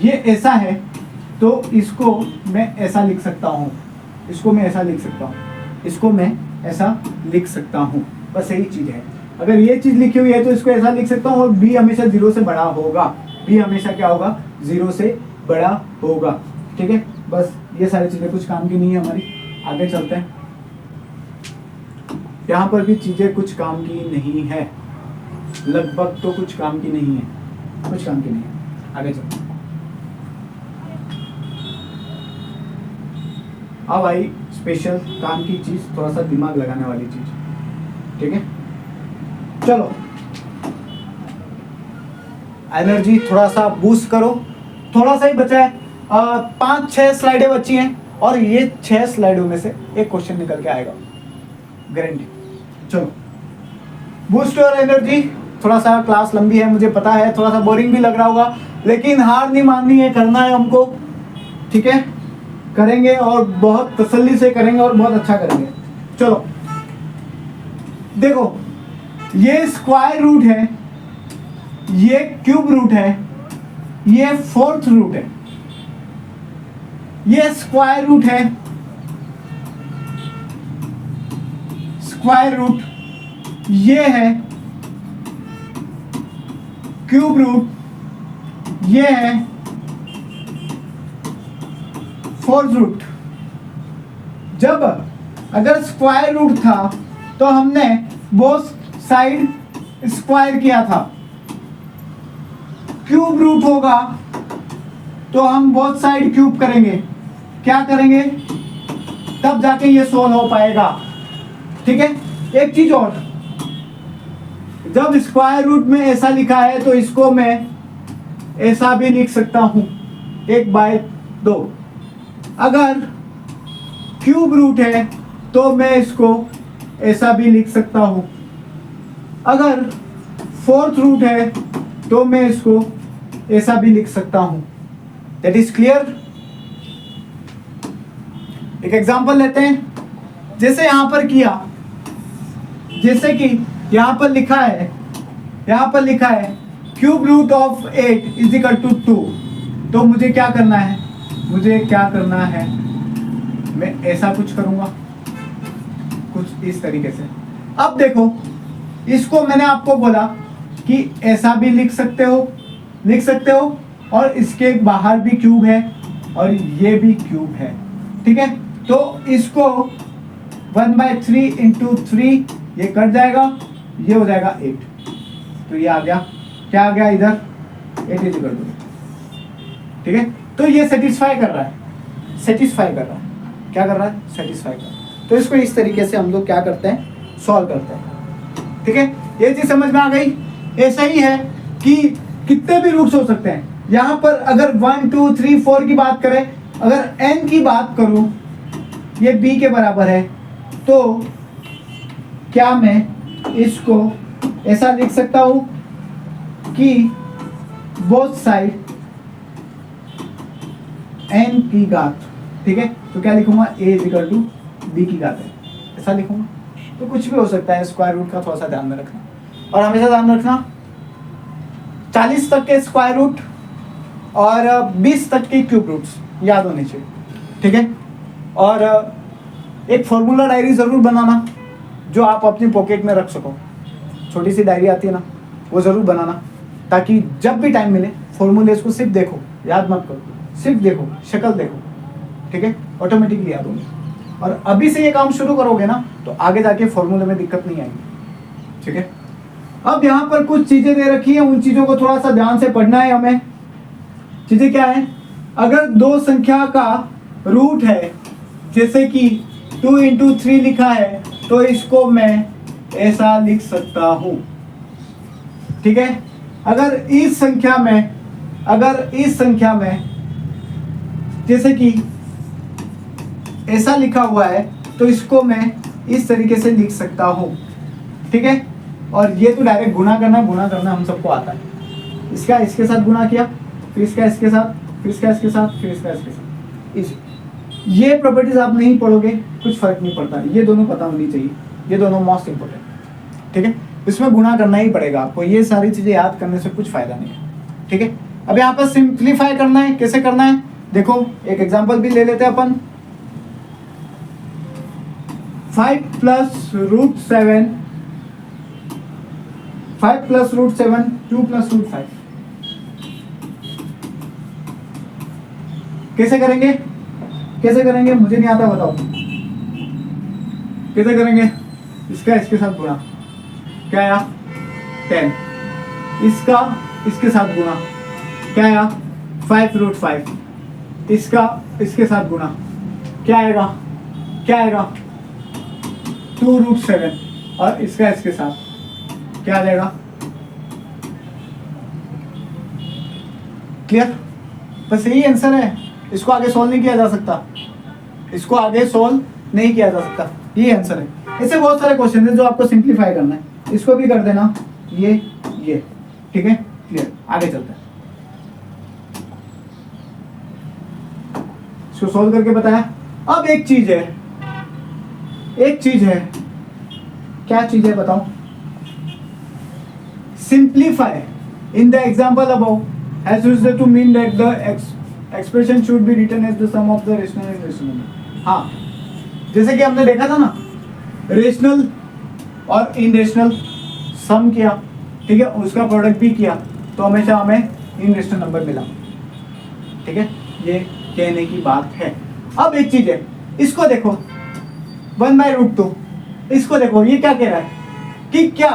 ये ऐसा है तो इसको मैं ऐसा लिख सकता हूँ, इसको मैं ऐसा लिख सकता हूँ, इसको मैं ऐसा लिख सकता हूँ, बस यही चीज़ है। अगर ये चीज़ लिखी हुई है तो इसको ऐसा लिख सकता हूँ और b हमेशा 0 से बड़ा होगा, b हमेशा क्या होगा 0 से बड़ा होगा। ठीक है, बस ये सारी चीज़ें कुछ काम की नहीं है हमारी, आगे चलते हैं। यहाँ पर भी चीज़ें कुछ काम की नहीं है, लगभग तो कुछ काम की नहीं है, कुछ काम की नहीं है, आगे चलते हैं। अब आई स्पेशल काम की चीज, थोड़ा सा दिमाग लगाने वाली चीज। ठीक है, चलो एनर्जी थोड़ा सा बूस्ट करो, थोड़ा सा ही बचा है, 5-6 स्लाइडें बची हैं और ये 6 स्लाइडों में से एक क्वेश्चन निकल के आएगा, गारंटी। चलो बूस्ट योर एनर्जी। थोड़ा सा क्लास लंबी है, मुझे पता है, थोड़ा सा बोरिंग भी लग रहा होगा, लेकिन हार नहीं माननी है, करना है हमको। ठीक है, करेंगे और बहुत तसल्ली से करेंगे और बहुत अच्छा करेंगे। चलो देखो, ये स्क्वायर रूट है, ये क्यूब रूट है, ये फोर्थ रूट है, ये स्क्वायर रूट है, स्क्वायर रूट, ये है क्यूब रूट, ये है फोर्थ रूट। जब अगर स्क्वायर रूट था तो हमने बोथ साइड स्क्वायर किया था, क्यूब रूट होगा तो हम बोथ साइड क्यूब करेंगे, क्या करेंगे, तब जाके ये सोल्व हो पाएगा। ठीक है, एक चीज और, जब स्क्वायर रूट में ऐसा लिखा है तो इसको मैं ऐसा भी लिख सकता हूं, 1/2। अगर क्यूब रूट है तो मैं इसको ऐसा भी लिख सकता हूं, अगर फोर्थ रूट है तो मैं इसको ऐसा भी लिख सकता हूं। That is clear. एक एग्जांपल लेते हैं, जैसे यहां पर किया, जैसे कि यहां पर लिखा है, यहां पर लिखा है cube root of 8 is equal to 2, तो मुझे क्या करना है, मुझे क्या करना है, मैं ऐसा कुछ करूंगा, कुछ इस तरीके से। अब देखो, इसको मैंने आपको बोला कि ऐसा भी लिख सकते हो, लिख सकते हो, और इसके बाहर भी क्यूब है और ये भी क्यूब है। ठीक है, तो इसको 1/3 इंटू 3 ये कट जाएगा, ये हो जाएगा 8, तो ये आ गया, क्या आ गया इधर 8 इज इक्वल टू। ठीक है, तो ये सेटिस्फाई कर रहा है, सेटिस्फाई कर रहा है, क्या कर रहा है, सेटिस्फाई कर रहा है। तो इसको इस तरीके से हम लोग क्या करते हैं, सॉल्व करते हैं। ठीक है, ये चीज समझ में आ गई। ऐसा ही है कि कितने भी रूट्स हो सकते हैं। यहाँ पर अगर 1 2 3 4 की बात करें, अगर n की बात करूं, ये b के बराबर है, तो क्या मैं इसको ऐसा लिख सकता हूं कि बोथ साइड n की घात। ठीक है, तो क्या लिखूंगा, a is equal to b की घात है, ऐसा लिखूंगा। तो कुछ भी हो सकता है, स्क्वायर रूट का थोड़ा सा ध्यान में रखना, और हमेशा ध्यान रखना 40 तक के स्क्वायर रूट और 20 तक के क्यूब रूट्स याद होने चाहिए। ठीक है, और एक फॉर्मूला डायरी ज़रूर बनाना जो आप अपनी पॉकेट में रख सको, छोटी सी डायरी आती है ना, वो ज़रूर बनाना, ताकि जब भी टाइम मिले फॉर्मूले को सिर्फ देखो, याद मत करो, सिर्फ देखो, शक्ल देखो। ठीक है, ऑटोमेटिकली याद होगी। और अभी से ये काम शुरू करोगे ना तो आगे जाके फॉर्मूले में दिक्कत नहीं आएगी। ठीक है, अब यहाँ पर कुछ चीज़ें दे रखी है, उन चीज़ों को थोड़ा सा ध्यान से पढ़ना है हमें। चीज़ें क्या है, अगर दो संख्या का रूट है, जैसे कि 2 इंटू 3 लिखा है, तो इसको मैं ऐसा लिख सकता हूँ। ठीक है, अगर इस संख्या में, अगर इस संख्या में जैसे कि ऐसा लिखा हुआ है, तो इसको मैं इस तरीके से लिख सकता हूँ। ठीक है, और ये तो डायरेक्ट गुना करना हम सबको आता है। इसका इसके साथ गुना किया, फिर इसका इसके साथ, फिर इसका इसके साथ, फिर इसका इसके साथ, इसी। ये प्रॉपर्टीज आप नहीं पढ़ोगे कुछ फर्क नहीं पड़ता, ये दोनों पता होनी चाहिए। ये दोनों मोस्ट इंपॉर्टेंट। ठीक है, इसमें गुणा करना ही पड़ेगा आपको, ये सारी चीजें याद करने से कुछ फायदा नहीं है। ठीक है, अब यहाँ पर सिंप्लीफाई करना है, कैसे करना है देखो, एक एग्जांपल भी ले लेते हैं अपन। 5 plus root 7, 5 plus root 7, 2 plus root 5। कैसे करेंगे, कैसे करेंगे मुझे नहीं आता, बताओ कैसे करेंगे। इसका इसके साथ गुणा, क्या आया 10, इसका इसके साथ गुणा, क्या आया 5 रूट 5, इसका इसके साथ गुणा, क्या आएगा, क्या आएगा 2 रूट 7, और इसका इसके साथ क्या आ जाएगा। क्लियर, बस यही आंसर है, इसको आगे सॉल्व नहीं किया जा सकता, इसको आगे सॉल्व नहीं किया जा सकता, ये आंसर है। ऐसे बहुत सारे क्वेश्चन है जो आपको सिंप्लीफाई करना है, इसको भी कर देना ये, ठीक है क्लियर। आगे चलते हैं, इसको सॉल्व करके बताया। अब एक चीज है, एक चीज है, क्या चीज है बताओ। Simplify in the example above has used to mean that the expression should be written as the sum of the rational and irrational number। हाँ, जैसे कि हमने देखा था ना, रेशनल और इनरेशनल सम किया, ठीक है, उसका प्रोडक्ट भी किया, तो हमेशा हमें इनरेशनल नंबर मिला। ठीक है, ये कहने की बात है। अब एक चीज है, इसको देखो 1/√2, इसको देखो, ये क्या कह रहा है कि क्या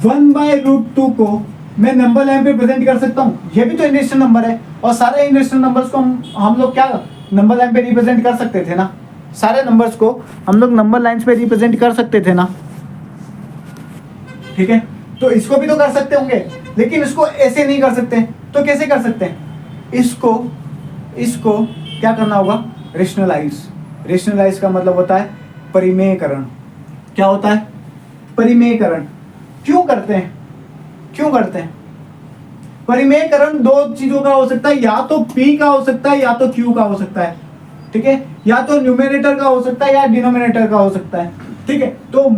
1/√2 को मैं नंबर लाइन पे प्रेजेंट कर सकता हूँ। ये भी तो इनरेशनल नंबर है, और सारे इनरेशनल नंबर्स को हम लोग क्या नंबर लाइन पे रिप्रेजेंट कर सकते थे ना, सारे नंबर्स को हम लोग नंबर लाइंस पे रिप्रेजेंट कर सकते थे ना। ठीक है, तो इसको भी तो कर सकते होंगे, लेकिन इसको ऐसे नहीं कर सकते, तो कैसे कर सकते हैं, इसको क्या करना होगा, रेशनलाइज। रेशनलाइज का मतलब होता है परिमेयकरण। क्या होता है, परिमेयकरण। क्यों करते हैं, क्यों करते हैं परिमेयकरण? दो चीजों का हो सकता है, या तो p का हो सकता है या तो q का हो सकता है। ठीक है, या तो न्यूमरेटर का हो सकता है या डिनोमिनेटर का हो सकता है। ठीक है, तो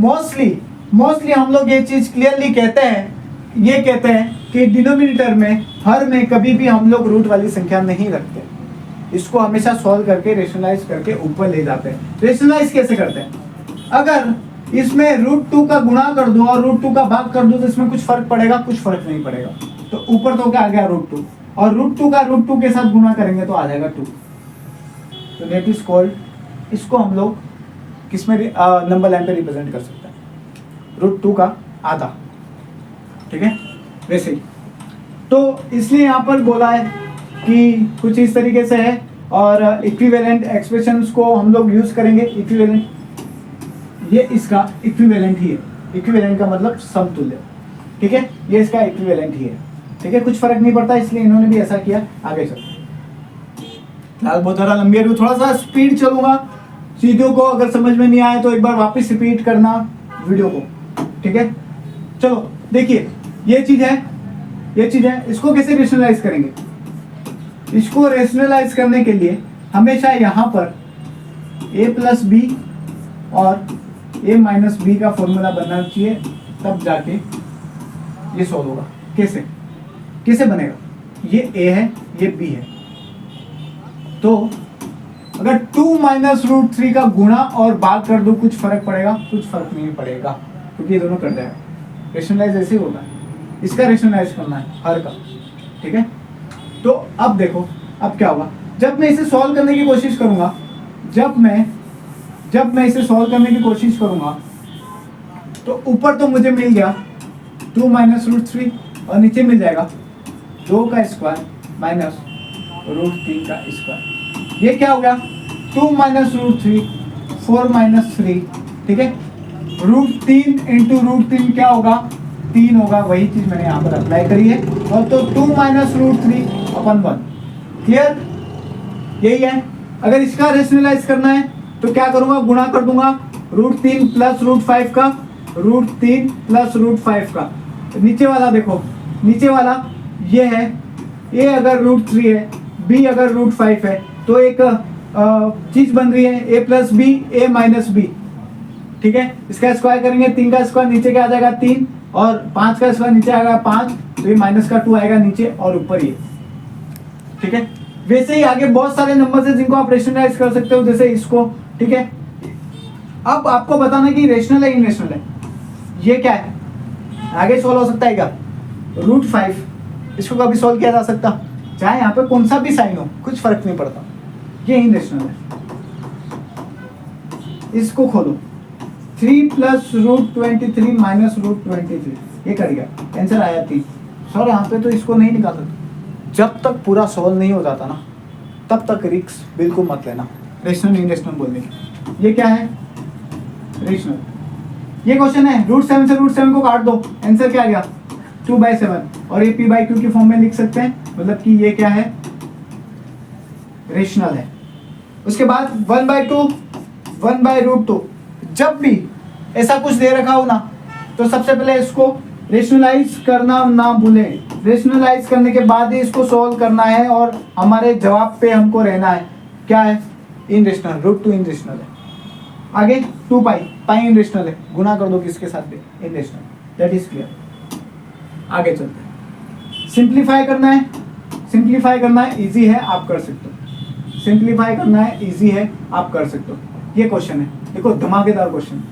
मोस्टली हम लोग ये चीज क्लियरली कहते हैं, ये कहते हैं कि डिनोमिनेटर में हर में कभी भी हम लोग रूट वाली संख्या नहीं रखते, इसको हमेशा सॉल्व करके रेशनलाइज करके ऊपर ले जाते हैं। रेशनलाइज कैसे करते हैं, अगर इसमें √2 का गुणा कर दो और √2 का भाग कर दो तो इसमें कुछ फर्क पड़ेगा, कुछ फर्क नहीं पड़ेगा। तो ऊपर तो क्या आ गया √2, और √2 का √2 के साथ गुणा करेंगे तो आ जाएगा 2। तो दैट इज कॉल्ड, इसको हम लोग किसमें नंबर लाइन पे रिप्रेजेंट कर सकते हैं, √2 का आधा। ठीक है, वैसे ही तो इसलिए यहाँ पर बोला है कि कुछ इस तरीके से है, और इक्विवेलेंट एक्सप्रेशंस को हम लोग यूज करेंगे। इक्विवेलेंट, ये इसका इक्विवेलेंट ही है, इक्विवेलेंट का मतलब समतुल्य। ठीक है, ये इसका इक्विवेलेंट ही है। ठीक है, कुछ फर्क नहीं पड़ता, इसलिए इन्होंने भी ऐसा किया। आगे चलते फिलहाल बहुत ज़्यादा लंबी है, थोड़ा सा स्पीड चलूंगा, चीज़ों को अगर समझ में नहीं आए तो एक बार वापस रिपीट करना वीडियो को। ठीक है, चलो देखिए, ये चीज़ है, ये चीज़ है, इसको कैसे रेशनलाइज करेंगे। इसको रेशनलाइज करने के लिए हमेशा यहाँ पर a प्लस बी और a माइनस बी का फॉर्मूला बनना चाहिए, तब जाके ये सॉल्व होगा। कैसे कैसे बनेगा, ये a है, ये b है, तो अगर 2 माइनस √3 का गुणा और भाग कर दो कुछ फर्क पड़ेगा, कुछ फर्क नहीं पड़ेगा, क्योंकि ये दोनों कट जाएगा। रेशनलाइज ऐसे ही होता है, इसका रेशनलाइज करना है हर का। ठीक है, तो अब देखो अब क्या होगा, जब मैं इसे सॉल्व करने की कोशिश करूंगा, जब मैं इसे सॉल्व करने की कोशिश करूंगा तो ऊपर तो मुझे मिल गया 2 माइनस √3 और नीचे मिल जाएगा 2 का स्क्वायर माइनस √3 का स्क्वायर। ये क्या हो गया, 2 माइनस √3, 4 माइनस 3। ठीक है, √3 इंटू √3 क्या होगा, 3 होगा। वही चीज मैंने यहाँ पर अप्लाई करी है, और तो 2 माइनस √3 अपन 1। क्लियर, यही है। अगर इसका रेशनलाइज करना है तो क्या करूंगा, गुणा कर दूंगा √3 प्लस √5 का, √3 प्लस √5 का। नीचे वाला देखो, नीचे वाला ये है, a अगर √3 है, b अगर √5 है, तो एक चीज बन रही है a plus B, a minus B. ठीक है, इसका स्क्वायर करेंगे, 3 का स्क्वायर नीचे क्या आ जाएगा 3, और 5 का स्क्वायर नीचे आएगा 5, तो ये माइनस का 2 आएगा नीचे और ऊपर ये। ठीक है, वैसे ही आगे बहुत सारे नंबर है जिनको आप रेशनलाइज कर सकते हो, जैसे इसको। ठीक है, अब आपको बताना कि रेशनल है इनरेशनल है, ये क्या है, आगे सॉल्व हो सकता है क्या, √5, इसको कभी सॉल्व किया जा सकता, चाहे यहाँ पे कौन सा भी साइन हो, कुछ फर्क नहीं पड़ता, ये इनरेशनल है। इसको खोलो, 3 + √23 - √23, ये कर गया, आंसर आया 3। सर यहाँ पे तो इसको नहीं निकाल सकते, जब तक पूरा सॉल्व नहीं हो जाता ना तब तक रिस्क बिल्कुल मत लेना, रेशनल इनरेशनल बोलने की। ये क्या है, रेशनल। ये क्वेश्चन है, √7 से √7 को काट दो, आंसर क्या आ गया 2/7, और ये p/q की फॉर्म में लिख सकते हैं, मतलब कि ये क्या है, रेशनल है। उसके बाद 1/2 1/√2, जब भी ऐसा कुछ दे रखा हो ना तो सबसे पहले इसको रेशनलाइज करना ना भूलें, रेशनलाइज करने के बाद ही इसको सॉल्व करना है, और हमारे जवाब पे हमको रहना है, क्या है, इनरेशनल, √2 इनरेशनल है। आगे 2π, पाई इनरेशनल है, गुना कर दो किसके साथ भी, इनरेशनल, दैट इज क्लियर। आगे चलते हैं, सिंप्लीफाई करना है, सिंप्लीफाई करना है, इजी है, आप कर सकते हो, सिंप्लीफाई करना है, इजी है, आप कर सकते हो। ये क्वेश्चन है, देखो धमाकेदार क्वेश्चन,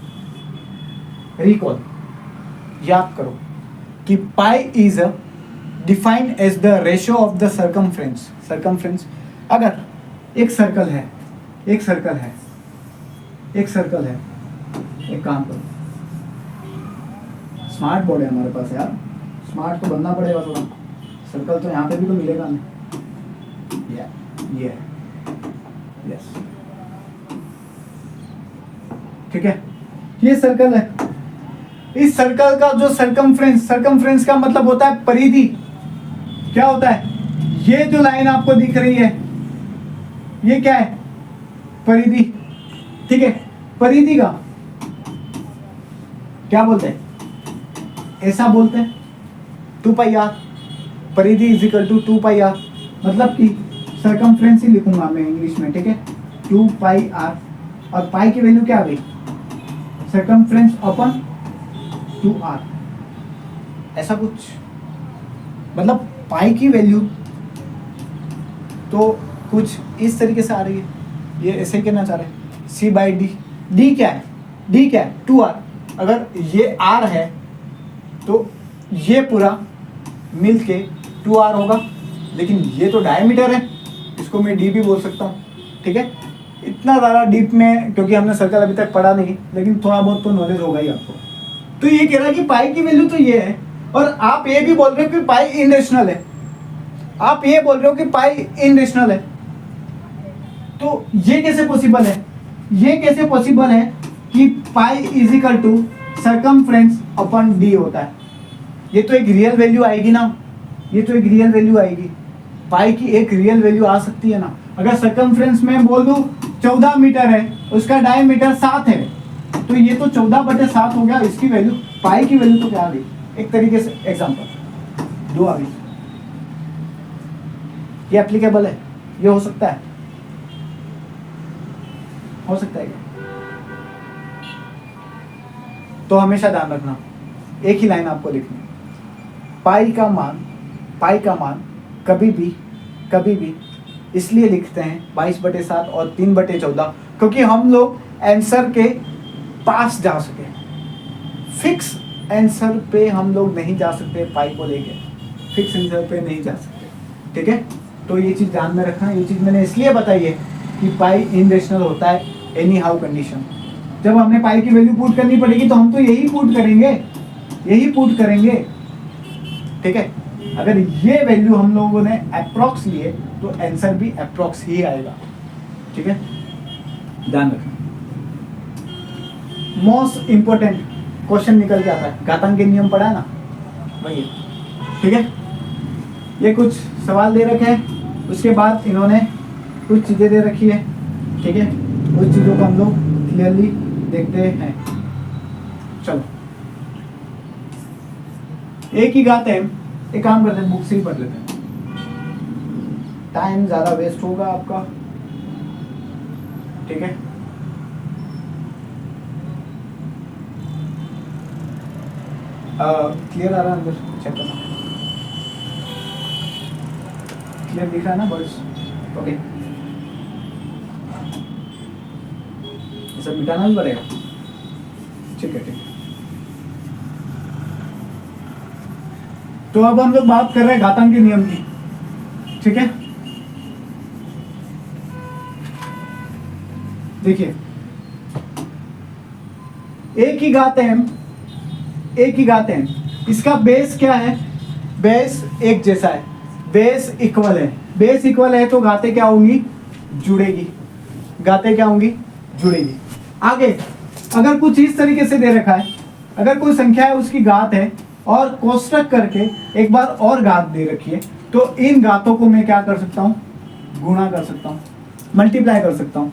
रिकॉल, याद करो कि pi is defined as the ratio of the circumference. Circumference, अगर एक सर्कल है, एक सर्कल है, एक सर्कल है, एक काम करो, स्मार्ट बोर्ड है हमारे पास यार, स्मार्ट तो बनना पड़ेगा थोड़ा, सर्कल तो यहाँ पे भी तो मिलेगा नहीं, ये यस, ठीक है, ये सर्कल है, इस सर्कल का जो सर्कमफ्रेंस, सर्कमफ्रेंस का मतलब होता है परिधि, क्या होता है, ये जो लाइन आपको दिख रही है ये क्या है, परिधि। ठीक है, परिधि का क्या बोलते हैं, ऐसा बोलते हैं 2πr, परिधि = 2πr, मतलब कि सर्कमफ्रेंस ही लिखूंगा मैं इंग्लिश में, ठीक है, 2πr, और पाई की वैल्यू क्या आ गई, सर्कमफ्रेंस अपन 2r, ऐसा कुछ, मतलब पाई की वैल्यू तो कुछ इस तरीके से आ रही है, ये ऐसे ही कहना चाह रहे हैं, c/d, d क्या है, d क्या है 2r, अगर ये r है तो ये पूरा मिल के 2r होगा, लेकिन ये तो डायमीटर है, इसको मैं d भी बोल सकता हूँ। ठीक है, इतना ज़्यादा डीप में क्योंकि हमने सर्कल अभी तक पढ़ा नहीं, लेकिन थोड़ा बहुत तो नॉलेज होगा ही आपको। तो ये कह रहा है कि पाई की वैल्यू तो ये है, और आप ये भी बोल रहे हो कि पाई इनरेशनल है, आप ये बोल रहे हो कि पाई इनरेशनल है, तो ये कैसे पॉसिबल है, ये कैसे पॉसिबल है कि पाई = सर्कमफ्रेंस अपन d होता है, ये तो एक रियल वैल्यू आएगी ना, ये तो एक रियल वैल्यू आएगी, पाई की एक रियल वैल्यू आ सकती है ना। अगर सर्कमफ्रेंस में बोल दूं 14 मीटर है, उसका डायमीटर 7 है, तो ये तो 14/7 हो गया, इसकी वैल्यू, पाई की वैल्यू तो क्या आ गई, एक तरीके से एग्जांपल 2 आ गई, ये एप्लीकेबल है, ये हो सकता है, हो सकता है क्या? तो हमेशा ध्यान रखना, एक ही लाइन आपको लिखनी, पाई का मान कभी भी इसलिए लिखते हैं 22/7 और 3/14, क्योंकि हम लोग आंसर के पास जा सके, फिक्स आंसर पे हम लोग नहीं जा सकते, पाई को लेके फिक्स आंसर पे नहीं जा सकते। ठीक है, तो ये चीज़ ध्यान में रखना, ये चीज़ मैंने इसलिए बताई है कि पाई इनरेशनल होता है एनी हाउ कंडीशन। जब हमें पाई की वैल्यू पुट करनी पड़ेगी तो हम तो यही पुट करेंगे, ठीक है। अगर ये वैल्यू हम लोगों ने अप्रॉक्स लिए तो आंसर भी अप्रॉक्स ही आएगा, ठीक है, ध्यान रखना। मोस्ट इंपोर्टेंट क्वेश्चन निकल के आता है, घातांक के नियम पढ़ा है ना, वही, ठीक है। ये कुछ सवाल दे रखे हैं, उसके बाद इन्होंने कुछ चीज़ें दे रखी है, ठीक है, उस चीज़ों को हम लोग क्लियरली देखते हैं। चलो, एक ही घात है, एक काम करते हैं, बुक से ही पढ़ लेते हैं, टाइम ज़्यादा वेस्ट होगा आपका, ठीक है। क्लियर आ रहा है अंदर, चेक करना, क्लियर दिख रहा है ना बॉयज? ओके, ये सब मिटाना भी पड़ेगा, ठीक है ठीक है। तो अब हम लोग बात कर रहे हैं घातांक के नियम की, ठीक है। देखिए एक ही घात m, एक ही घात m, इसका बेस क्या है? बेस एक जैसा है, बेस इक्वल है, बेस इक्वल है तो घातें क्या होंगी? जुड़ेगी, घातें क्या होंगी? जुड़ेगी। आगे अगर कुछ इस तरीके से दे रखा है, अगर कोई संख्या है उसकी घात है और कोष्टक करके एक बार और घात दे रखी है, तो इन घातों को मैं क्या कर सकता हूं? गुणा कर सकता हूं, मल्टीप्लाई कर सकता हूं।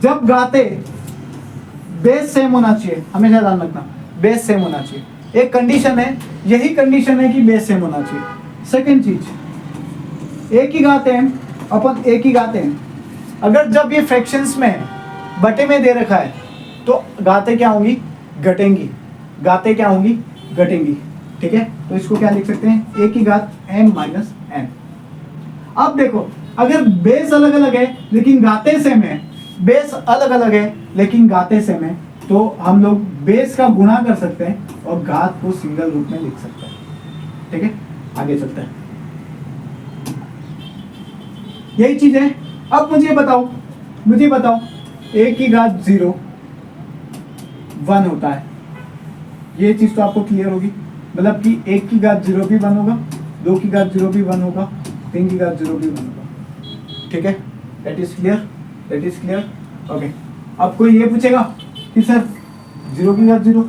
जब घातें बेस सेम होना चाहिए, हमेशा ध्यान रखना, बेस सेम होना चाहिए। एक कंडीशन है, यही कंडीशन है कि बेस सेम होना चाहिए। सेकंड चीज, एक ही घात m अपन एक ही घात m, अगर जब ये फ्रैक्शंस में है, बटे में दे रखा है, तो घातें क्या होंगी? घटेंगी, घातें क्या होंगी? घटेंगी, ठीक है। तो इसको क्या लिख सकते हैं? एक ही घात m माइनस n। अब देखो अगर बेस अलग अलग है लेकिन घातें सेम है, बेस अलग अलग है लेकिन घातें सेम है, तो हम लोग बेस का गुणा कर सकते हैं और घात को सिंगल रूप में लिख सकते हैं, ठीक है। आगे चलते हैं, यही चीज है। अब मुझे बताओ एक की घात 0 1 होता है, ये चीज तो आपको क्लियर होगी, मतलब कि एक की घात 0 भी 1 होगा, 2 की घात 0 भी 1 होगा, 3 की घात 0 भी 1 होगा, ठीक है। That is clear, okay. अब कोई ये पूछेगा कि सर 0 की घात 0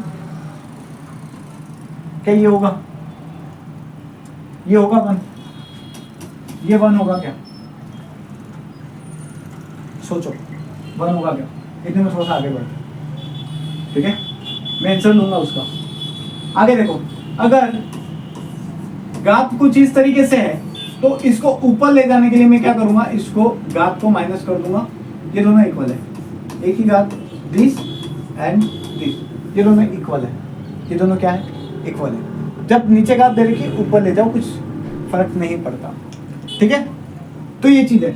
क्या ये होगा? ये होगा 1, ये 1 होगा क्या? सोचो 1 होगा क्या? इतने में थोड़ा सा आगे बढ़ते, ठीक है, मैं आंसर दूंगा उसका। आगे देखो, अगर घात कुछ इस तरीके से है तो इसको ऊपर ले जाने के लिए मैं क्या करूंगा? इसको घात को माइनस कर दूंगा, ये दोनों इक्वल है, एक ही घात दिस एंड दिस, ये दोनों इक्वल है, ये दोनों क्या है? इक्वल है। जब नीचे घात दे रखी ऊपर ले जाओ, कुछ फर्क नहीं पड़ता, ठीक है। तो ये चीज है।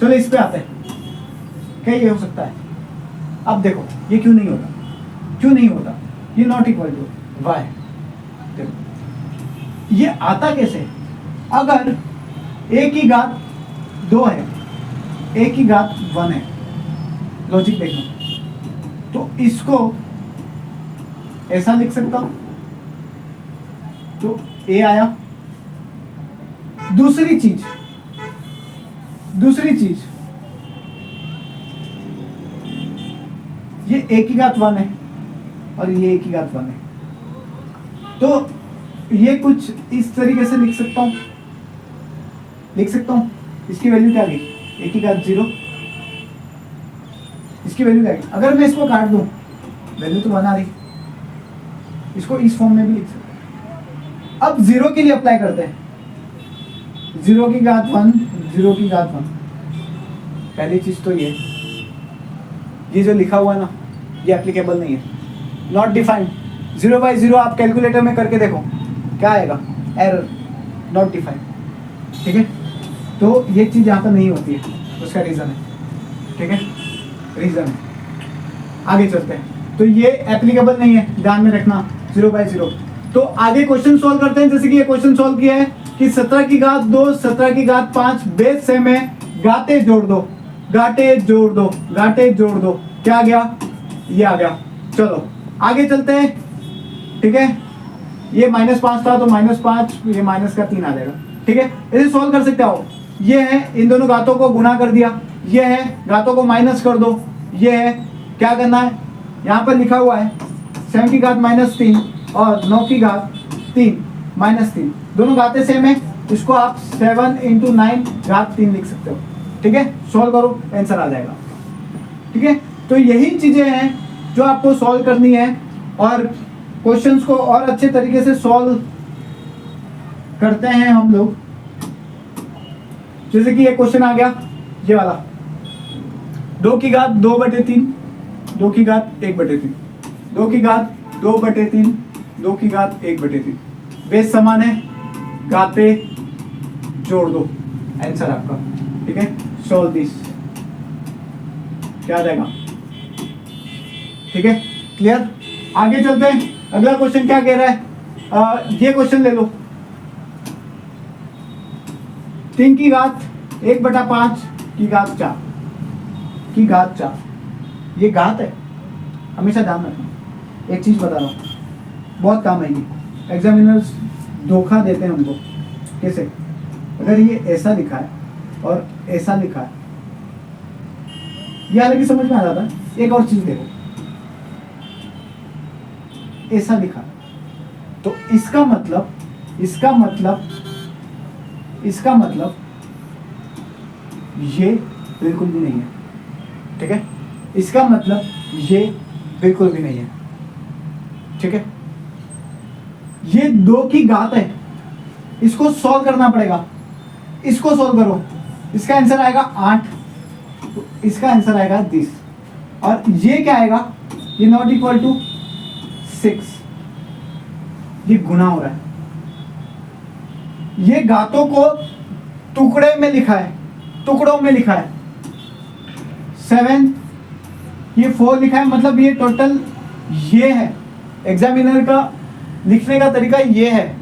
चलो इस पे आते हैं, क्या ये हो सकता है? अब देखो ये क्यों नहीं होता? ये नॉट इक्वल टू वाई, देखो ये आता कैसे? अगर एक ही घात 2 है, एक ही घात 1 है, लॉजिक देखो, तो इसको ऐसा लिख सकता हूं, तो ए आया। दूसरी चीज, ये एक ही घात 1 है और ये एक ही घात 1 है, तो ये कुछ इस तरीके से लिख सकता हूं। इसकी वैल्यू क्या आ गई? एक ही घात 0, इसकी वैल्यू क्या है? अगर मैं इसको काट दूं, वैल्यू तो 1 आ रही, इसको इस फॉर्म में भी लिख सकते हैं। अब 0 के लिए अप्लाई करते हैं, 0 की घात 1, 0 की घात 1। पहली चीज तो ये जो लिखा हुआ है ना, ये एप्लीकेबल नहीं है, नॉट डिफाइंड। 0/0 आप कैलकुलेटर में करके देखो क्या आएगा? एरर, नॉट डिफाइंड, ठीक है। तो ये चीज यहाँ पर नहीं होती है, उसका रीजन है, ठीक है, रीजन है। आगे चलते हैं, तो ये एप्लीकेबल नहीं है, ध्यान में रखना, 0/0। तो आगे क्वेश्चन सॉल्व करते हैं। जैसे कि ये क्वेश्चन सॉल्व किया है कि 17 की घात 2, 17 की घात 5 बेस सेम है, घातें जोड़ दो, क्या आ गया? ये आ गया। चलो आगे चलते हैं, ठीक है। ये -5 था तो -5, ये माइनस का 3 आ जाएगा, ठीक है। इसे सॉल्व कर सकते हो। ये है, इन दोनों घातों को गुना कर दिया, ये है, घातों को माइनस कर दो, ये है, क्या करना है? यहाँ पर लिखा हुआ है 7 की घात -3 और 9 की घात 3 -3, दोनों घातें सेम है, इसको आप 7 × 9 घात 3 लिख सकते हो, ठीक है। सॉल्व करो, आंसर आ जाएगा, ठीक है। तो यही चीजें हैं जो आपको सॉल्व करनी है, और क्वेश्चंस को और अच्छे तरीके से सॉल्व करते हैं हम लोग। जैसे कि ये क्वेश्चन आ गया, ये वाला 2 की घात 2/3, 2 की घात 1/3, 2 की घात 2/3, 2 की घात 1/3। बेस समान है, घाते जोड़ दो, आंसर आपका। ठीक है, सॉल्व दिस, क्या आ जाएगा? ठीक है, क्लियर। आगे चलते हैं, अगला क्वेश्चन क्या कह रहा है? ये क्वेश्चन ले लो, 3 की घात 1/5 की घात 4 की घात 4, ये घात है, हमेशा ध्यान रखना। एक चीज बता रहा हूँ, बहुत काम आएगी, एग्जामिनर्स धोखा देते हैं उनको। कैसे? अगर ये ऐसा लिखा है और ऐसा लिखा है, ये हालांकि समझ में आ जाता है। एक और चीज देखो, ऐसा लिखा तो इसका मतलब ये बिल्कुल भी नहीं है। ठीक है, इसका मतलब ये बिल्कुल भी नहीं है। ठीक है, ये 2 की घात है, इसको सॉल्व करना पड़ेगा। इसको सॉल्व करो, इसका आंसर आएगा 8, तो इसका आंसर आएगा 10। और ये क्या आएगा? ये नॉट इक्वल टू 6, ये गुना हो रहा है। ये घातों को टुकड़े में लिखा है, टुकड़ों में लिखा है। 7, ये 4 लिखा है, मतलब ये टोटल ये है। एग्जामिनर का लिखने का तरीका ये है।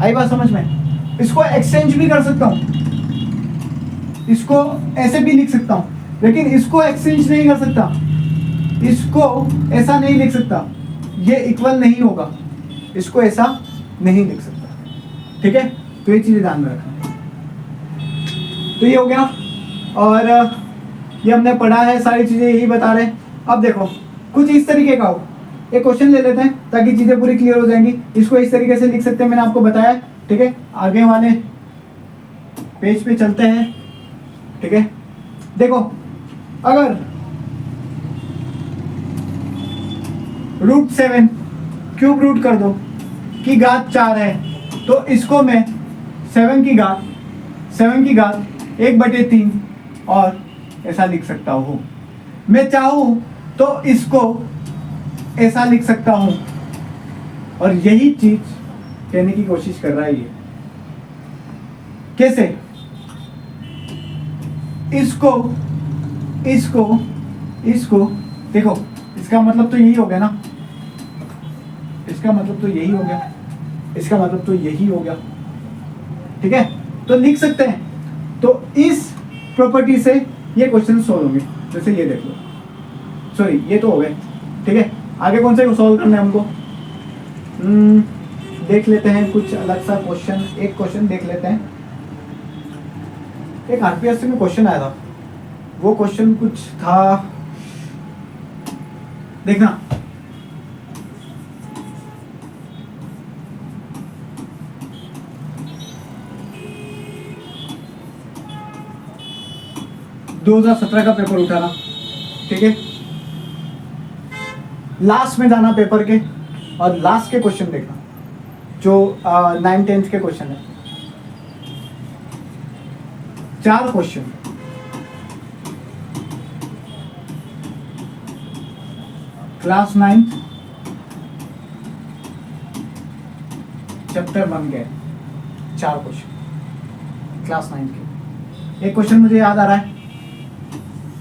आई बात समझ में? इसको एक्सचेंज भी कर सकता हूं, इसको ऐसे भी लिख सकता हूं, लेकिन इसको एक्सचेंज नहीं कर सकता, इसको ऐसा नहीं लिख सकता, ये इक्वल नहीं होगा, इसको ऐसा नहीं लिख सकता। ठीक है, तो ये चीजें ध्यान में रखना। तो ये हो गया, और ये हमने पढ़ा है, सारी चीजें यही बता रहे हैं। अब देखो कुछ इस तरीके का हो, एक क्वेश्चन ले लेते हैं ताकि चीजें पूरी क्लियर हो जाएंगी। इसको इस तरीके से लिख सकते हैं, मैंने आपको बताया। ठीक है, आगे वाले पेज पे चलते हैं। ठीक है, देखो अगर √7 क्यूब रूट कर दो की घात 4 है, तो इसको मैं 7 की घात 1/3 और ऐसा लिख सकता हूं। मैं चाहूं तो इसको ऐसा लिख सकता हूं, और यही चीज कहने की कोशिश कर रहा है ये। कैसे? इसको देखो, इसका मतलब तो यही हो गया ना, इसका मतलब तो यही हो गया, इसका मतलब तो यही हो गया। ठीक है, तो लिख सकते हैं। तो इस प्रॉपर्टी से ये क्वेश्चन सोल्व होंगे। जैसे ये देख लो, सॉरी ये तो हो गए। ठीक है, आगे कौन से सॉल्व करना है हमको? देख लेते हैं कुछ अलग सा क्वेश्चन। एक क्वेश्चन देख लेते हैं, एक आरपीएससी में क्वेश्चन आया था, वो क्वेश्चन कुछ था, देखना। दो 2017 का पेपर उठाना। ठीक है, लास्ट में जाना पेपर के, और लास्ट के क्वेश्चन देखना जो 9th 10th के क्वेश्चन है। 4 क्वेश्चन, क्लास 9th चैप्टर 1 के 4 क्वेश्चन क्लास 9th के। एक क्वेश्चन मुझे याद आ रहा है,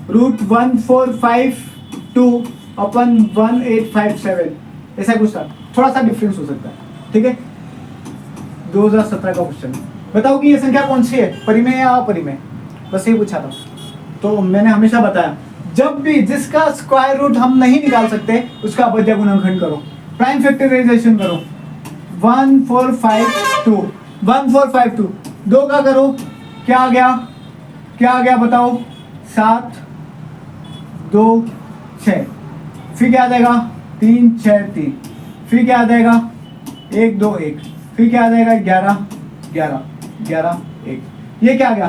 √1452 अपन 1857, ऐसा कुछ था, थोड़ा सा डिफरेंस हो सकता है। ठीक है, 2017 का क्वेश्चन। बताओ कि ये संख्या कौन सी है, परिमेय या अपरिमेय? बस ये पूछा था। तो मैंने हमेशा बताया, जब भी जिसका स्क्वायर रूट हम नहीं निकाल सकते उसका अवधि गुणनखंड करो, प्राइम फैक्टराइजेशन करो। 1452 2 का करो, क्या आ गया बताओ? 7 2 6, फिर क्या आ जाएगा? 3 6 3, फिर क्या आ जाएगा? 1 2 1, फिर क्या आ जाएगा? 11 11 11 1, ये क्या आ गया?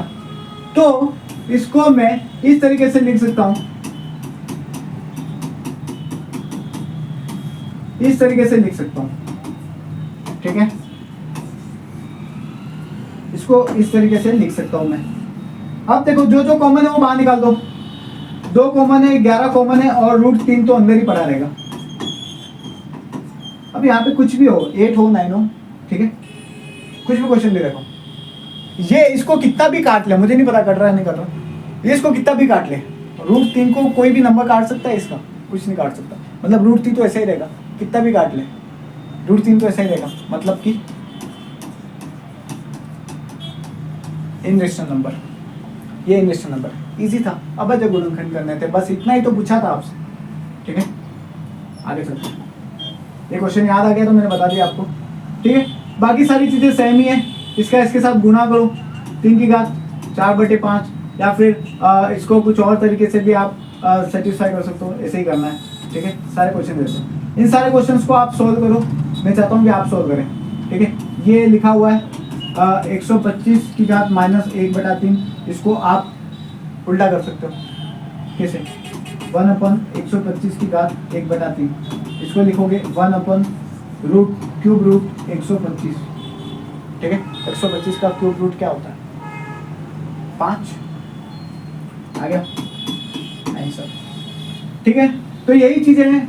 तो इसको मैं इस तरीके से लिख सकता हूं, इस तरीके से लिख सकता हूं। ठीक है, इसको इस तरीके से लिख सकता हूं मैं। अब देखो जो जो कॉमन है वो बाहर निकाल दो। 2 कॉमन है, 11 कॉमन है, और √3 तो अंदर ही पड़ा रहेगा। अब यहाँ पे कुछ भी हो, 8 हो 9 हो, ठीक है, कुछ भी क्वेश्चन दे रखा हूँ, ये इसको कितना भी काट ले, मुझे नहीं पता कट रहा है नहीं कट रहा, ये इसको कितना भी काट ले, √3 को कोई भी नंबर काट सकता है, इसका कुछ नहीं काट सकता, मतलब √3 तो ऐसे ही रहेगा, कितना भी काट ले √3 तो ऐसे ही रहेगा, मतलब कि इनरेशनल नंबर, ये इनरेशनल नंबर इजी था, अभाज्य गुणनखंड करने थे, बस इतना ही तो पूछा था आपसे, ठीक है। आगे चलते हैं, ये क्वेश्चन याद आ गया तो मैंने बता दिया आपको, ठीक है। बाकी सारी चीज़ें सेम ही है, इसका इसके साथ गुणा करो, 3 की घात 4/5, या फिर इसको कुछ और तरीके से भी आप सेटिस्फाई कर सकते हो, ऐसे ही करना है, ठीक है। सारे क्वेश्चन देते हैं, इन सारे क्वेश्चंस को आप सोल्व करो, मैं चाहता हूँ कि आप सोल्व करें, ठीक है। ये लिखा हुआ है 125 की घात -1/3, इसको आप उल्टा कर सकते हो, कैसे, 1/125 की घात 1/3, इसको लिखोगे 1/√125, ठीक है। 125 का क्यूब रूट क्या होता है, 5, आ गया आंसर, ठीक है। तो यही चीजें हैं,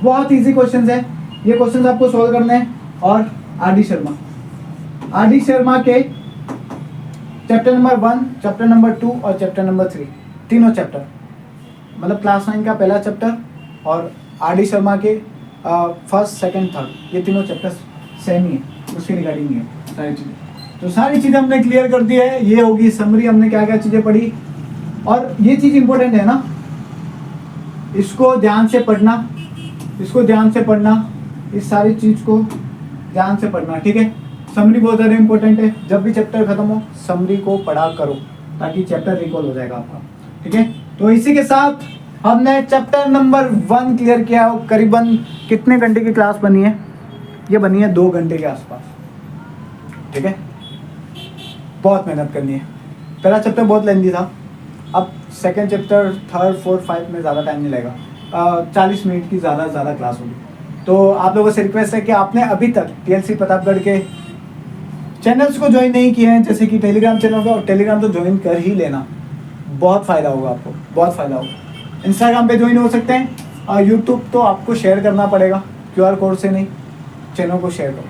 बहुत इजी क्वेश्चंस है, ये क्वेश्चंस आपको सॉल्व करने हैं। और आर डी शर्मा के चैप्टर नंबर 1, चैप्टर नंबर 2 और चैप्टर नंबर 3, तीनों चैप्टर, मतलब क्लास 9 का पहला चैप्टर और आर डी शर्मा के फर्स्ट, सेकंड, थर्ड, ये तीनों चैप्टर सेम ही है, उसके रिगार्डिंग ही है सारी चीज़ें। तो सारी चीज़ें हमने क्लियर कर दी है, ये होगी समरी, हमने क्या क्या चीज़ें पढ़ी। और ये चीज़ इंपॉर्टेंट है ना, इसको ध्यान से पढ़ना, इसको ध्यान से पढ़ना, इस सारी चीज़ को ध्यान से पढ़ना, ठीक है। समरी बहुत ज़्यादा इंपॉर्टेंट है, जब भी चैप्टर खत्म हो समरी को पढ़ा करो, ताकि चैप्टर रिकॉल हो जाएगा आपका, ठीक है। तो इसी के साथ हमने चैप्टर नंबर 1 क्लियर किया। करीबन कितने घंटे की क्लास बनी है, ये बनी है 2 घंटे के आसपास, ठीक है। बहुत मेहनत करनी है, पहला चैप्टर बहुत लेंथी था, अब सेकंड चैप्टर, थर्ड, फोर्थ, 5 में ज़्यादा टाइम नहीं लगेगा, 40 मिनट की ज़्यादा क्लास होगी। तो आप लोगों से रिक्वेस्ट है कि आपने अभी तक TLC प्रतापगढ़ के चैनल्स को ज्वाइन नहीं किए हैं, जैसे कि टेलीग्राम चैनल का, और टेलीग्राम तो ज्वाइन कर ही लेना, बहुत फ़ायदा होगा आपको, बहुत फ़ायदा होगा। इंस्टाग्राम पे ज्वाइन हो सकते हैं, यूट्यूब तो आपको शेयर करना पड़ेगा, QR कोड से नहीं, चैनल को शेयर करो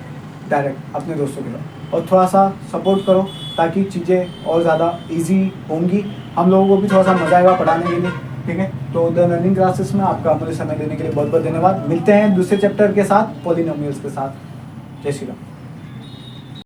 डायरेक्ट अपने दोस्तों के साथ, और थोड़ा सा सपोर्ट करो ताकि चीज़ें और ज़्यादा ईजी होंगी, हम लोगों को भी थोड़ा सा मज़ा आएगा पढ़ाने के लिए, ठीक है। तो द लर्निंग क्लासेस में आपका अमूल्य समय देने के लिए बहुत बहुत धन्यवाद। मिलते हैं दूसरे चैप्टर के साथ, पॉलिनोमियल्स के साथ। जय श्री राम।